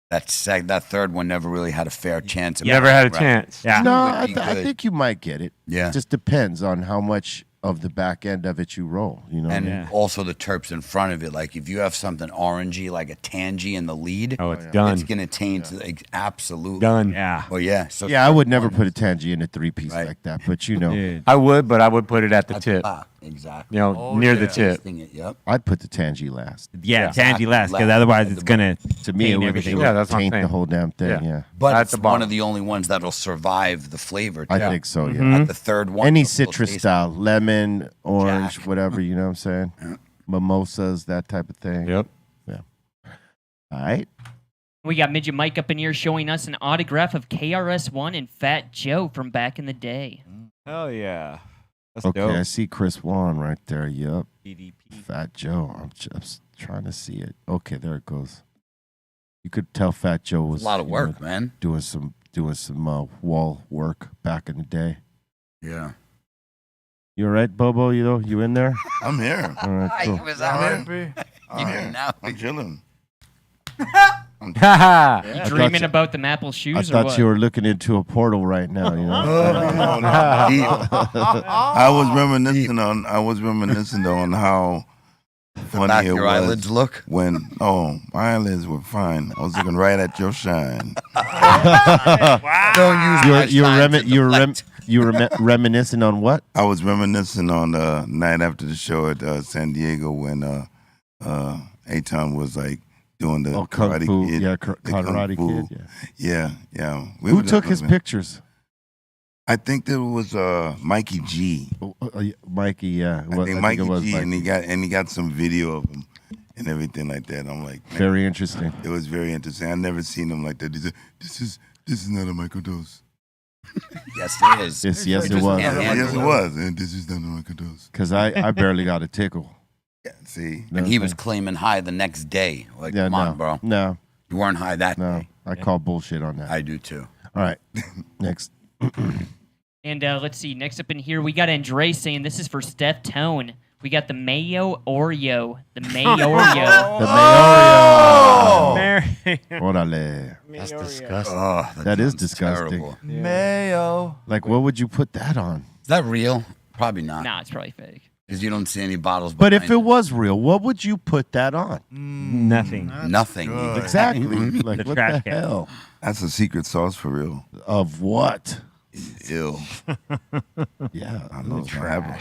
Speaker 7: that third one never really had a fair chance. Of
Speaker 4: Never had a
Speaker 7: right.
Speaker 4: chance.
Speaker 8: Yeah.
Speaker 3: no.
Speaker 7: would
Speaker 3: I,
Speaker 7: be
Speaker 3: I
Speaker 7: good.
Speaker 3: think you might get it.
Speaker 7: Yeah.
Speaker 3: It just depends on how much of the back end of it you roll. You know.
Speaker 7: And
Speaker 8: Yeah.
Speaker 7: also the terps in front of it. Like if you have something orangey, like a tangy in the lead,
Speaker 4: Oh, it's done.
Speaker 7: it's gonna taint like absolutely.
Speaker 4: Done.
Speaker 8: Yeah.
Speaker 7: Oh yeah. So
Speaker 3: yeah, I would never put a tangy in a 3-piece
Speaker 7: Right.
Speaker 3: like that, but you know,
Speaker 8: Dude.
Speaker 4: I would, but I would put it at the
Speaker 7: At
Speaker 4: tip.
Speaker 7: top, exactly.
Speaker 4: You know,
Speaker 6: Oh,
Speaker 4: near
Speaker 6: yeah.
Speaker 4: the tip.
Speaker 7: Tasting it, yep.
Speaker 3: I'd put the tangy last.
Speaker 8: Yeah, tangy less because
Speaker 7: Last.
Speaker 8: otherwise it's gonna
Speaker 3: To me, it
Speaker 8: taint
Speaker 3: would,
Speaker 8: everything.
Speaker 3: it
Speaker 4: Yeah,
Speaker 3: would
Speaker 4: that's what I'm
Speaker 3: taint the
Speaker 4: saying.
Speaker 3: whole damn thing.
Speaker 4: Yeah.
Speaker 3: Yeah,
Speaker 7: But
Speaker 4: At
Speaker 7: it's
Speaker 4: the
Speaker 7: one
Speaker 4: bottom.
Speaker 7: of the only ones that'll survive the flavor.
Speaker 3: I
Speaker 7: too.
Speaker 3: think so. Yeah.
Speaker 8: Mm-hmm.
Speaker 7: At the third one,
Speaker 3: Any
Speaker 7: it'll still
Speaker 3: citrus
Speaker 7: taste-
Speaker 3: style, lemon, orange,
Speaker 7: Jack.
Speaker 3: whatever. You know what I'm saying? Mimosas, that type of thing.
Speaker 4: Yep.
Speaker 3: All right.
Speaker 5: We got Midget Mike up in here showing us an autograph of KRS-One and Fat Joe from back in the day.
Speaker 8: Hell yeah. That's
Speaker 3: Okay, I
Speaker 8: dope.
Speaker 3: see Chris Wan right there. Yep.
Speaker 8: DDP.
Speaker 3: Fat Joe. I'm just trying to see it. Okay, there it goes. You could tell Fat Joe was
Speaker 7: It's a lot of
Speaker 3: you know,
Speaker 7: work, man.
Speaker 3: doing some wall work back in the day.
Speaker 7: Yeah.
Speaker 3: You all right, Bobo? You in there?
Speaker 2: I'm here.
Speaker 3: All right, cool.
Speaker 7: was
Speaker 6: I'm happy.
Speaker 2: I'm here.
Speaker 7: now.
Speaker 2: I'm chilling.
Speaker 4: Ha
Speaker 5: You
Speaker 3: thought
Speaker 5: dreaming
Speaker 3: you-
Speaker 5: about them Apple
Speaker 3: I
Speaker 5: shoes or
Speaker 3: thought
Speaker 5: what?
Speaker 3: you were looking into a portal right now. You know.
Speaker 2: I was reminiscing on how funny
Speaker 7: Back
Speaker 2: it
Speaker 7: your
Speaker 2: was
Speaker 7: eyelids look.
Speaker 2: when my eyelids were fine. I was looking right at your shine.
Speaker 7: Don't use my shine to deflect.
Speaker 3: You were reminiscing on what?
Speaker 2: I was reminiscing on the night after the show at San Diego when Aton was like doing the
Speaker 3: Kung
Speaker 2: Karate
Speaker 3: Fu.
Speaker 2: Kid.
Speaker 3: Yeah,
Speaker 2: the
Speaker 3: Karate
Speaker 2: Kung Fu.
Speaker 3: Kid. Yeah.
Speaker 2: Yeah.
Speaker 3: Who took his pictures?
Speaker 2: I think there was Mikey G.
Speaker 3: Mikey. Yeah.
Speaker 2: I think Mikey G, and he got some video of him, and everything like that. I'm like, man,
Speaker 3: Very interesting.
Speaker 2: it was very interesting. I never seen them like that. He said, this is not a microdose.
Speaker 7: Yes, it is.
Speaker 3: Yes, it was.
Speaker 2: Yes, it was. And this is not a microdose.
Speaker 3: Because I barely got a tickle.
Speaker 2: Yeah, see.
Speaker 7: And he was claiming high the next day. Like, come on, bro.
Speaker 3: No,
Speaker 7: You weren't high that day.
Speaker 3: I call bullshit on that.
Speaker 7: I do too.
Speaker 3: All right, next.
Speaker 5: And let's see. Next up in here, we got Andre saying this is for Steph Tone. We got the Mayo Oreo. The Mayo Oreo.
Speaker 3: The
Speaker 6: Oh!
Speaker 3: Mayo. Orale.
Speaker 4: That's disgusting.
Speaker 7: Oh,
Speaker 3: That is
Speaker 7: sounds
Speaker 3: disgusting.
Speaker 7: terrible.
Speaker 6: Mayo.
Speaker 3: Like, what would you put that on?
Speaker 7: Is that real? Probably not.
Speaker 5: Nah, it's probably fake.
Speaker 7: Because you don't see any bottles.
Speaker 3: But if
Speaker 7: behind
Speaker 3: it was real, what would you put that on?
Speaker 8: Nothing.
Speaker 7: nothing.
Speaker 6: good.
Speaker 3: Exactly. Like,
Speaker 8: The
Speaker 3: what
Speaker 8: trash
Speaker 3: the
Speaker 8: can.
Speaker 3: hell?
Speaker 2: That's a secret sauce for real.
Speaker 3: Of what?
Speaker 2: Ew.
Speaker 3: Yeah,
Speaker 2: I know it's gonna happen.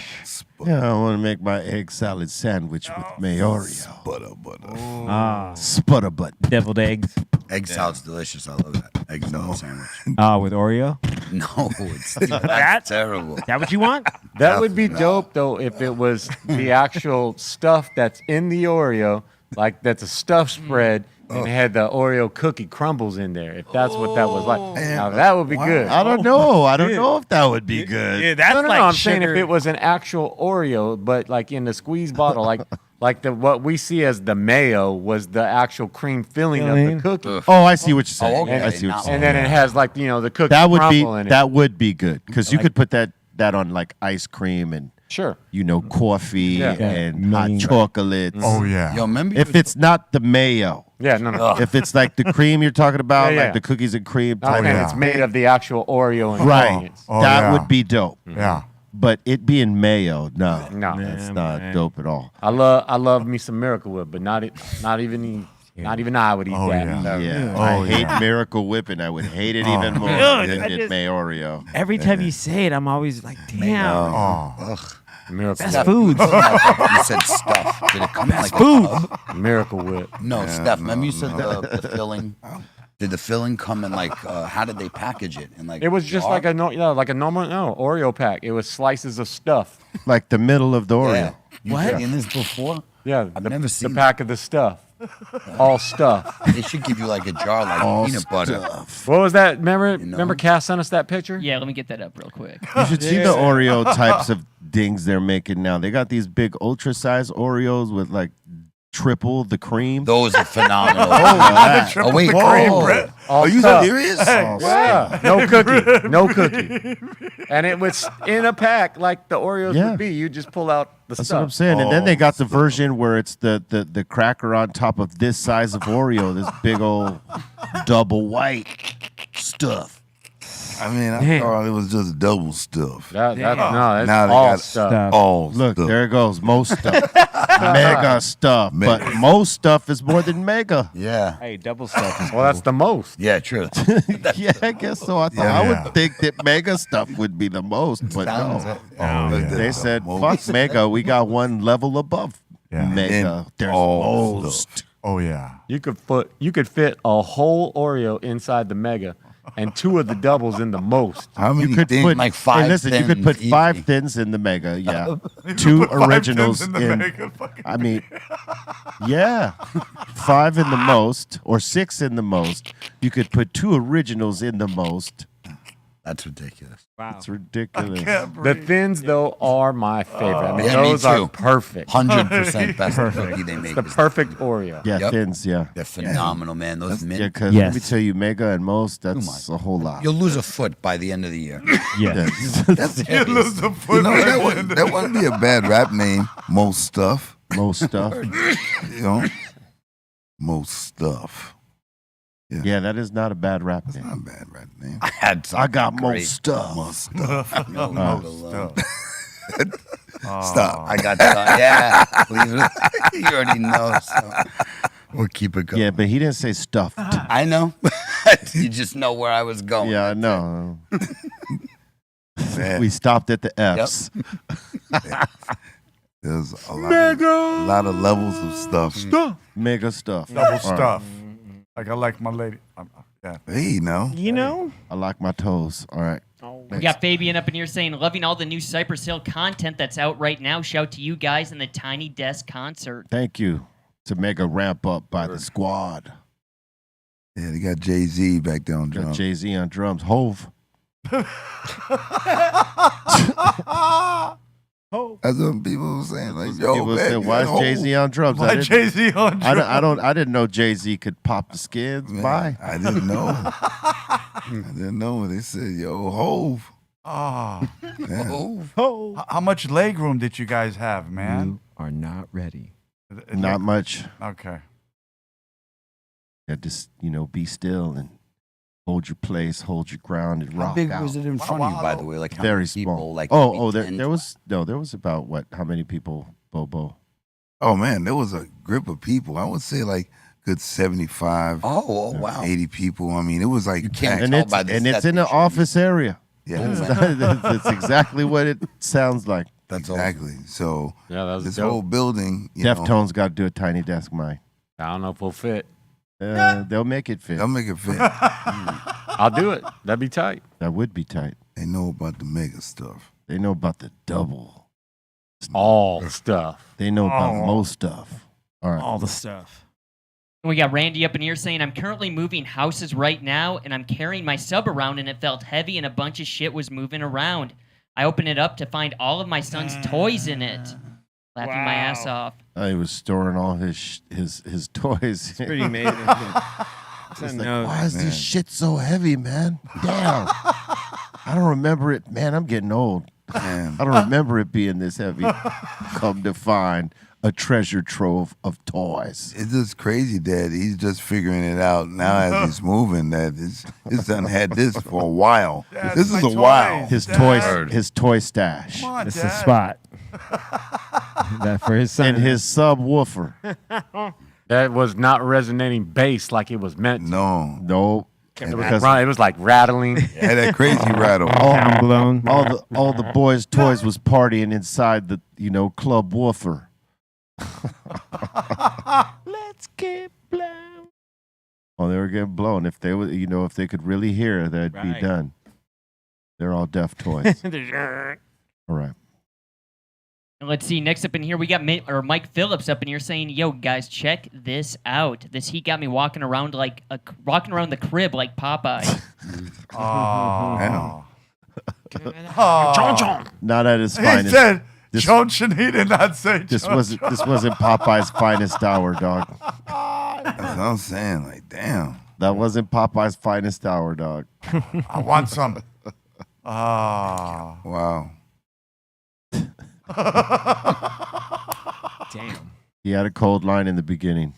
Speaker 3: Yeah, I want to make my egg salad sandwich with mayorio.
Speaker 2: Butter.
Speaker 8: Ah,
Speaker 3: Sputter butt.
Speaker 8: deviled eggs.
Speaker 7: Egg salad's delicious. I love that. Egg salad sandwich.
Speaker 8: With Oreo.
Speaker 7: No, that's terrible.
Speaker 8: Is that what you want?
Speaker 4: That would be dope though if it was the actual stuff that's in the Oreo, like that's a stuffed spread, and it had the Oreo cookie crumbles in there. If that's what that was like, now that would be good.
Speaker 3: I don't know. I don't know if that would be good.
Speaker 8: Yeah, that's
Speaker 4: no,
Speaker 8: like
Speaker 4: I'm saying if
Speaker 8: sugar.
Speaker 4: it was an actual Oreo, but like in the squeeze bottle, like the what we see as the mayo was the actual cream filling of the cookie,
Speaker 3: Oh, I see what you're saying.
Speaker 7: Oh, okay.
Speaker 3: I see what you're saying.
Speaker 4: and then it has like the cookie
Speaker 3: That would be
Speaker 4: crumble in it.
Speaker 3: that would be good because you could put that on like ice cream and
Speaker 4: Sure.
Speaker 3: coffee
Speaker 4: Yeah.
Speaker 3: and hot chocolates.
Speaker 6: Oh, yeah.
Speaker 7: Yo, remember?
Speaker 3: If it's not the mayo,
Speaker 4: Yeah, no.
Speaker 3: if it's like the cream you're talking about,
Speaker 4: Yeah, yeah.
Speaker 3: like the cookies and cream
Speaker 4: I'm
Speaker 3: type,
Speaker 4: saying
Speaker 6: yeah.
Speaker 4: it's made of the actual Oreo
Speaker 3: right?
Speaker 4: ingredients.
Speaker 6: Oh,
Speaker 3: that
Speaker 6: yeah.
Speaker 3: would be dope.
Speaker 6: Yeah.
Speaker 3: But it being mayo, no,
Speaker 4: No.
Speaker 3: that's not dope at all.
Speaker 4: I love me some Miracle Whip, but not even I would eat
Speaker 6: Oh,
Speaker 4: that.
Speaker 6: yeah.
Speaker 3: Yeah,
Speaker 6: Oh,
Speaker 3: I hate
Speaker 6: yeah.
Speaker 3: Miracle Whip, and I would hate it even more
Speaker 8: Dude,
Speaker 3: than
Speaker 8: I
Speaker 3: did
Speaker 8: just-
Speaker 3: Mayoreo.
Speaker 8: Every time you say it, I'm always like, damn.
Speaker 6: Oh.
Speaker 4: Miracle
Speaker 8: That's
Speaker 4: Whip.
Speaker 8: food.
Speaker 7: You said stuff. Did it come in like
Speaker 8: food.
Speaker 7: a tub?
Speaker 4: Miracle Whip.
Speaker 7: No, Steph. Remember you said the filling? Did the filling come in like? How did they package it? In like
Speaker 4: It was just
Speaker 7: jar?
Speaker 4: like a normal Oreo pack. It was slices of stuff.
Speaker 3: Like the middle of the Oreo.
Speaker 7: Yeah. You
Speaker 8: What?
Speaker 7: seen this before?
Speaker 4: Yeah,
Speaker 7: I've
Speaker 4: the,
Speaker 7: never
Speaker 4: the
Speaker 7: seen
Speaker 4: pack of the stuff. All stuff.
Speaker 7: They should give you like a jar like peanut butter.
Speaker 4: What was that? Remember?
Speaker 7: know?
Speaker 4: Remember? Cass sent us that picture.
Speaker 5: Yeah, let me get that up real quick.
Speaker 3: You should see the Oreo types of dings they're making now. They got these big ultra size Oreos with like triple the cream.
Speaker 7: Those are phenomenal.
Speaker 6: Triple
Speaker 7: oh wait,
Speaker 6: the cream,
Speaker 7: oh.
Speaker 6: Brett.
Speaker 4: All
Speaker 2: Are you
Speaker 4: stuff.
Speaker 2: serious?
Speaker 4: Yeah. No cookie. No cookie. And it was in a pack like the Oreos
Speaker 3: Yeah.
Speaker 4: would be. You just pull out the
Speaker 3: That's
Speaker 4: stuff.
Speaker 3: what I'm saying. And then they got the version where it's the cracker on top of this size of Oreo, this big old double white stuff.
Speaker 2: I mean, I
Speaker 8: Damn.
Speaker 2: thought it was just double stuff.
Speaker 4: That's
Speaker 2: Now they
Speaker 4: all
Speaker 2: got
Speaker 4: stuff.
Speaker 2: all
Speaker 3: Look,
Speaker 2: stuff.
Speaker 3: there it goes. Most stuff. Mega stuff.
Speaker 2: Mega.
Speaker 3: But most stuff is more than mega.
Speaker 7: Yeah.
Speaker 8: Hey, double stuff is
Speaker 4: Well, that's the most.
Speaker 7: Yeah, true.
Speaker 3: Yeah, I guess so. I thought
Speaker 2: Yeah.
Speaker 3: I would think that mega stuff would be the most, but
Speaker 7: Sounds
Speaker 3: no.
Speaker 7: it.
Speaker 6: Oh, yeah.
Speaker 3: They said,
Speaker 2: Most.
Speaker 3: fuck mega. We got one level above
Speaker 6: Yeah.
Speaker 3: mega.
Speaker 2: And
Speaker 3: There's
Speaker 2: all
Speaker 3: most.
Speaker 6: Oh, yeah.
Speaker 4: You could fit a whole Oreo inside the mega, and 2 of the doubles in the most.
Speaker 2: How many
Speaker 3: You could
Speaker 2: things?
Speaker 3: put
Speaker 7: like 5
Speaker 3: Hey, listen, you could put
Speaker 7: thins
Speaker 3: 5
Speaker 7: easy.
Speaker 3: thins in the mega. Yeah, 2 originals
Speaker 6: in the mega fucking-
Speaker 3: I mean, yeah, 5 in the most or 6 in the most. You could put 2 originals in the most.
Speaker 7: That's ridiculous.
Speaker 8: wow.
Speaker 3: It's ridiculous.
Speaker 6: Can't
Speaker 4: The
Speaker 6: breathe.
Speaker 4: thins, though, are my favorite. I mean,
Speaker 7: Yeah, me
Speaker 4: those are
Speaker 7: too.
Speaker 4: perfect.
Speaker 7: 100% best cookie they make.
Speaker 4: The
Speaker 7: is-
Speaker 4: perfect Oreo.
Speaker 3: Yeah,
Speaker 7: Yep.
Speaker 3: thins. Yeah,
Speaker 7: They're phenomenal, man. Those
Speaker 3: yeah.
Speaker 7: mint.
Speaker 3: Because let me
Speaker 8: Yes.
Speaker 3: tell you, mega and most. That's
Speaker 7: much.
Speaker 3: a whole lot.
Speaker 7: You'll lose a foot by the end of the year.
Speaker 8: Yeah.
Speaker 3: That's
Speaker 6: You lose the
Speaker 2: You
Speaker 6: foot
Speaker 2: know,
Speaker 6: right
Speaker 2: that
Speaker 6: in
Speaker 2: wouldn't,
Speaker 6: the-
Speaker 2: that wouldn't be a bad rap name. Most stuff.
Speaker 3: most stuff.
Speaker 2: You know? Most stuff.
Speaker 3: Yeah, that is not a bad rap name.
Speaker 2: Not a bad rap name.
Speaker 7: I had
Speaker 3: I got
Speaker 7: something great.
Speaker 3: most stuff.
Speaker 2: Most stuff.
Speaker 7: No, leave it alone.
Speaker 2: Stop.
Speaker 7: I got yeah. Leave it. You already know. So we'll keep it going.
Speaker 3: Yeah, but he didn't say stuffed.
Speaker 7: I know. You just know where I was going.
Speaker 3: Yeah, I know.
Speaker 2: Man,
Speaker 3: We stopped at the F's.
Speaker 2: there's a lot of levels of stuff.
Speaker 3: Mega stuff.
Speaker 6: Double
Speaker 3: All right.
Speaker 6: stuff. Like I like my lady. Yeah.
Speaker 2: Hey, no.
Speaker 8: You know?
Speaker 3: I like my toes. All right.
Speaker 5: We got Fabian up in here saying, loving all the new Cypress Hill content that's out right now. Shout to you guys in the Tiny Desk concert.
Speaker 3: Thank you. to mega ramp up by the squad.
Speaker 2: Yeah, they got Jay-Z back there on
Speaker 3: Got
Speaker 2: drums.
Speaker 3: Jay-Z on drums. Hove.
Speaker 2: That's what people were saying. Like, yo,
Speaker 3: People
Speaker 2: man,
Speaker 3: said, why is
Speaker 2: Hov.
Speaker 3: Jay-Z on drums?
Speaker 6: Why Jay-Z on drums?
Speaker 3: I didn't know Jay-Z could pop the skids.
Speaker 2: Man,
Speaker 3: Bye.
Speaker 2: I didn't know. I didn't know. They said, yo, Hove.
Speaker 6: Oh.
Speaker 2: Yeah.
Speaker 6: How much leg room did you guys have, man?
Speaker 8: You are not ready.
Speaker 3: Not much.
Speaker 6: Okay.
Speaker 3: Yeah, just, be still and hold your place, hold your ground, and
Speaker 7: How
Speaker 3: rock
Speaker 7: big
Speaker 3: out.
Speaker 7: was it in front of you, by the way? Like how
Speaker 3: Very
Speaker 7: many
Speaker 3: small.
Speaker 7: people? Like
Speaker 3: oh,
Speaker 7: maybe 10,
Speaker 3: there was about what? How many people, Bobo?
Speaker 2: Oh, man, there was a group of people. I would say like good 75,
Speaker 7: Oh, wow.
Speaker 2: 80 people. I mean, it was like,
Speaker 7: You can't
Speaker 3: And
Speaker 7: tell
Speaker 3: it's
Speaker 7: by the
Speaker 3: and it's
Speaker 7: set
Speaker 3: in the
Speaker 7: they showed.
Speaker 3: office area.
Speaker 2: yeah,
Speaker 3: That's exactly what it sounds like.
Speaker 7: That's
Speaker 2: exactly. So
Speaker 4: Yeah, that was
Speaker 2: this
Speaker 4: dope.
Speaker 2: whole building, you know,
Speaker 3: Deftones got to do a tiny desk mic.
Speaker 4: I don't know if we'll fit.
Speaker 3: They'll make it fit.
Speaker 2: they'll make it fit.
Speaker 4: I'll do it. That'd be tight.
Speaker 3: That would be tight.
Speaker 2: They know about the mega stuff.
Speaker 3: They know about the double.
Speaker 4: All stuff.
Speaker 3: They know about most stuff. All right.
Speaker 8: All the stuff.
Speaker 5: We got Randy up in here saying, I'm currently moving houses right now, and I'm carrying my sub around, and it felt heavy, and a bunch of shit was moving around. I opened it up to find all of my son's toys in it. Laughing my ass off.
Speaker 3: He was storing all his toys.
Speaker 8: Pretty amazing.
Speaker 3: It's like, why is this shit so heavy, man? Damn. I don't remember it. Man, I'm getting old.
Speaker 2: Man,
Speaker 3: I don't remember it being this heavy. Come to find a treasure trove of toys.
Speaker 2: it's just crazy that he's just figuring it out now as he's moving. That his son had this for a while.
Speaker 6: Dad,
Speaker 2: this is
Speaker 6: my
Speaker 2: a while.
Speaker 6: toys.
Speaker 3: His
Speaker 6: Dad.
Speaker 3: his toy stash.
Speaker 6: Come on,
Speaker 8: It's
Speaker 6: Dad.
Speaker 8: a spot. That for his son.
Speaker 3: And his subwoofer.
Speaker 4: That was not resonating bass like it was meant to.
Speaker 2: No,
Speaker 3: No.
Speaker 4: It was like rattling.
Speaker 2: had that crazy rattle.
Speaker 8: Sound blown.
Speaker 3: All the boys' toys was partying inside the club woofer.
Speaker 8: Let's get blown.
Speaker 3: Oh, they were getting blown. If they would, if they could really hear, that'd be
Speaker 8: Right.
Speaker 3: done. They're all deaf toys. All right.
Speaker 5: Let's see. Next up in here, we got Mike Phillips up in here saying, "Yo, guys, check this out. This heat got me walking around the crib like Popeye."
Speaker 6: Oh.
Speaker 2: Wow.
Speaker 3: Not at his
Speaker 6: He
Speaker 3: finest.
Speaker 6: said,
Speaker 3: This-
Speaker 6: Johnson, he did not say
Speaker 3: This
Speaker 6: Johnson.
Speaker 3: wasn't Popeye's finest hour, dog.
Speaker 2: That's what I'm saying. Like, damn.
Speaker 3: That wasn't Popeye's finest hour, dog.
Speaker 6: I want some. Ah.
Speaker 2: Wow.
Speaker 8: Damn.
Speaker 3: He had a cold line in the beginning.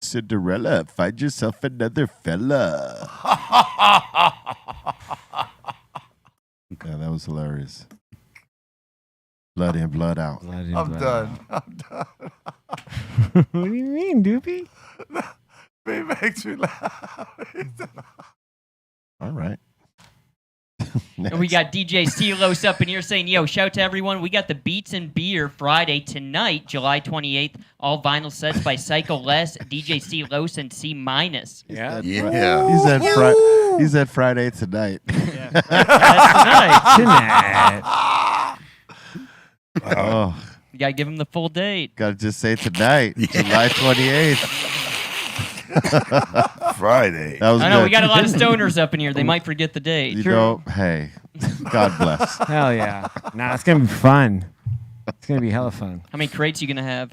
Speaker 3: Cinderella, find yourself another fella. Yeah, that was hilarious. Blood in, blood out.
Speaker 6: I'm done. I'm done.
Speaker 8: What do you mean, Doopy?
Speaker 6: He makes me laugh.
Speaker 3: All right.
Speaker 5: And we got DJ Steelos up in here saying, "Yo, shout to everyone. We got the Beats and Beer Friday tonight, July 28th. All vinyl sets by Psycho Les, DJ Steelos, and C minus.
Speaker 8: Yeah.
Speaker 7: Yeah.
Speaker 3: He said Friday tonight.
Speaker 5: That's tonight.
Speaker 8: Tonight.
Speaker 3: Oh,
Speaker 5: You gotta give him the full date.
Speaker 3: gotta just say tonight, July 28th.
Speaker 2: Friday.
Speaker 3: That was
Speaker 5: I know
Speaker 3: good.
Speaker 5: we got a lot of stoners up in here. They might forget the date.
Speaker 3: Hey, God bless.
Speaker 8: Hell yeah. Nah, it's going to be fun. It's going to be hella fun.
Speaker 5: How many crates you gonna have?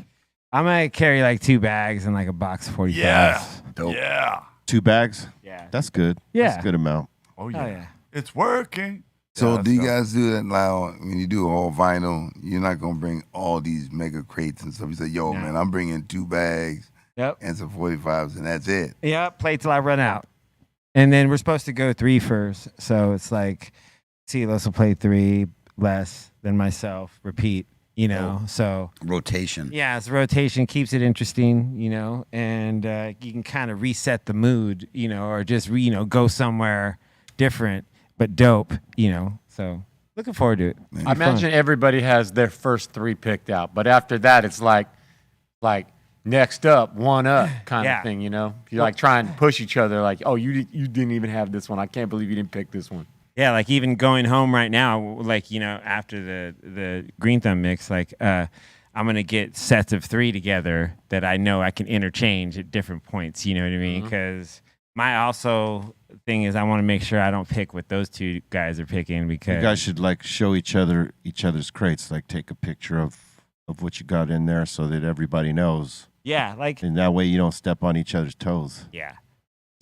Speaker 8: I might carry like 2 bags and like a box of 45.
Speaker 6: Yeah.
Speaker 7: Dope.
Speaker 6: Yeah.
Speaker 3: 2 bags?
Speaker 8: Yeah.
Speaker 3: That's good.
Speaker 8: Yeah.
Speaker 3: That's a good amount.
Speaker 6: Oh,
Speaker 8: Hell
Speaker 6: yeah.
Speaker 8: yeah.
Speaker 6: It's working.
Speaker 2: So
Speaker 6: Yeah,
Speaker 2: do you
Speaker 6: that's
Speaker 2: guys do that now? When you do all vinyl, you're not gonna bring all these mega crates and stuff. You say, "Yo,
Speaker 8: No.
Speaker 2: man, I'm bringing 2 bags
Speaker 8: Yep.
Speaker 2: and some 45s, and that's it."
Speaker 8: Yeah, play till I run out. And then we're supposed to go 3 first. So it's like Silas will play 3, less than myself, repeat, So
Speaker 7: Rotation.
Speaker 8: yeah, it's rotation, keeps it interesting, and you can kind of reset the mood, or just, go somewhere different, but dope, So looking forward to it.
Speaker 4: I imagine everybody has their first 3 picked out, but after that, it's like next up, one up kind
Speaker 8: Yeah.
Speaker 4: of thing, You like try and push each other, like, oh, you didn't even have this one. I can't believe you didn't pick this one.
Speaker 8: Yeah, like even going home right now, like, after the Greenthumb mix, like, I'm gonna get sets of 3 together that I know I can interchange at different points. You know what I mean? Because my also thing is I want to make sure I don't pick what those 2 guys are picking because
Speaker 3: You guys should like show each other's crates. Like take a picture of what you got in there so that everybody knows.
Speaker 8: yeah, like
Speaker 3: And that way you don't step on each other's toes.
Speaker 8: yeah.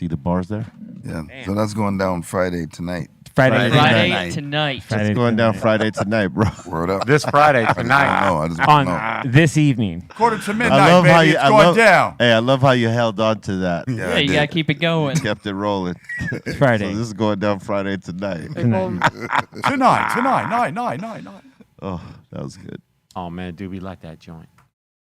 Speaker 3: See the bars there?
Speaker 2: Yeah.
Speaker 8: Damn.
Speaker 2: So that's going down Friday tonight.
Speaker 8: Friday
Speaker 5: Friday tonight.
Speaker 8: Friday
Speaker 3: It's going down
Speaker 8: tonight.
Speaker 3: Friday tonight, bro.
Speaker 2: Word up.
Speaker 4: This Friday
Speaker 2: I
Speaker 4: tonight.
Speaker 2: don't know. I just
Speaker 8: on
Speaker 2: don't know.
Speaker 8: this evening.
Speaker 6: Quarter to
Speaker 3: I
Speaker 6: midnight,
Speaker 3: love
Speaker 6: baby.
Speaker 3: how you.
Speaker 6: It's
Speaker 3: I
Speaker 6: going
Speaker 3: love,
Speaker 6: down.
Speaker 3: Hey, I love how you held on to that.
Speaker 2: Yeah,
Speaker 5: Yeah,
Speaker 2: I
Speaker 5: you
Speaker 2: did.
Speaker 5: gotta keep it going.
Speaker 3: Kept it rolling.
Speaker 8: Friday.
Speaker 3: So this is going down Friday tonight.
Speaker 6: Tonight.
Speaker 3: Oh, that was good.
Speaker 4: Oh man, dude, we like that joint.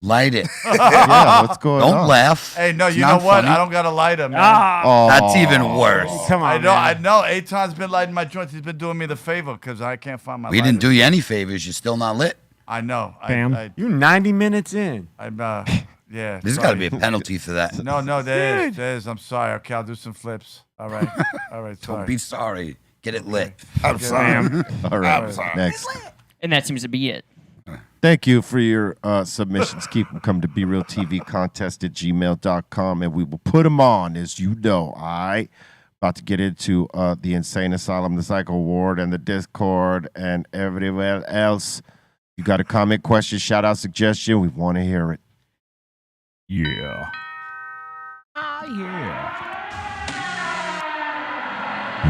Speaker 7: Light it.
Speaker 3: Yeah, what's going on?
Speaker 7: Don't laugh.
Speaker 6: Hey, no,
Speaker 7: It's
Speaker 6: you know
Speaker 7: not
Speaker 6: what?
Speaker 7: funny.
Speaker 6: I don't got a lighter, man.
Speaker 3: Oh,
Speaker 7: That's even worse.
Speaker 8: Come on,
Speaker 6: I
Speaker 8: man.
Speaker 6: know. Aton's been lighting my joints. He's been doing me the favor because I can't find my
Speaker 7: We
Speaker 6: lighter.
Speaker 7: didn't do you any favors. You're still not lit.
Speaker 6: I know.
Speaker 8: Bam.
Speaker 4: You 90 minutes in.
Speaker 6: Yeah.
Speaker 7: There's got to be a penalty for that.
Speaker 6: No, there is. I'm sorry. Okay, I'll do some flips. All right.
Speaker 7: Don't
Speaker 6: Sorry.
Speaker 7: be sorry. Get it lit.
Speaker 2: I'm sorry.
Speaker 3: all right. Next.
Speaker 5: And that seems to be it.
Speaker 3: Thank you for your submissions. Keep them come to BeRealTVContest@gmail.com, and we will put them on, as you know. All right. About to get into the Insane Asylum, the Psycho Ward, and the Discord, and everywhere else. You got a comment, question, shout out, suggestion? We want to hear it.
Speaker 8: Yeah.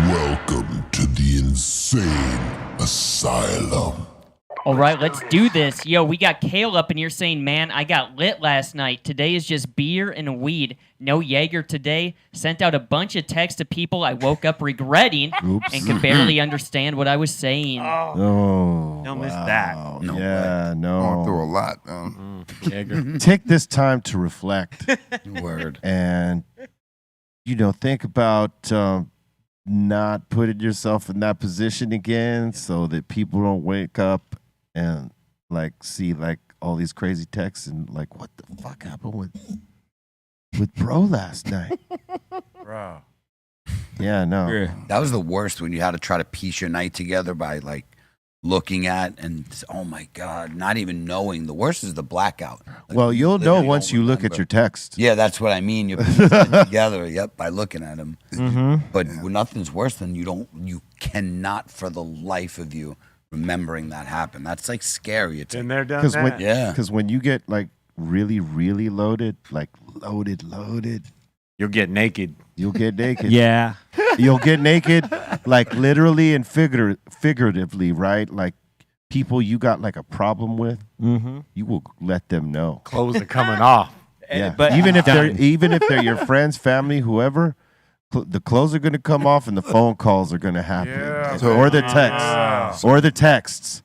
Speaker 10: Welcome to the Insane Asylum.
Speaker 5: All right, let's do this. Yo, we got Kale up in here saying, man, I got lit last night. Today is just beer and weed. No Jaeger today. Sent out a bunch of texts to people I woke up regretting
Speaker 3: Oops.
Speaker 5: and could barely understand what I was saying.
Speaker 3: Oh,
Speaker 8: Don't miss that.
Speaker 7: No
Speaker 3: yeah,
Speaker 2: Going through
Speaker 3: no.
Speaker 2: a lot, man.
Speaker 4: Jaeger.
Speaker 3: Take this time to reflect
Speaker 7: Word.
Speaker 3: and, think about not putting yourself in that position again so that people don't wake up and see all these crazy texts and what the fuck happened with bro last night.
Speaker 6: Bro.
Speaker 3: Yeah, no.
Speaker 7: That was the worst when you had to try to piece your night together by looking at and oh my god, not even knowing. The worst is the blackout.
Speaker 3: Well, you'll know
Speaker 7: literally
Speaker 3: once
Speaker 7: don't
Speaker 3: you look at
Speaker 7: remember.
Speaker 3: your text.
Speaker 7: Yeah, that's what I mean. You're piecing it together, yep, by looking at them.
Speaker 8: Mm-hmm.
Speaker 7: But nothing's worse than you cannot for the life of you remembering that happened. That's scary. It's
Speaker 4: Been there, done
Speaker 3: Because
Speaker 4: that.
Speaker 7: yeah.
Speaker 3: when you get really, really loaded, loaded,
Speaker 4: You'll get naked.
Speaker 3: you'll get naked.
Speaker 8: Yeah.
Speaker 3: You'll get naked, literally and figuratively, right? People you got a problem with,
Speaker 8: Mm-hmm.
Speaker 3: you will let them know.
Speaker 4: Clothes are coming off.
Speaker 3: Yeah,
Speaker 8: but
Speaker 3: even if
Speaker 8: done.
Speaker 3: they're your friends, family, whoever, the clothes are going to come off and the phone calls are going to happen,
Speaker 6: Yeah,
Speaker 3: or the texts, or the texts,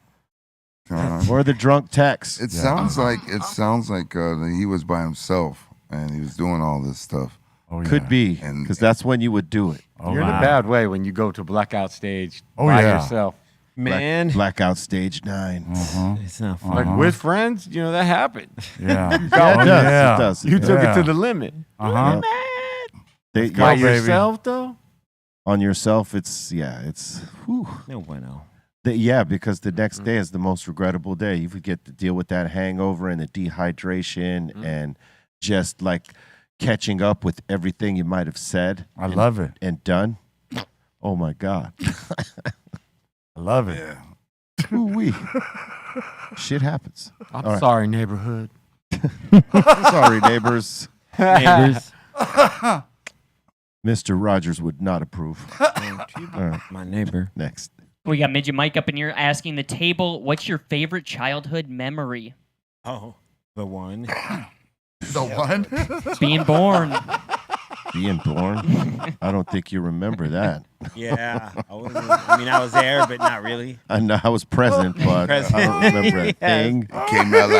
Speaker 3: or the drunk texts.
Speaker 2: It sounds like he was by himself and he was doing all this stuff.
Speaker 6: Oh, yeah.
Speaker 3: Could be,
Speaker 2: And-
Speaker 3: because that's when you would do it.
Speaker 6: Oh,
Speaker 4: You're in
Speaker 6: wow.
Speaker 4: a bad way when you go to blackout stage
Speaker 6: Oh,
Speaker 4: by
Speaker 6: yeah.
Speaker 4: yourself.
Speaker 8: Man.
Speaker 3: Blackout stage 9.
Speaker 8: It's not fun.
Speaker 4: Like with friends, that happened.
Speaker 6: Yeah.
Speaker 3: Yeah, it
Speaker 6: Oh,
Speaker 3: does.
Speaker 6: yeah.
Speaker 3: It does.
Speaker 4: You took
Speaker 6: Yeah.
Speaker 4: it to the limit.
Speaker 6: Uh-huh.
Speaker 3: They-
Speaker 6: go,
Speaker 4: By
Speaker 6: baby.
Speaker 4: yourself, though?
Speaker 3: on yourself, it's whew.
Speaker 8: No bueno.
Speaker 3: Because the next day is the most regrettable day. You get to deal with that hangover and the dehydration and just catching up with everything you might have said.
Speaker 6: I love it.
Speaker 3: And done. Oh my God.
Speaker 6: I love it.
Speaker 2: Yeah.
Speaker 3: Ooh-wee. Shit happens.
Speaker 4: I'm
Speaker 3: All right.
Speaker 4: sorry, neighborhood.
Speaker 3: Sorry, neighbors.
Speaker 8: Neighbors.
Speaker 3: Mr. Rogers would not approve. All right,
Speaker 8: My neighbor.
Speaker 3: next.
Speaker 5: We got Midget Mike up in here asking the table, what's your favorite childhood memory?
Speaker 8: Oh, the one.
Speaker 6: The one?
Speaker 5: Being born.
Speaker 3: Being born? I don't think you remember that.
Speaker 8: Yeah. I was there, but not really.
Speaker 3: I know I was present, but I don't remember a
Speaker 8: Yes.
Speaker 3: thing.
Speaker 2: Came out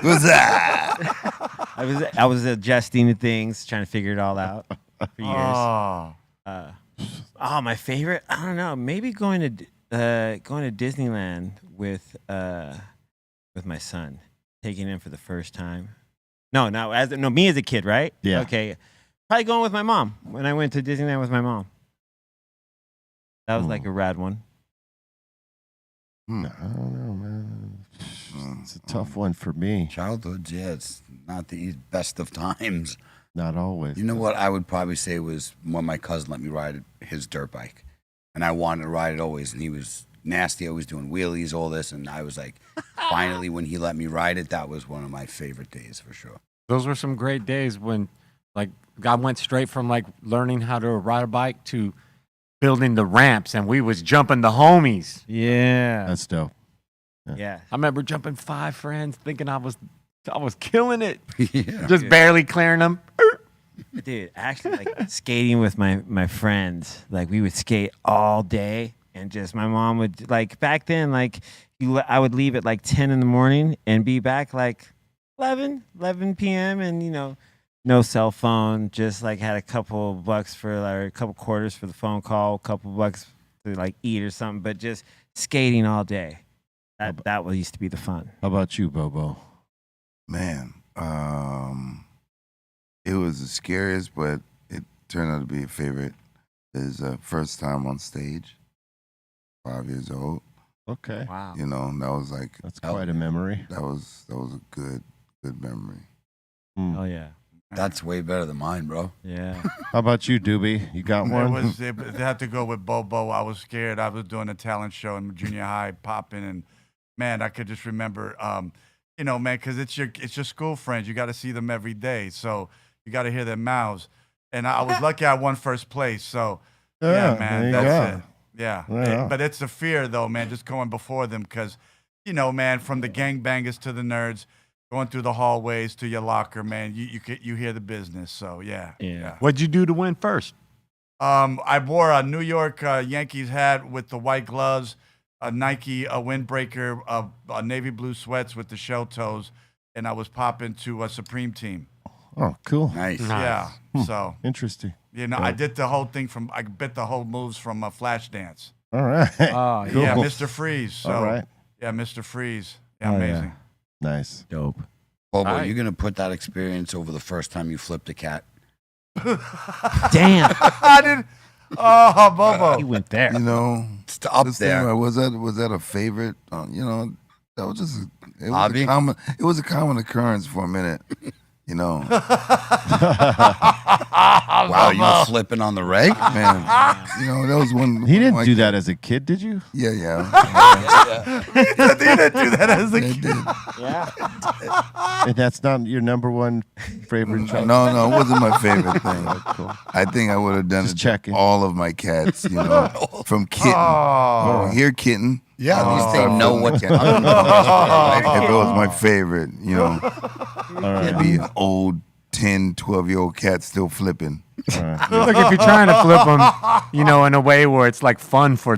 Speaker 2: what's that?
Speaker 8: I was adjusting to things, trying to figure it all out for years.
Speaker 6: Oh.
Speaker 8: My favorite? I don't know. Maybe going to Disneyland with my son, taking him for the first time. No, me as a kid, right?
Speaker 3: Yeah.
Speaker 8: Okay. Probably going with my mom when I went to Disneyland with my mom. That was a rad one.
Speaker 3: I don't know, man. It's a tough one for me.
Speaker 7: Childhood, yeah, it's not the best of times.
Speaker 3: Not always.
Speaker 7: You know what I would probably say was when my cousin let me ride his dirt bike. And I wanted to ride it always. And he was nasty, always doing wheelies, all this. And I was like, finally, when he let me ride it, that was one of my favorite days for sure.
Speaker 4: Those were some great days when, like, I went straight from, like, learning how to ride a bike to building the ramps. And we was jumping the homies.
Speaker 8: Yeah.
Speaker 3: That's dope.
Speaker 8: Yeah.
Speaker 4: I remember jumping 5 friends thinking I was killing it.
Speaker 7: Yeah.
Speaker 4: Just barely clearing them.
Speaker 8: Dude, actually, like skating with my friends, like we would skate all day, and just my mom would like back then, like I would leave at like 10 in the morning and be back like 11 p.m. and no cell phone, just like had a couple bucks for like a couple quarters for the phone call, a couple bucks to like eat or something, but just skating all day. That used to be the fun.
Speaker 3: How about you, Bobo?
Speaker 2: Man, it was the scariest, but it turned out to be a favorite. Is first time on stage, 5 years old.
Speaker 3: Okay.
Speaker 8: Wow.
Speaker 2: You know, and that was like
Speaker 3: That's quite a memory.
Speaker 2: that was a good memory.
Speaker 8: Oh yeah.
Speaker 7: That's way better than mine, bro.
Speaker 8: Yeah.
Speaker 3: How about you, Doobie? You got one?
Speaker 6: It had to go with Bobo. I was scared. I was doing a talent show in junior high, popping, and man, I could just remember, man, because it's your school friends. You got to see them every day, so you got to hear their mouths. And I was lucky I won first place. So yeah, man,
Speaker 3: there you
Speaker 6: that's
Speaker 3: go.
Speaker 6: it. Yeah.
Speaker 3: Yeah.
Speaker 6: But it's the fear though, man, just going before them, because man, from the gangbangers to the nerds, going through the hallways to your locker, man, you hear the business. So yeah.
Speaker 4: What'd you do to win first?
Speaker 6: I wore a New York Yankees hat with the white gloves, a Nike windbreaker, a navy blue sweats with the shell toes, and I was popping to a Supreme team.
Speaker 3: Oh, cool.
Speaker 7: Nice.
Speaker 6: Yeah. So
Speaker 3: Interesting.
Speaker 6: I did the whole thing I bit the whole moves from Flashdance.
Speaker 3: All right.
Speaker 8: Oh,
Speaker 3: Cool.
Speaker 6: Yeah, Mr. Freeze. So,
Speaker 3: All right.
Speaker 6: Yeah, Mr. Freeze. Yeah,
Speaker 3: Oh, yeah.
Speaker 6: amazing.
Speaker 3: Nice.
Speaker 8: Dope.
Speaker 7: Bobo,
Speaker 4: All right.
Speaker 7: you're going to put that experience over the first time you flipped a cat.
Speaker 8: Damn.
Speaker 6: I did. Oh, Bobo.
Speaker 8: He went there.
Speaker 2: You know,
Speaker 7: It's up
Speaker 2: this thing,
Speaker 7: there.
Speaker 2: was that a favorite? That was just
Speaker 7: Hobby?
Speaker 2: it was a common occurrence for a minute. You know,
Speaker 7: Wow, you were flipping on the reg?
Speaker 2: man. That was one.
Speaker 3: He didn't
Speaker 2: one
Speaker 3: do
Speaker 2: kid-
Speaker 3: that as a kid, did you?
Speaker 2: Yeah, yeah.
Speaker 6: He didn't do that as a
Speaker 2: They
Speaker 6: kid.
Speaker 2: did.
Speaker 3: And that's not your number one favorite child?
Speaker 2: No, it wasn't my favorite thing. I think I would have done
Speaker 3: Just
Speaker 2: it
Speaker 3: checking.
Speaker 2: to all of my cats. From kitten.
Speaker 6: Oh.
Speaker 2: Here, kitten.
Speaker 7: Yeah, at least they
Speaker 2: start
Speaker 7: know
Speaker 2: from
Speaker 7: what
Speaker 2: kitten.
Speaker 7: to
Speaker 2: If it was my favorint, it'd be an old 10, 12-year-old cat still flipping.
Speaker 4: Look, if you're trying to flip them, in a way where it's like fun for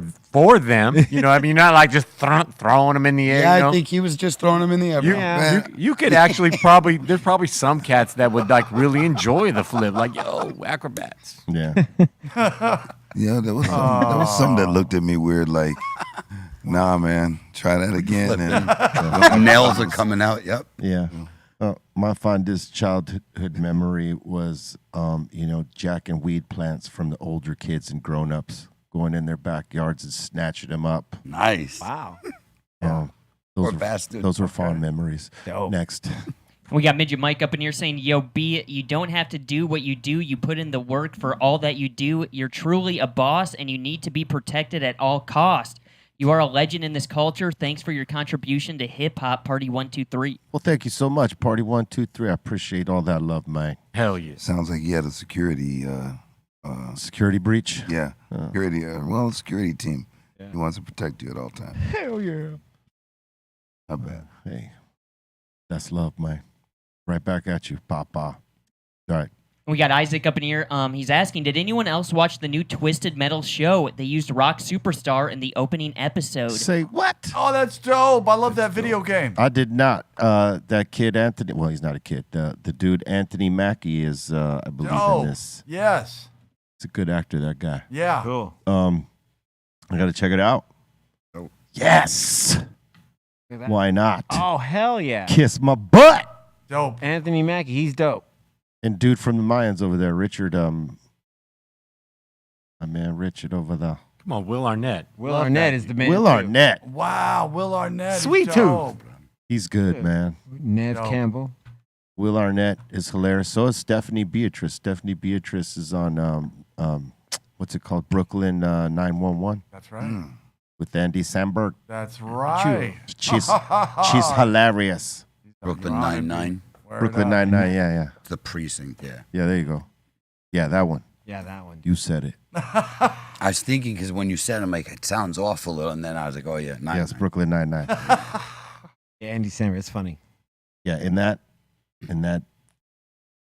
Speaker 4: them, I mean, you're not like just throwing them in the air.
Speaker 7: Yeah, I think he was just throwing them in the air.
Speaker 4: You,
Speaker 7: bro.
Speaker 4: you could actually there's probably some cats that would like really enjoy the flip, like, yo, acrobats.
Speaker 3: Yeah.
Speaker 2: Yeah, there was some that looked at me weird, like, nah, man, try that again. And
Speaker 7: Nails are coming out. Yep.
Speaker 3: Yeah. My fondest childhood memory was, jacking weed plants from the older kids and grown-ups, going in their backyards and snatching them up.
Speaker 7: Nice.
Speaker 8: Wow.
Speaker 7: Poor bastard.
Speaker 3: Those were fond memories.
Speaker 8: Dope.
Speaker 3: Next.
Speaker 5: We got Midget Mike up in here saying, yo, B, you don't have to do what you do. You put in the work for all that you do. You're truly a boss, and you need to be protected at all cost. You are a legend in this culture. Thanks for your contribution to hip-hop, Party 123.
Speaker 3: Well, thank you so much, Party 123. I appreciate all that love, man.
Speaker 4: Hell yeah.
Speaker 2: sounds like he had a security,
Speaker 3: Security breach?
Speaker 2: security team. He wants to protect you at all times.
Speaker 8: Hell yeah.
Speaker 2: Not bad.
Speaker 3: Hey, that's love, man. Right back at you, Papa. All right.
Speaker 5: We got Isaac up in here. He's asking, did anyone else watch the new Twisted Metal show? They used Rock Superstar in the opening episode.
Speaker 3: Say what?
Speaker 6: Oh, that's dope. I love that video game.
Speaker 3: I did not. That kid, Anthony, well, he's not a kid. The dude, Anthony Mackie, is, I believe,
Speaker 6: Oh,
Speaker 3: in this.
Speaker 6: yes.
Speaker 3: He's a good actor, that guy.
Speaker 6: Yeah.
Speaker 8: Cool.
Speaker 3: I got to check it out.
Speaker 7: Dope.
Speaker 3: Yes. Why not?
Speaker 8: Oh, hell yeah.
Speaker 3: Kiss my butt.
Speaker 6: Dope.
Speaker 8: Anthony Mackie, he's dope.
Speaker 3: And dude from the Mayans over there, Richard, my man Richard over there.
Speaker 4: Come on, Will Arnett.
Speaker 8: Will Arnett is the man.
Speaker 3: Will
Speaker 8: too.
Speaker 3: Arnett.
Speaker 6: Wow, Will Arnett. is
Speaker 4: Sweet tooth.
Speaker 6: dope.
Speaker 3: He's good, man.
Speaker 8: Nev
Speaker 6: Yo.
Speaker 8: Campbell.
Speaker 3: Will Arnett is hilarious. So is Stephanie Beatrice. Stephanie Beatrice is on what's it called? Brooklyn 911
Speaker 6: That's right.
Speaker 3: with Andy Samberg.
Speaker 6: That's right.
Speaker 3: She's hilarious.
Speaker 7: Brooklyn Nine-Nine.
Speaker 6: Word
Speaker 3: Brooklyn
Speaker 6: up.
Speaker 3: Nine-Nine, yeah.
Speaker 7: The precinct, yeah.
Speaker 3: Yeah, there you go. Yeah, that one.
Speaker 8: Yeah, that one.
Speaker 3: You said it.
Speaker 7: I was thinking because when you said it, I'm like, it sounds awful. And then I was like, oh, yeah.
Speaker 3: Yes, Brooklyn Nine-Nine.
Speaker 8: Yeah, Andy Samberg. It's funny.
Speaker 3: Yeah, in that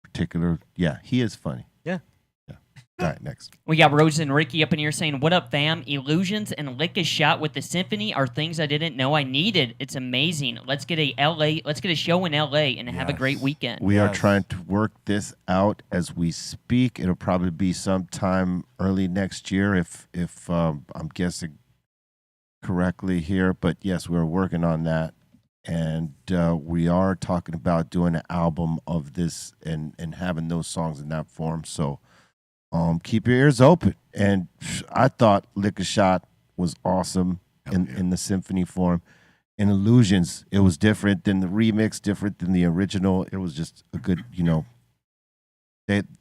Speaker 3: particular, yeah, he is funny.
Speaker 8: Yeah.
Speaker 3: Yeah. All right, next.
Speaker 5: We got Rose and Ricky up in here saying, "What up, fam? Illusions and Lick a Shot with the Symphony are things I didn't know I needed. It's amazing. Let's get a show in LA and have a great weekend."
Speaker 3: We are trying to work this out as we speak. It'll probably be sometime early next year if I'm guessing correctly here. But yes, we're working on that. And we are talking about doing an album of this and having those songs in that form. So keep your ears open. And I thought Lick a Shot was awesome in the symphony form. In Illusions, it was different than the remix, different than the original. It was just a good,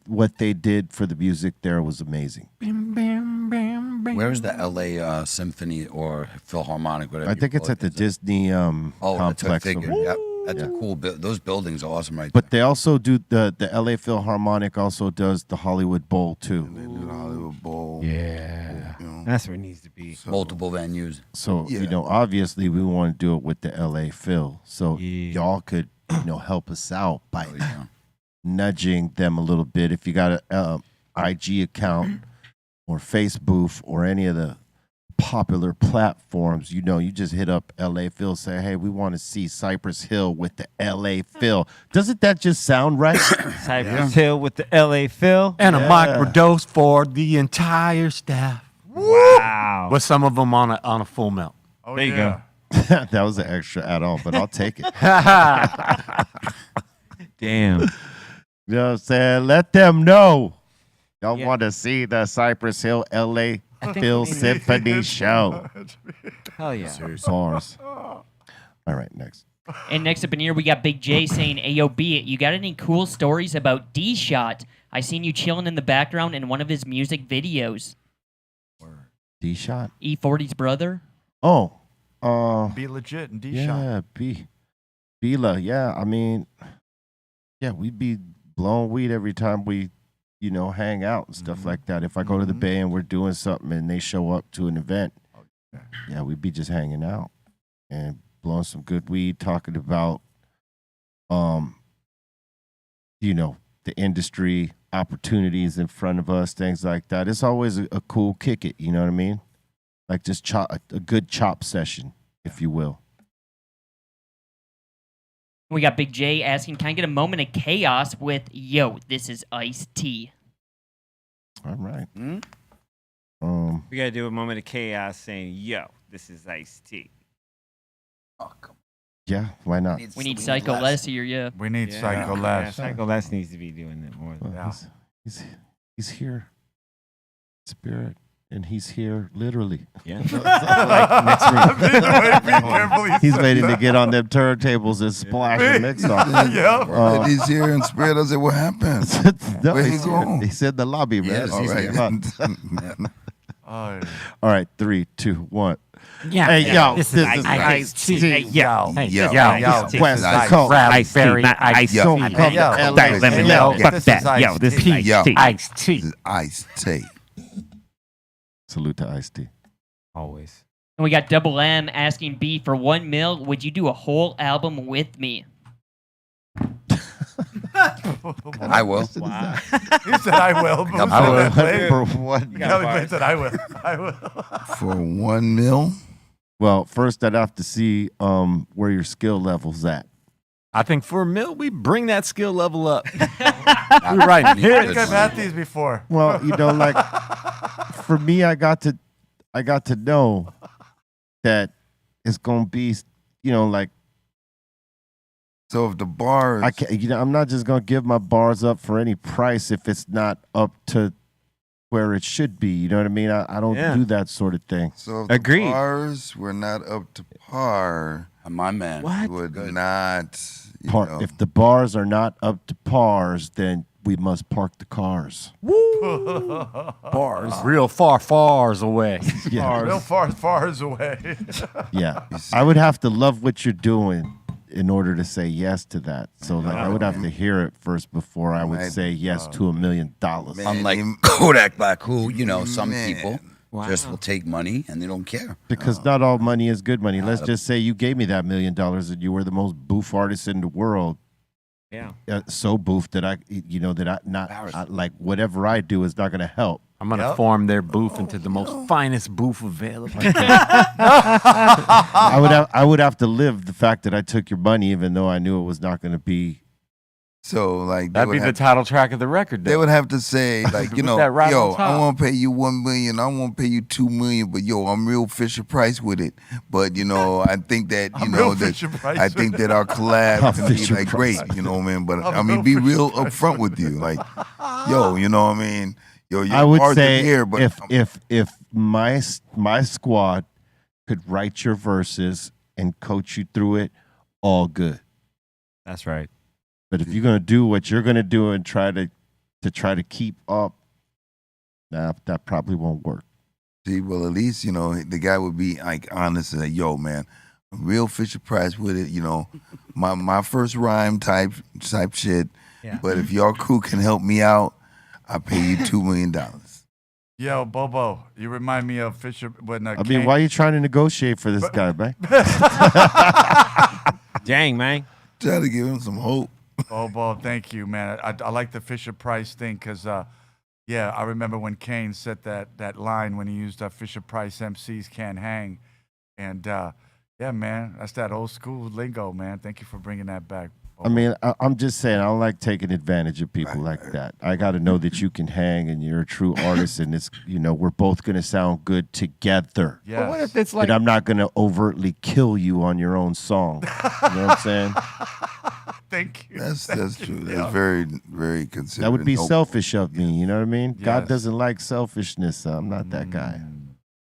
Speaker 3: what they did for the music there was amazing.
Speaker 7: Where is the LA Symphony or Philharmonic? Whatever
Speaker 3: I think it's at the Disney
Speaker 7: that's what I
Speaker 3: complex.
Speaker 7: figured.
Speaker 3: over there.
Speaker 7: Yep. That's a cool those buildings are awesome right
Speaker 3: But they also do the LA Philharmonic also does the Hollywood Bowl too.
Speaker 2: They do the Hollywood Bowl.
Speaker 8: Yeah.
Speaker 2: You know.
Speaker 8: That's where it needs to be.
Speaker 7: there. Multiple venues.
Speaker 3: So
Speaker 2: Yeah.
Speaker 3: obviously we want to do it with the LA Phil. So
Speaker 8: Yeah.
Speaker 3: y'all could help us out by
Speaker 7: Yeah.
Speaker 3: nudging them a little bit. If you got a IG account or Facebook or any of the popular platforms, you just hit up LA Phil, say, hey, we want to see Cypress Hill with the LA Phil. Doesn't that just sound right?
Speaker 8: Cypress Hill with the LA Phil.
Speaker 4: And a microdose for the entire staff.
Speaker 8: Wow.
Speaker 4: With some of them on a full melt.
Speaker 6: Oh,
Speaker 8: There you
Speaker 6: yeah.
Speaker 3: That was an extra add-on, but I'll take it.
Speaker 8: Damn.
Speaker 3: You know what I'm saying? Let them know. Y'all
Speaker 8: Yeah.
Speaker 3: want to see the Cypress Hill LA
Speaker 8: think
Speaker 3: Phil
Speaker 8: we need-
Speaker 3: Symphony show.
Speaker 8: Hell yeah.
Speaker 3: Bars. All right, next.
Speaker 5: And next up in here, we got Big J saying, "Ayo, B, you got any cool stories about D-Shot? I seen you chilling in the background in one of his music videos."
Speaker 3: D-Shot?
Speaker 5: E40's brother.
Speaker 3: Oh.
Speaker 6: Be legit and D-Shot.
Speaker 3: Yeah, Bila. Yeah, I mean, yeah, we'd be blowing weed every time we, hang out and stuff like that. If I go to the Bay and we're doing something and they show up to an event, yeah, we'd be just hanging out and blowing some good weed, talking about, the industry opportunities in front of us, things like that. It's always a cool kick it, you know what I mean? Like just a good chop session, if you will.
Speaker 5: We got Big J asking, "Can I get a moment of chaos with Yo, this is Ice-T?"
Speaker 3: All right.
Speaker 8: We got to do a moment of chaos saying, yo, this is Ice-T.
Speaker 7: Oh, come
Speaker 3: Yeah, why not?
Speaker 5: We need Psycho Les here, yeah.
Speaker 6: We need Psycho
Speaker 8: Yeah,
Speaker 6: Les.
Speaker 8: Psycho Les needs to be doing it more.
Speaker 3: Well,
Speaker 6: Yeah.
Speaker 3: he's here, spirit, and he's here literally.
Speaker 8: Yeah.
Speaker 3: He's waiting to get on them turntables and splash the mix off.
Speaker 6: Yeah.
Speaker 2: He's here in spirit. I said, what happened?
Speaker 3: No,
Speaker 2: Where he
Speaker 3: he's,
Speaker 2: going?
Speaker 3: he's in the lobby, man.
Speaker 7: Yes,
Speaker 2: All
Speaker 7: he's
Speaker 2: right.
Speaker 6: Oh,
Speaker 3: All right, 3, 2, 1.
Speaker 4: Yeah.
Speaker 3: Hey, yo,
Speaker 8: This
Speaker 3: this
Speaker 8: is
Speaker 3: is
Speaker 8: Ice-T.
Speaker 3: Ice-T.
Speaker 6: yo.
Speaker 4: Hey,
Speaker 2: Yo.
Speaker 6: Yo.
Speaker 3: West
Speaker 2: Ice-T.
Speaker 3: Coast.
Speaker 4: Raspberry
Speaker 8: Ice-T,
Speaker 3: So
Speaker 8: not
Speaker 3: come
Speaker 6: yo.
Speaker 3: to
Speaker 8: Hey,
Speaker 3: LA.
Speaker 8: yo.
Speaker 6: Yo.
Speaker 8: Fuck
Speaker 6: This
Speaker 8: that.
Speaker 6: is
Speaker 8: Yo, this
Speaker 6: Ice-T.
Speaker 8: is
Speaker 2: Yo.
Speaker 4: Ice-T.
Speaker 2: This is Ice-T.
Speaker 3: Salute to Ice-T.
Speaker 8: Always.
Speaker 5: And we got Double M asking, "B, for 1 mil, would you do a whole album with me?"
Speaker 7: I will.
Speaker 8: Wow.
Speaker 6: He said, I will. But
Speaker 7: I will.
Speaker 3: For one.
Speaker 6: Kelly said, I will. I will.
Speaker 2: For 1 mil?
Speaker 3: Well, first I'd have to see where your skill level's at.
Speaker 4: I think for a mill, we bring that skill level up. We're right
Speaker 6: I
Speaker 4: here.
Speaker 6: think I've had these before.
Speaker 3: Well, like for me, I got to know that it's gonna be, like
Speaker 2: So if the bars,
Speaker 3: I can't, I'm not just gonna give my bars up for any price if it's not up to where it should be. You know what I mean? I don't do that sort of thing.
Speaker 2: So if
Speaker 8: Agreed.
Speaker 2: the bars were not up to par,
Speaker 7: My man.
Speaker 8: What?
Speaker 2: you would not. You know,
Speaker 3: If the bars are not up to pars, then we must park the cars.
Speaker 4: Bars. Real fars away.
Speaker 3: Yeah.
Speaker 6: Real far away.
Speaker 3: Yeah. I would have to love what you're doing in order to say yes to that. So like I would have to hear it first before I would
Speaker 2: Man.
Speaker 3: say yes to $1 million.
Speaker 2: Man.
Speaker 7: Unlike Kodak Black, who, you know, some
Speaker 2: Man.
Speaker 7: people just will take money and they don't care.
Speaker 3: Because not all money is good money. Let's just say you gave me that $1 million and you were the most boof artist in the world.
Speaker 8: Yeah.
Speaker 3: So boof that like whatever I do is not going to help.
Speaker 4: I'm gonna form their booth into the most finest booth available.
Speaker 3: I would have to live the fact that I took your money, even though I knew it was not going to be.
Speaker 2: so like
Speaker 4: That'd be the title track of the record.
Speaker 2: they would have to say like, you
Speaker 4: With
Speaker 2: know,
Speaker 4: that right
Speaker 2: yo,
Speaker 4: on top.
Speaker 2: I want to pay you $1 million, I want to pay you $2 million, but yo, I'm real Fisher Price with it. But you know, I think that you
Speaker 6: I'm
Speaker 2: know
Speaker 6: real
Speaker 2: that
Speaker 6: Fisher Price
Speaker 2: I
Speaker 6: with
Speaker 2: think
Speaker 6: it.
Speaker 2: that our collab
Speaker 3: I'm
Speaker 2: can be
Speaker 3: Fisher
Speaker 2: like
Speaker 3: Price.
Speaker 2: great, you know, man. But
Speaker 6: I'm
Speaker 2: I mean,
Speaker 6: real
Speaker 2: be
Speaker 6: Fisher
Speaker 2: real upfront with you, like, yo, you know what I mean? Yo, your
Speaker 3: I would
Speaker 2: bars are
Speaker 3: say
Speaker 2: here, but
Speaker 3: if my squad could write your verses and coach you through it, all good.
Speaker 8: That's right.
Speaker 3: But if you're gonna do what you're gonna do and try to keep up, that probably won't work.
Speaker 2: see, well, at least you know the guy would be like honest and say, yo, man, I'm real Fisher Price with it. You know, my first rhyme type shit.
Speaker 8: Yeah.
Speaker 2: But if y'all crew can help me out, I'll pay you $2 million.
Speaker 6: Yo, Bobo, you remind me of Fisher when
Speaker 3: I mean, why are you trying to negotiate for this guy, man?
Speaker 8: Dang, man.
Speaker 2: Try to give him some hope.
Speaker 6: Bobo, thank you, man. I like the Fisher Price thing because, yeah, I remember when Kane said that line when he used Fisher Price MCs can't hang. And, yeah, man, that's that old school lingo, man. Thank you for bringing that back.
Speaker 3: I mean, I'm just saying, I don't like taking advantage of people like that. I got to know that you can hang and you're a true artist, and it's, you know, we're both going to sound good together.
Speaker 6: Yes.
Speaker 4: But what if it's like
Speaker 3: But I'm not going to overtly kill you on your own song. You know what I'm saying?
Speaker 6: Thank you.
Speaker 2: That's true.
Speaker 6: Yeah.
Speaker 2: That's very, very considerate.
Speaker 3: That would be
Speaker 2: Nope.
Speaker 3: selfish of me. You know what I mean? God
Speaker 6: Yes.
Speaker 3: doesn't like selfishness. I'm not that guy.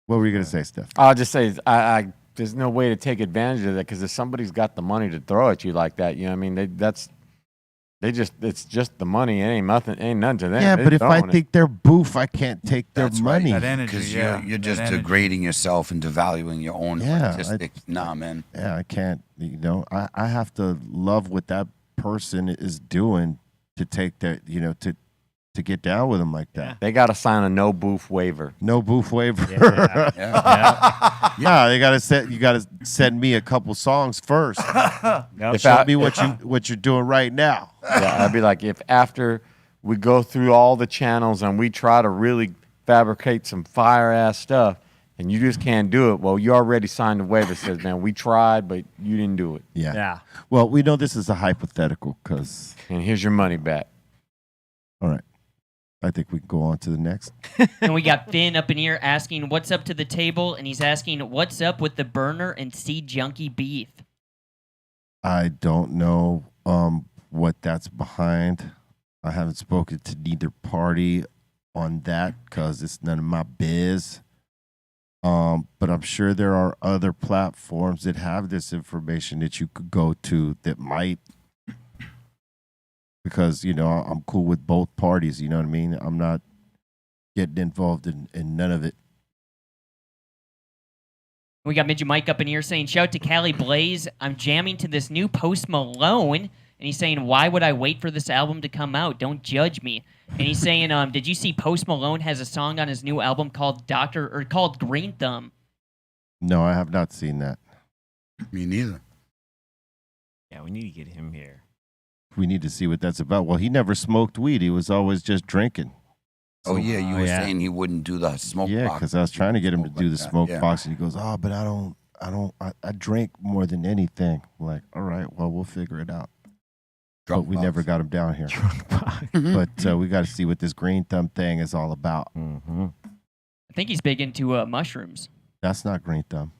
Speaker 3: What were you going to say, Steph?
Speaker 4: I'll just say, I there's no way to take advantage of that because if somebody's got the money to throw at you like that, you know what I mean? It's just the money. It ain't nothing to them.
Speaker 3: Yeah,
Speaker 4: They
Speaker 3: but if I
Speaker 4: throwing it.
Speaker 3: think they're boof, I can't take their
Speaker 7: That's right.
Speaker 3: money.
Speaker 6: That energy,
Speaker 7: Because
Speaker 6: yeah.
Speaker 7: you're
Speaker 6: that
Speaker 7: just
Speaker 6: energy.
Speaker 7: degrading yourself and devaluing your own
Speaker 3: Yeah,
Speaker 7: artistic. Nah, man.
Speaker 3: Yeah, I can't. You know, I have to love what that person is doing to take that. You know, to get down with them like that.
Speaker 4: They got to sign a no boof waiver.
Speaker 3: No boof waiver.
Speaker 7: Yeah.
Speaker 3: Yeah, they gotta you gotta send me a couple songs first.
Speaker 4: If
Speaker 3: Show
Speaker 4: I-
Speaker 3: me what you're doing right now.
Speaker 4: Yeah, I'd be like, if after we go through all the channels and we try to really fabricate some fire ass stuff, and you just can't do it, well, you already signed a waiver that says, man, we tried, but you didn't do it,
Speaker 3: Yeah.
Speaker 8: Yeah.
Speaker 3: Well, we know this is a hypothetical because.
Speaker 4: and here's your money back.
Speaker 3: All right. I think we can go on to the next.
Speaker 5: And we got Finn up in here asking what's up to the table, and he's asking what's up with the Burner and Seed Junkie beef.
Speaker 3: I don't know what that's behind. I haven't spoken to neither party on that because it's none of my biz. But I'm sure there are other platforms that have this information that you could go to that might, because, you know, I'm cool with both parties. You know what I mean? I'm not getting involved in none of it.
Speaker 5: We got Midget Mike up in here saying, shout to Cali Blaze. I'm jamming to this new Post Malone. And he's saying, why would I wait for this album to come out? Don't judge me. And he's saying, did you see Post Malone has a song on his new album called called Greenthumb?
Speaker 3: No, I have not seen that.
Speaker 7: Me neither.
Speaker 8: Yeah, we need to get him here.
Speaker 3: We need to see what that's about. Well, he never smoked weed. He was always just drinking.
Speaker 7: Oh, yeah. You were
Speaker 8: yeah.
Speaker 7: saying he wouldn't do the smoke
Speaker 3: Yeah,
Speaker 7: box.
Speaker 3: because I was trying to get him to
Speaker 7: Smoke
Speaker 3: do
Speaker 7: like
Speaker 3: the
Speaker 7: that,
Speaker 3: smoke
Speaker 7: yeah.
Speaker 3: box, and he goes, "Oh, but I drink more than anything." I'm like, all right, well, we'll figure it out.
Speaker 7: Drunk
Speaker 3: But we
Speaker 7: box.
Speaker 3: never got him down here. But we got to see what this green thumb thing is all about.
Speaker 8: Mm-hmm.
Speaker 5: I think he's big into mushrooms.
Speaker 3: That's not green thumb.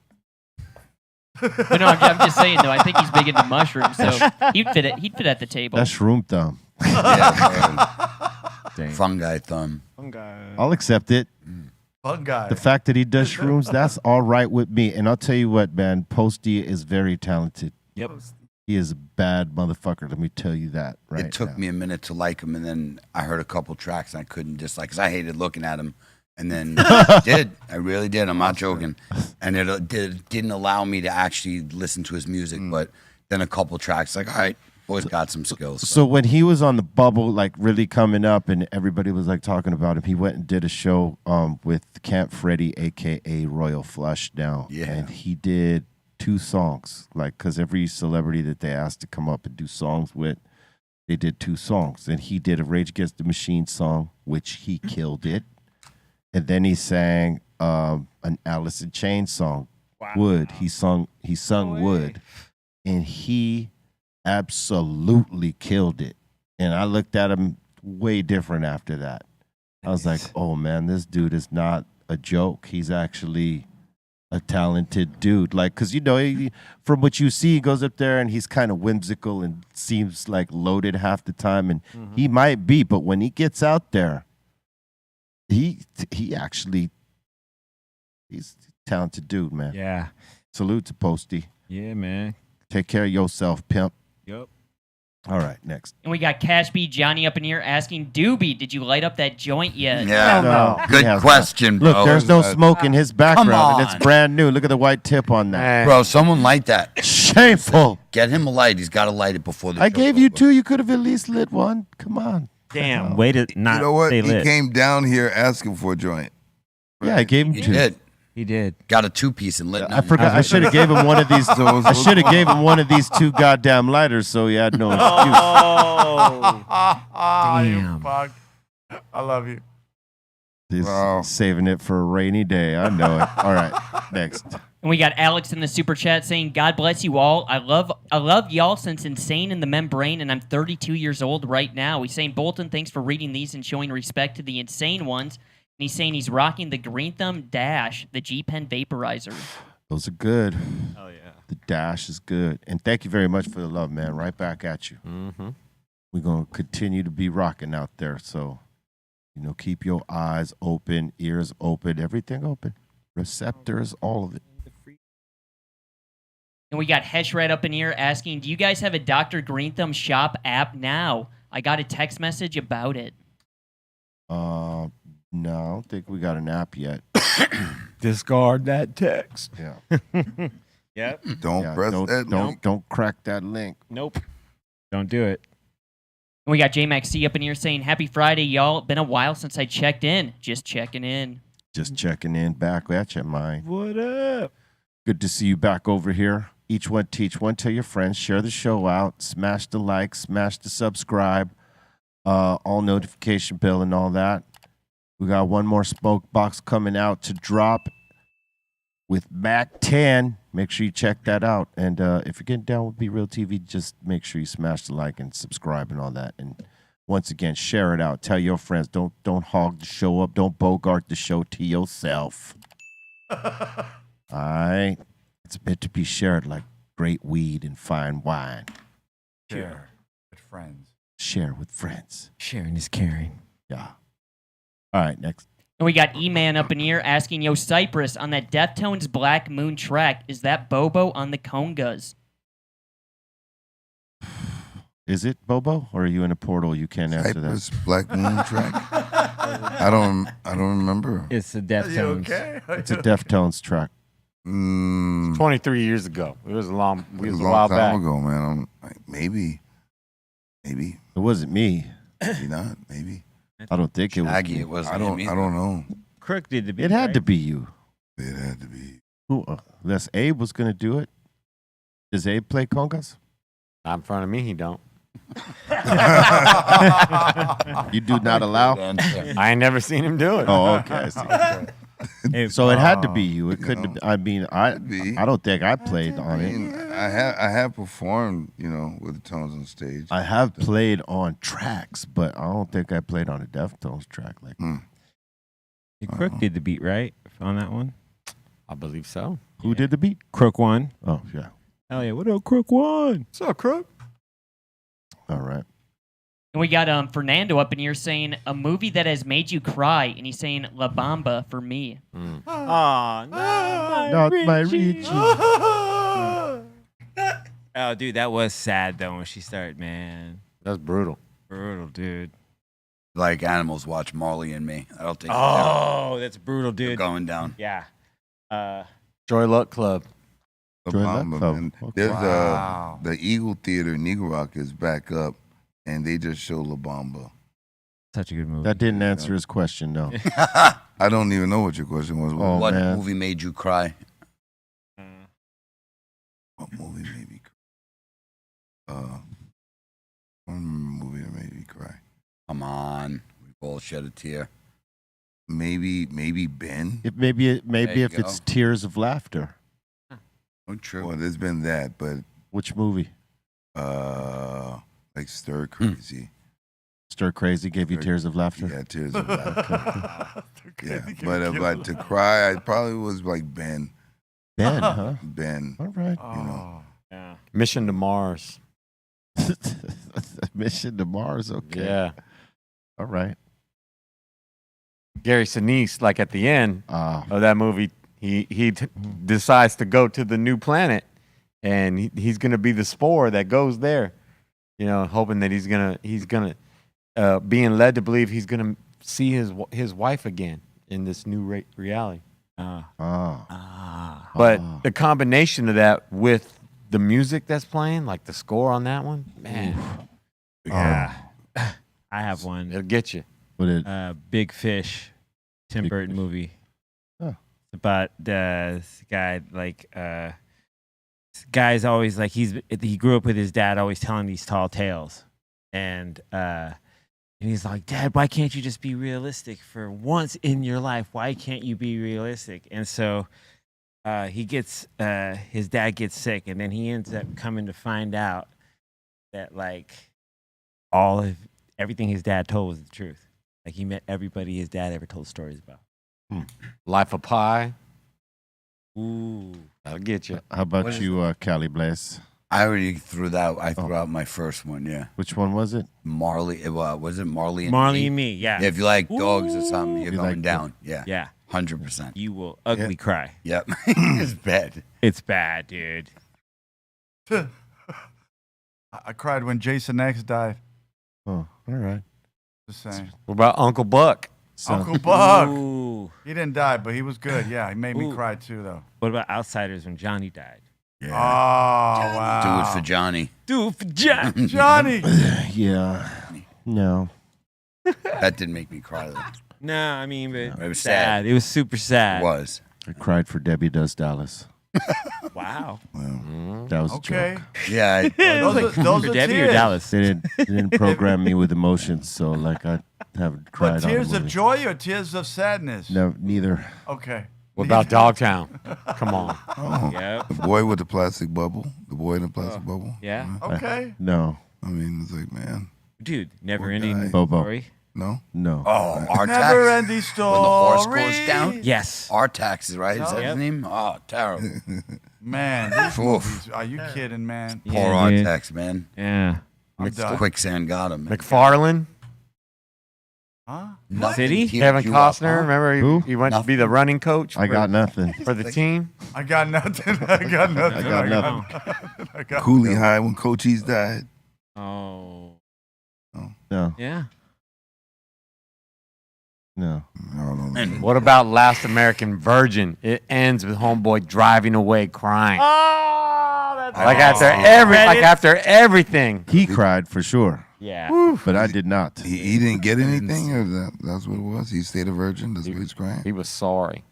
Speaker 5: But no, I'm just saying though. I think he's big into mushrooms, so he'd fit at the table.
Speaker 3: That's shroom thumb.
Speaker 7: Yeah,
Speaker 8: Dang.
Speaker 7: fungi thumb.
Speaker 3: I'll accept it.
Speaker 6: Fun guy.
Speaker 3: The fact that he does shrooms, that's all right with me. And I'll tell you what, man, Posty is very talented.
Speaker 8: Yep.
Speaker 3: He is a bad motherfucker. Let me tell you that right
Speaker 7: It took
Speaker 3: now.
Speaker 7: me a minute to like him, and then I heard a couple tracks and I couldn't dislike because I hated looking at him. And then I really did. I'm not joking. And it didn't allow me to actually listen to his music. But then a couple tracks, like, all right, boy's got some skills.
Speaker 3: So when he was on the bubble, like really coming up, and everybody was like talking about him, he went and did a show with Camp Freddy, aka Royal Flush now.
Speaker 7: Yeah.
Speaker 3: And he did 2 songs, like, because every celebrity that they asked to come up and do songs with, they did 2 songs. And he did a Rage Against the Machine song, which he killed it. And then he sang an Alice in Chains song, Wood. He sung Wood, and he absolutely killed it. And I looked at him way different after that. I was like, oh man, this dude is not a joke. He's actually a talented dude. Like, cause from what you see, he goes up there and he's kind of whimsical and seems like loaded half the time, and he might be, but when he gets out there, he's a talented dude, man.
Speaker 8: Yeah.
Speaker 3: Salute to Posty.
Speaker 8: Yeah, man.
Speaker 3: Take care of yourself, pimp.
Speaker 8: Yep.
Speaker 3: All right, next.
Speaker 5: And we got Cash B Johnny up in here asking, Doobie, did you light up that joint yet?
Speaker 7: Yeah.
Speaker 3: No,
Speaker 7: Good
Speaker 3: he has
Speaker 7: question,
Speaker 3: not.
Speaker 7: bro.
Speaker 3: Look, there's no smoke in his background, and it's
Speaker 7: on.
Speaker 3: brand new. Look at the white tip on that.
Speaker 7: Bro, someone light that.
Speaker 3: Shameful.
Speaker 7: Get him a light. He's got to light it before the
Speaker 3: I
Speaker 7: show's
Speaker 3: gave you
Speaker 7: over.
Speaker 3: 2. You could have at least lit one. Come on.
Speaker 8: Damn. Way to not
Speaker 2: You know what?
Speaker 8: stay
Speaker 2: He
Speaker 8: lit.
Speaker 2: came down here asking for a joint.
Speaker 3: Yeah, I gave him
Speaker 7: He
Speaker 3: 2.
Speaker 7: did.
Speaker 8: He did.
Speaker 7: Got a 2-piece and lit
Speaker 3: I
Speaker 7: nothing.
Speaker 3: forgot. I should have gave him one of these. I should have gave him one of these 2 goddamn lighters, so he had no excuse.
Speaker 6: Oh, you
Speaker 8: Damn.
Speaker 6: fuck. I love you.
Speaker 3: He's
Speaker 2: Wow.
Speaker 3: saving it for a rainy day. I know it. All right, next.
Speaker 5: And we got Alex in the super chat saying, God bless you all. I love y'all since Insane in the Membrane, and I'm 32 years old right now. He's saying, Bolton, thanks for reading these and showing respect to the insane ones. And he's saying he's rocking the Greenthumb Dash, the G-Pen vaporizer.
Speaker 3: Those are good.
Speaker 8: Oh, yeah.
Speaker 3: The dash is good. And thank you very much for the love, man. Right back at you.
Speaker 4: Mm-hmm.
Speaker 3: We're going to continue to be rocking out there. So, keep your eyes open, ears open, everything open. Receptors, all of it.
Speaker 5: And we got Hesh right up in here asking, do you guys have a Dr. Greenthumb shop app now? I got a text message about it.
Speaker 3: No, I don't think we got an app yet.
Speaker 8: Discard that text.
Speaker 3: Yeah.
Speaker 8: Yep.
Speaker 2: Don't
Speaker 3: Yeah,
Speaker 2: press that.
Speaker 3: don't crack that link.
Speaker 8: Nope. Don't do it.
Speaker 5: And we got JMaxC up in here saying, happy Friday, y'all. Been a while since I checked in. Just checking in.
Speaker 3: Just checking in back at you, mine.
Speaker 8: What up?
Speaker 3: Good to see you back over here. Each one teach one, tell your friends, share the show out, smash the like, smash the subscribe, all notification bell and all that. We got one more smoke box coming out to drop with Mac 10. Make sure you check that out. And if you're getting down with Be Real TV, just make sure you smash the like and subscribe and all that. And once again, share it out. Tell your friends. Don't hog the show up. Don't bogart the show to yourself. All right. It's meant to be shared like great weed and fine wine.
Speaker 6: Share with friends.
Speaker 3: Share with friends.
Speaker 8: Sharing is caring.
Speaker 3: Yeah. All right, next.
Speaker 5: And we got E-Man up in here asking, yo, Cypress, on that Deftones Black Moon track, is that Bobo on the congas?
Speaker 3: Is it Bobo, or are you in a portal? You can't answer that.
Speaker 2: Cypress Black Moon track. I don't remember.
Speaker 8: It's the
Speaker 6: Are you
Speaker 8: Deftones.
Speaker 6: okay?
Speaker 3: It's a Deftones track.
Speaker 4: 23 years ago. It was a long. It
Speaker 2: It
Speaker 4: was
Speaker 2: was
Speaker 4: a
Speaker 2: a
Speaker 4: while
Speaker 2: long time
Speaker 4: back.
Speaker 2: ago, man. I'm like, maybe
Speaker 3: It wasn't me.
Speaker 2: not. Maybe
Speaker 3: I don't think it was.
Speaker 7: Aggie,
Speaker 3: me.
Speaker 7: it wasn't
Speaker 2: I don't.
Speaker 7: him
Speaker 2: I
Speaker 7: either.
Speaker 2: don't know.
Speaker 8: Crook did the beat.
Speaker 3: It had to
Speaker 8: right?
Speaker 3: be you.
Speaker 2: It had to be.
Speaker 3: Who? Unless Abe was going to do it. Does Abe play congas?
Speaker 4: Not in front of me, he don't.
Speaker 3: You do not allow?
Speaker 4: I ain't never seen him do it.
Speaker 3: Oh, okay. I see.
Speaker 8: Hey,
Speaker 3: So it had to be you. It couldn't.
Speaker 2: know,
Speaker 3: I mean, I
Speaker 2: could be.
Speaker 3: I don't think I played on
Speaker 2: I
Speaker 3: it.
Speaker 2: mean, I have performed, with the Tones on stage.
Speaker 3: I have played on tracks, but I don't think I played on a Deftones track. Like,
Speaker 8: Hey, Crook did the beat, right? On that one?
Speaker 4: I believe so.
Speaker 3: who did the beat?
Speaker 8: Crook won.
Speaker 3: Oh, yeah.
Speaker 8: Hell yeah. What up, Crook won?
Speaker 4: What's up, Crook?
Speaker 3: All right.
Speaker 5: And we got Fernando up in here saying a movie that has made you cry, and he's saying La Bamba for me.
Speaker 8: Oh, not
Speaker 3: Not my Richie.
Speaker 8: Oh, dude, that was sad though when she started. Man,
Speaker 4: That's brutal.
Speaker 8: brutal, dude.
Speaker 7: Like animals watch Marley and Me. I don't think
Speaker 8: Oh, that's brutal,
Speaker 7: they're
Speaker 8: dude.
Speaker 7: going down.
Speaker 8: Yeah.
Speaker 4: Joy Luck Club.
Speaker 2: La
Speaker 3: Joy Luck
Speaker 2: Bamba,
Speaker 3: Club.
Speaker 2: man.
Speaker 3: Okay.
Speaker 2: There's
Speaker 6: Wow.
Speaker 2: the Eagle Theater in Eagle Rock is back up, and they just show La Bamba.
Speaker 8: Such a good movie.
Speaker 3: That didn't answer his question, though.
Speaker 2: I don't even know what your question was.
Speaker 3: Oh,
Speaker 7: What
Speaker 3: man.
Speaker 7: movie made you cry?
Speaker 2: What movie made me cry? One movie that made me cry.
Speaker 7: Come on. We've all shed a tear.
Speaker 2: Maybe Ben.
Speaker 3: Maybe
Speaker 7: you
Speaker 3: if it's
Speaker 7: go.
Speaker 3: Tears of Laughter.
Speaker 7: Oh, true.
Speaker 2: Well, there's been that, but
Speaker 3: Which movie?
Speaker 2: like Stir Crazy.
Speaker 3: Stir Crazy gave you
Speaker 2: Stir-
Speaker 3: Tears of Laughter?
Speaker 2: Yeah, Tears of Laughter. Yeah, but to cry, I probably was like Ben.
Speaker 3: Ben, huh?
Speaker 2: Ben.
Speaker 3: All right.
Speaker 2: You know.
Speaker 8: Yeah.
Speaker 4: Mission to Mars.
Speaker 3: Mission to Mars. Okay.
Speaker 4: Yeah.
Speaker 3: All right.
Speaker 4: Gary Sinise, like at the end
Speaker 3: Ah.
Speaker 4: of that movie, he decides to go to the new planet, and he's gonna be the spore that goes there. You know, hoping that he's gonna being led to believe he's gonna see his wife again in this new reality. But the combination of that with the music that's playing, like the score on that one, man,
Speaker 8: Yeah. I have one.
Speaker 4: it'll get you.
Speaker 3: But it,
Speaker 8: Big Fish, Tim
Speaker 3: Big
Speaker 8: Burton
Speaker 3: Fish.
Speaker 8: movie.
Speaker 3: Oh.
Speaker 8: It's about this guy this guy's always like he grew up with his dad always telling these tall tales, and he's like, Dad, why can't you just be realistic for once in your life? Why can't you be realistic? And so his dad gets sick, and then he ends up coming to find out that like all of everything his dad told was the truth. Like he met everybody his dad ever told stories about.
Speaker 4: Life of Pi,
Speaker 8: Ooh.
Speaker 4: that'll get you.
Speaker 3: how about
Speaker 7: What is
Speaker 3: you, Cali Blaze?
Speaker 7: I already threw that. I threw out my first one. Yeah,
Speaker 3: Which one was it?
Speaker 7: Marley. Was it Marley and
Speaker 8: Marley
Speaker 7: Me?
Speaker 8: and Me, yeah.
Speaker 7: Yeah, if you like dogs or something, you're
Speaker 3: You
Speaker 7: going
Speaker 3: like
Speaker 7: down. Yeah,
Speaker 8: Yeah.
Speaker 7: 100%.
Speaker 8: You will ugly cry.
Speaker 7: Yep, it's bad.
Speaker 8: It's bad, dude.
Speaker 6: I cried when Jason X died.
Speaker 3: Oh, all right.
Speaker 6: Just saying.
Speaker 4: What about Uncle Buck?
Speaker 3: So,
Speaker 6: Uncle Buck.
Speaker 8: Ooh.
Speaker 6: He didn't die, but he was good. Yeah, he made me
Speaker 8: Ooh.
Speaker 6: cry too, though.
Speaker 8: What about Outsiders when Johnny died?
Speaker 6: Oh,
Speaker 7: Yeah,
Speaker 6: wow.
Speaker 7: do it for Johnny.
Speaker 8: Dude, for Johnny.
Speaker 6: Johnny.
Speaker 3: yeah. No.
Speaker 7: That didn't make me cry though.
Speaker 8: No, I mean, but
Speaker 7: It was sad.
Speaker 8: It was super sad.
Speaker 7: It was.
Speaker 3: I cried for Debbie Does Dallas.
Speaker 8: Wow.
Speaker 3: That was a
Speaker 6: Okay.
Speaker 3: joke.
Speaker 7: Yeah,
Speaker 6: Those
Speaker 8: For
Speaker 6: are
Speaker 8: Debbie or
Speaker 6: tears.
Speaker 8: Dallas?
Speaker 3: They didn't program me with emotions, so like I haven't cried
Speaker 6: But
Speaker 3: on
Speaker 6: tears
Speaker 3: a
Speaker 6: of
Speaker 3: movie.
Speaker 6: joy or tears of sadness?
Speaker 3: No, neither.
Speaker 6: Okay.
Speaker 4: What about Dogtown? Come on.
Speaker 2: Oh,
Speaker 8: Yep.
Speaker 2: the boy with the plastic bubble. The boy in the plastic bubble.
Speaker 8: Yeah.
Speaker 6: Okay.
Speaker 3: No,
Speaker 2: I mean, it's like, man,
Speaker 8: Dude, never
Speaker 2: Poor
Speaker 8: ending
Speaker 2: guy.
Speaker 3: Bobo.
Speaker 8: story.
Speaker 2: no.
Speaker 3: no.
Speaker 7: Oh, our
Speaker 6: Never
Speaker 7: tax.
Speaker 6: ending story.
Speaker 7: When the horse goes down.
Speaker 8: Yes.
Speaker 7: Our taxes, right? Is that
Speaker 8: Yep.
Speaker 7: his name? Oh, terrible.
Speaker 6: Man, these
Speaker 7: Oof.
Speaker 6: movies. Are you kidding, man?
Speaker 8: Yeah,
Speaker 7: Poor
Speaker 8: dude.
Speaker 7: Artax, man.
Speaker 8: Yeah.
Speaker 6: I'm done.
Speaker 7: Quicksand got him. Man.
Speaker 4: McFarlane,
Speaker 6: Huh?
Speaker 7: Nothing
Speaker 8: City?
Speaker 7: teared
Speaker 4: Kevin
Speaker 7: you up,
Speaker 4: Costner.
Speaker 7: huh?
Speaker 4: Remember
Speaker 3: Who?
Speaker 4: he went to be the running coach.
Speaker 3: I got nothing.
Speaker 4: for the team.
Speaker 6: I got nothing. I got nothing.
Speaker 3: I got nothing.
Speaker 6: I got
Speaker 2: Cooley High when Cochise died.
Speaker 8: Oh.
Speaker 3: No,
Speaker 8: Yeah.
Speaker 3: no.
Speaker 2: I don't know.
Speaker 7: And
Speaker 4: What about Last American Virgin? It ends with homeboy driving away crying.
Speaker 8: Oh, that's
Speaker 4: Like after everything.
Speaker 3: He cried for sure,
Speaker 8: Yeah.
Speaker 3: but I did not.
Speaker 2: He didn't get anything, or that's what it was. He stayed a virgin. That's what he's crying.
Speaker 4: He was sorry.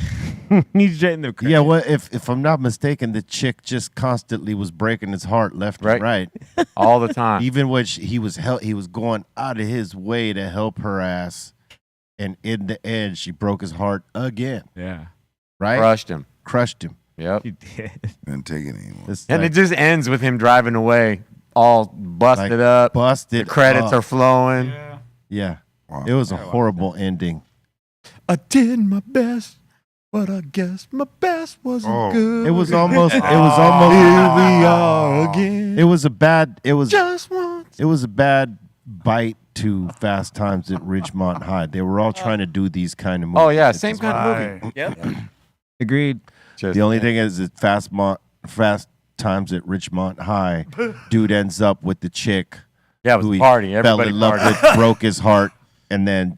Speaker 8: He's getting the
Speaker 3: Yeah, well, if I'm not mistaken, the chick just constantly was breaking his heart left and right.
Speaker 4: All the time.
Speaker 3: Even when he was going out of his way to help her ass, and in the end, she broke his heart again.
Speaker 8: Yeah.
Speaker 3: Right?
Speaker 4: Crushed him.
Speaker 3: Yep.
Speaker 8: He did.
Speaker 2: Didn't take it anymore.
Speaker 3: It's
Speaker 4: And
Speaker 3: like,
Speaker 4: it just ends with him driving away, all busted
Speaker 3: Like,
Speaker 4: up.
Speaker 3: busted
Speaker 4: The credits
Speaker 3: up.
Speaker 4: are flowing.
Speaker 3: yeah.
Speaker 2: Wow.
Speaker 3: It was a horrible ending.
Speaker 4: I did my best, but I guess my best wasn't
Speaker 2: Oh.
Speaker 4: good.
Speaker 3: It was almost.
Speaker 4: Here we are again.
Speaker 3: It was a bad. It was.
Speaker 4: Just once.
Speaker 3: It was a bad bite to Fast Times at Ridgemont High. They were all trying to do these kind of movies.
Speaker 4: Oh yeah, same kind of movie.
Speaker 8: Yep. Agreed.
Speaker 3: The only thing is that Fast Times at Ridgemont High, dude ends up with the chick.
Speaker 4: Yeah, it was
Speaker 3: who
Speaker 4: a
Speaker 3: he
Speaker 4: party.
Speaker 3: fell
Speaker 4: Everybody
Speaker 3: in love
Speaker 4: partied.
Speaker 3: with, broke his heart, and then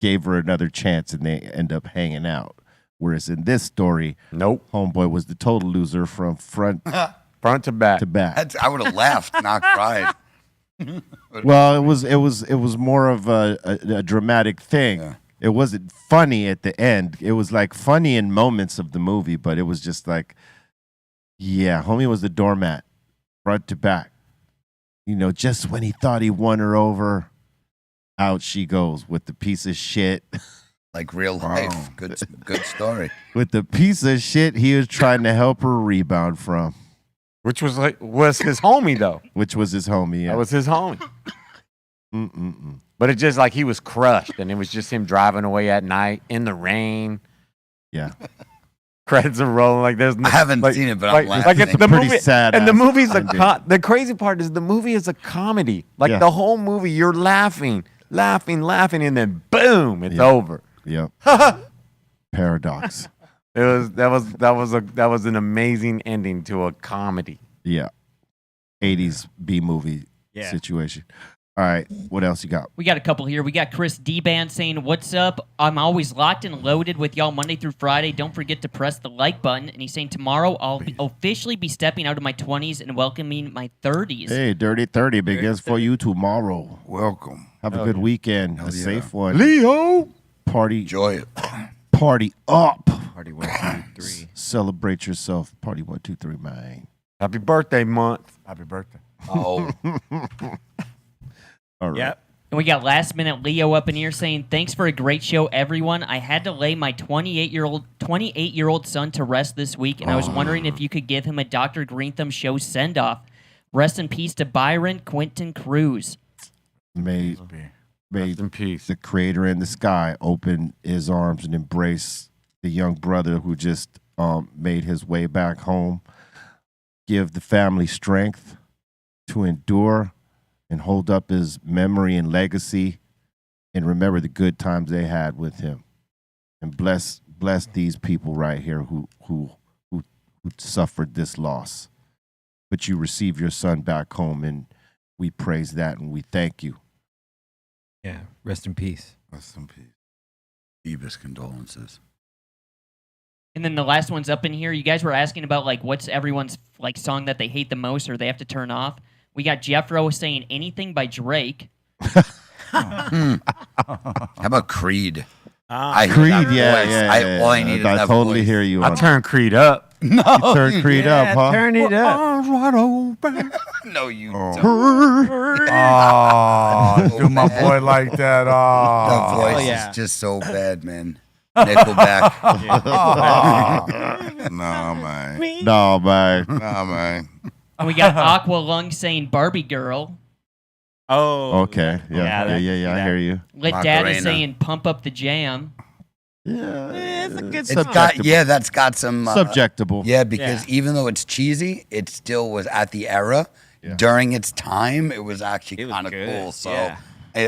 Speaker 3: gave her another chance, and they end up hanging out. Whereas in this story,
Speaker 4: Nope.
Speaker 3: homeboy was the total loser from front
Speaker 4: Front to back.
Speaker 3: to back.
Speaker 7: I would have laughed, not cried.
Speaker 3: Well, it was more of a dramatic thing.
Speaker 7: Yeah.
Speaker 3: It wasn't funny at the end. It was like funny in moments of the movie, but it was just like, yeah, homie was the doormat, front to back. Just when he thought he won her over, out she goes with the piece of shit.
Speaker 7: Like real life. Good story.
Speaker 3: With the piece of shit he was trying to help her rebound from,
Speaker 4: Which was his homie though.
Speaker 3: which was his homie. Yeah.
Speaker 4: That was his homie.
Speaker 3: Mm-mm-mm.
Speaker 4: But it's just like he was crushed, and it was just him driving away at night in the rain.
Speaker 3: Yeah.
Speaker 4: Credits are rolling like there's.
Speaker 7: I haven't seen it, but I'm laughing.
Speaker 4: Like it's the
Speaker 3: Pretty
Speaker 4: movie,
Speaker 3: sad
Speaker 4: and the
Speaker 3: ass
Speaker 4: movie's
Speaker 3: ending.
Speaker 4: the crazy part is the movie is a comedy. Like
Speaker 3: Yeah.
Speaker 4: the whole movie, you're laughing, and then boom, it's
Speaker 3: Yeah.
Speaker 4: over.
Speaker 3: Yep. Paradox.
Speaker 4: That was an amazing ending to a comedy.
Speaker 3: Yeah. 80s B movie
Speaker 8: Yeah.
Speaker 3: situation. All right. What else you got?
Speaker 5: We got a couple here. We got Chris D-Band saying, "What's up? I'm always locked and loaded with y'all Monday through Friday. Don't forget to press the like button." And he's saying, "Tomorrow I'll officially be stepping out of my 20s and welcoming my 30s."
Speaker 3: Hey, Dirty 30 begins for you tomorrow.
Speaker 2: Welcome.
Speaker 3: Have a good weekend. A
Speaker 2: yeah.
Speaker 3: safe one.
Speaker 4: Leo,
Speaker 3: Party
Speaker 7: Enjoy it.
Speaker 3: party up.
Speaker 8: Party 1, 2, 3.
Speaker 3: Celebrate yourself. Party 1, 2, 3, man.
Speaker 4: happy birthday month.
Speaker 6: Happy birthday.
Speaker 7: Oh,
Speaker 3: All right.
Speaker 8: Yep.
Speaker 5: And we got last minute Leo up in here saying, "Thanks for a great show, everyone. I had to lay my 28-year-old son to rest this week, and I was wondering if you could give him a Dr. Greenthumb show send-off. Rest in peace to Byron Quentin Cruz."
Speaker 3: May
Speaker 4: Rest in peace.
Speaker 3: the creator in the sky open his arms and embrace the young brother who just made his way back home. Give the family strength to endure and hold up his memory and legacy, and remember the good times they had with him. And bless these people right here who suffered this loss. But you receive your son back home, and we praise that and we thank you.
Speaker 8: Yeah. Rest in peace.
Speaker 2: Rest in peace.
Speaker 7: deepest condolences.
Speaker 5: And then the last one's up in here. You guys were asking about like what's everyone's like song that they hate the most or they have to turn off. We got Jeffro saying anything by Drake.
Speaker 7: How about Creed? I hear
Speaker 3: Creed,
Speaker 7: that
Speaker 3: yeah.
Speaker 7: voice. All I need is
Speaker 3: I
Speaker 7: that
Speaker 3: totally
Speaker 7: voice.
Speaker 3: hear you.
Speaker 4: I
Speaker 3: on
Speaker 4: turn Creed up.
Speaker 3: You turn Creed up, huh?
Speaker 8: Turn it up.
Speaker 7: No, you
Speaker 2: Oh.
Speaker 7: don't.
Speaker 6: Oh, do my boy like that?
Speaker 7: The
Speaker 6: Oh,
Speaker 7: voice
Speaker 8: yeah.
Speaker 7: is just so bad, man. Nickelback.
Speaker 2: Nah, man.
Speaker 3: No, man.
Speaker 2: Nah, man.
Speaker 5: And we got Aqua Lung saying Barbie Girl.
Speaker 8: Oh.
Speaker 3: Okay. Yeah. I hear you.
Speaker 5: Lit Dad is
Speaker 7: Macarena.
Speaker 5: saying Pump Up the Jam.
Speaker 3: Yeah.
Speaker 8: It's a good
Speaker 7: It's
Speaker 8: song.
Speaker 7: got that's got some
Speaker 3: Subjectable.
Speaker 7: Yeah, because even though it's cheesy, it still was at the era during its time. It was actually
Speaker 8: It was
Speaker 7: kind of
Speaker 8: good,
Speaker 7: cool. So
Speaker 8: yeah.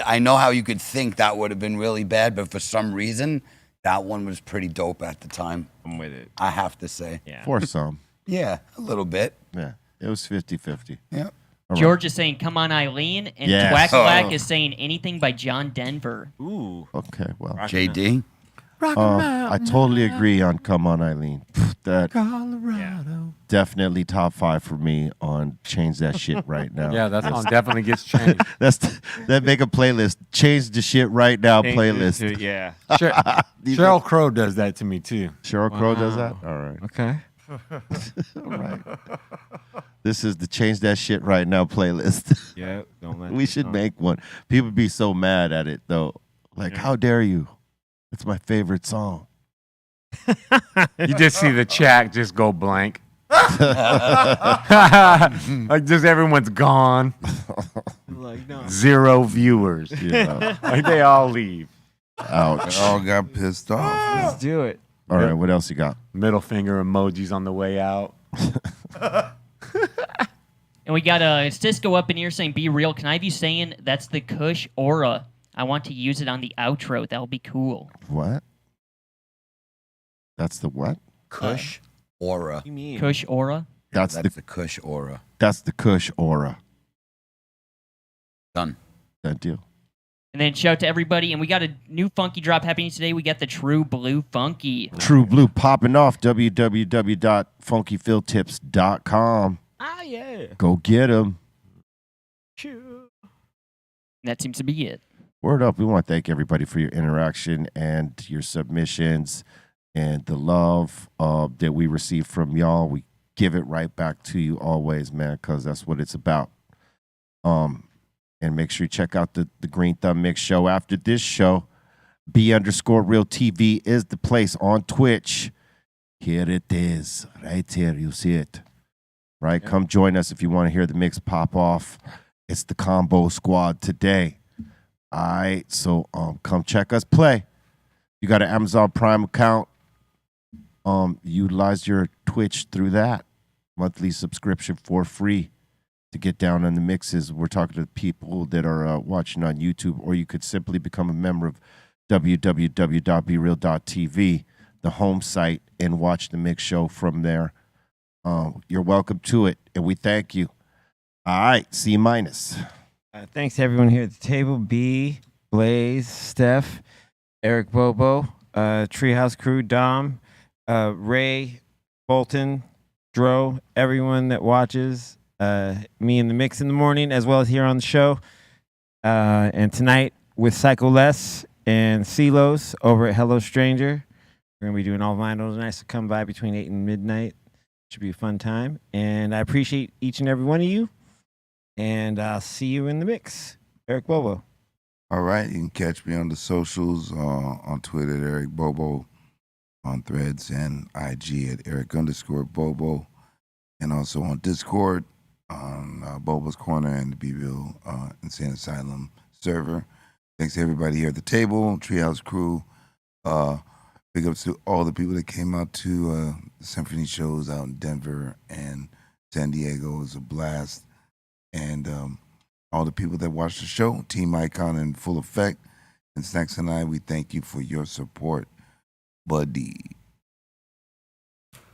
Speaker 7: I know how you could think that would have been really bad, but for some reason, that one was pretty dope at the time.
Speaker 8: I'm with it.
Speaker 7: I have to say,
Speaker 8: Yeah.
Speaker 3: For some.
Speaker 7: yeah, a little bit.
Speaker 3: Yeah. It was 50-50.
Speaker 7: Yeah.
Speaker 3: All right.
Speaker 5: George is saying Come On Eileen. And
Speaker 3: Yes.
Speaker 5: Twack
Speaker 7: Oh.
Speaker 5: is saying anything by John Denver.
Speaker 8: Ooh.
Speaker 3: Okay. Well,
Speaker 7: JD.
Speaker 3: I totally agree on Come On Eileen. That
Speaker 8: Colorado.
Speaker 3: definitely top 5 for me on Change That Shit Right Now.
Speaker 4: Yeah, that song definitely gets changed.
Speaker 3: That make a playlist. Change the shit right now playlist.
Speaker 8: Yeah.
Speaker 4: Cheryl Crow does that to me too.
Speaker 3: Cheryl Crow does that? All right.
Speaker 8: Okay.
Speaker 3: All right. This is the Change That Shit Right Now playlist.
Speaker 8: Yeah. Don't let
Speaker 3: We should make one. People be so mad at it though. Like, how dare you? It's my favorite song.
Speaker 4: You just see the chat just go blank. Like just everyone's gone.
Speaker 8: Like, no.
Speaker 4: 0 viewers.
Speaker 3: Yeah.
Speaker 4: Like they all leave.
Speaker 3: Ouch.
Speaker 2: They all got pissed off.
Speaker 8: Let's do it.
Speaker 3: All right, what else you got?
Speaker 4: Middle finger emojis on the way out.
Speaker 5: And we got Cisco up in here saying, "Be real." Can I have you saying that's the Kush aura? I want to use it on the outro. That'll be cool.
Speaker 3: What? That's the what?
Speaker 7: Kush aura.
Speaker 8: You mean?
Speaker 5: Kush aura.
Speaker 3: That's
Speaker 7: the Kush aura.
Speaker 3: That's the Kush aura.
Speaker 7: Done.
Speaker 3: That deal.
Speaker 5: And then shout out to everybody. And we got a new funky drop happening today. We got the True Blue Funky.
Speaker 3: True Blue popping off. www.funkyfiltips.com.
Speaker 8: Ah, yeah.
Speaker 3: Go get them.
Speaker 5: And that seems to be it.
Speaker 3: Word up. We want to thank everybody for your interaction and your submissions and the love that we receive from y'all. We give it right back to you always, man, because that's what it's about. And make sure you check out the Greenthumb Mix show after this show. B_Real TV is the place on Twitch. Here it is. Right here. You see it. Right? Yep. Come join us if you want to hear the mix pop off. It's the Combo Squad today. All right. So come check us play. You got an Amazon Prime account. Utilize your Twitch through that. Monthly subscription for free to get down on the mixes. We're talking to people that are watching on YouTube, or you could simply become a member of www.breal.tv, the home site, and watch the mix show from there. You're welcome to it, and we thank you. All right, C-.
Speaker 8: Thanks to everyone here at the table. B, Blaze, Steph, Eric Bobo, Treehouse Crew, Dom, Ray, Bolton, Dro, everyone that watches, me in the mix in the morning, as well as here on the show. And tonight with Psycho Les and Celos over at Hello Stranger. We're going to be doing all vinyl tonight, so come by between 8 and midnight. Should be a fun time. And I appreciate each and every one of you. And I'll see you in the mix. Eric Bobo.
Speaker 2: All right. You can catch me on the socials, on Twitter at Eric Bobo, on Threads and IG at Eric_Bobo, and also on Discord on Bobo's Corner and the Be Real Insane Asylum server. Thanks to everybody here at the table, Treehouse Crew. Big ups to all the people that came out to the symphony shows out in Denver and San Diego. It was a blast. And all the people that watched the show, Team Icon in full effect, and Snacks and I, we thank you for your support, buddy.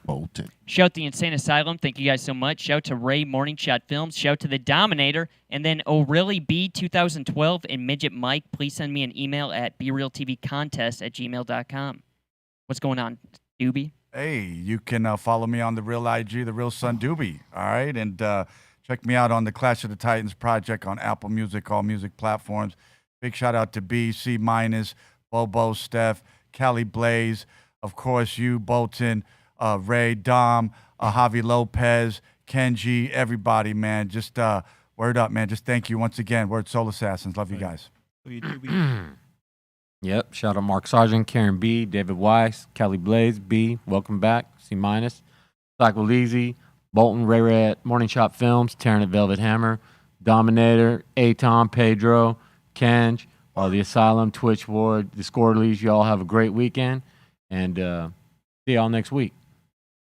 Speaker 2: Bolton.
Speaker 5: Shout the Insane Asylum. Thank you guys so much. Shout to Ray Morning Shot Films. Shout to the Dominator. And then O'Reilly B 2012 and Midget Mike. Please send me an email at brealtvcontest@gmail.com. What's going on, Doobie?
Speaker 6: Hey, you can follow me on the Real IG, the Real Son Doobie. All right, and check me out on the Clash of the Titans project on Apple Music, all music platforms. Big shout out to B, C-, Bobo, Steph, Callie Blaze, of course you, Bolton, Ray, Dom, Javi Lopez, Kenji, everybody, man. Just word up, man. Just thank you once again. Word Soul Assassins. Love you guys.
Speaker 4: Yep. Shout out Mark Sargent, Karen B, David Weiss, Kelly Blaze, B. Welcome back. C-. Cycle Easy, Bolton, Ray at Morning Shop Films, Taryn at Velvet Hammer, Dominator, Atom, Pedro, Kenj, all the Asylum, Twitch Ward, the Scorleys. You all have a great weekend. And see y'all next week.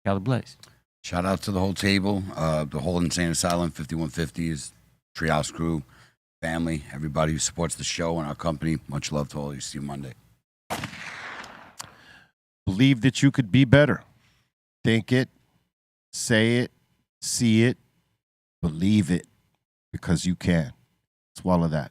Speaker 4: Kelly Blaze.
Speaker 7: Shout out to the whole table, the whole Insane Asylum, 5150s, Treehouse Crew, family, everybody who supports the show and our company. Much love to all of you. See you Monday.
Speaker 3: Believe that you could be better. Think it, say it, see it, believe it, because you can. Swallow that.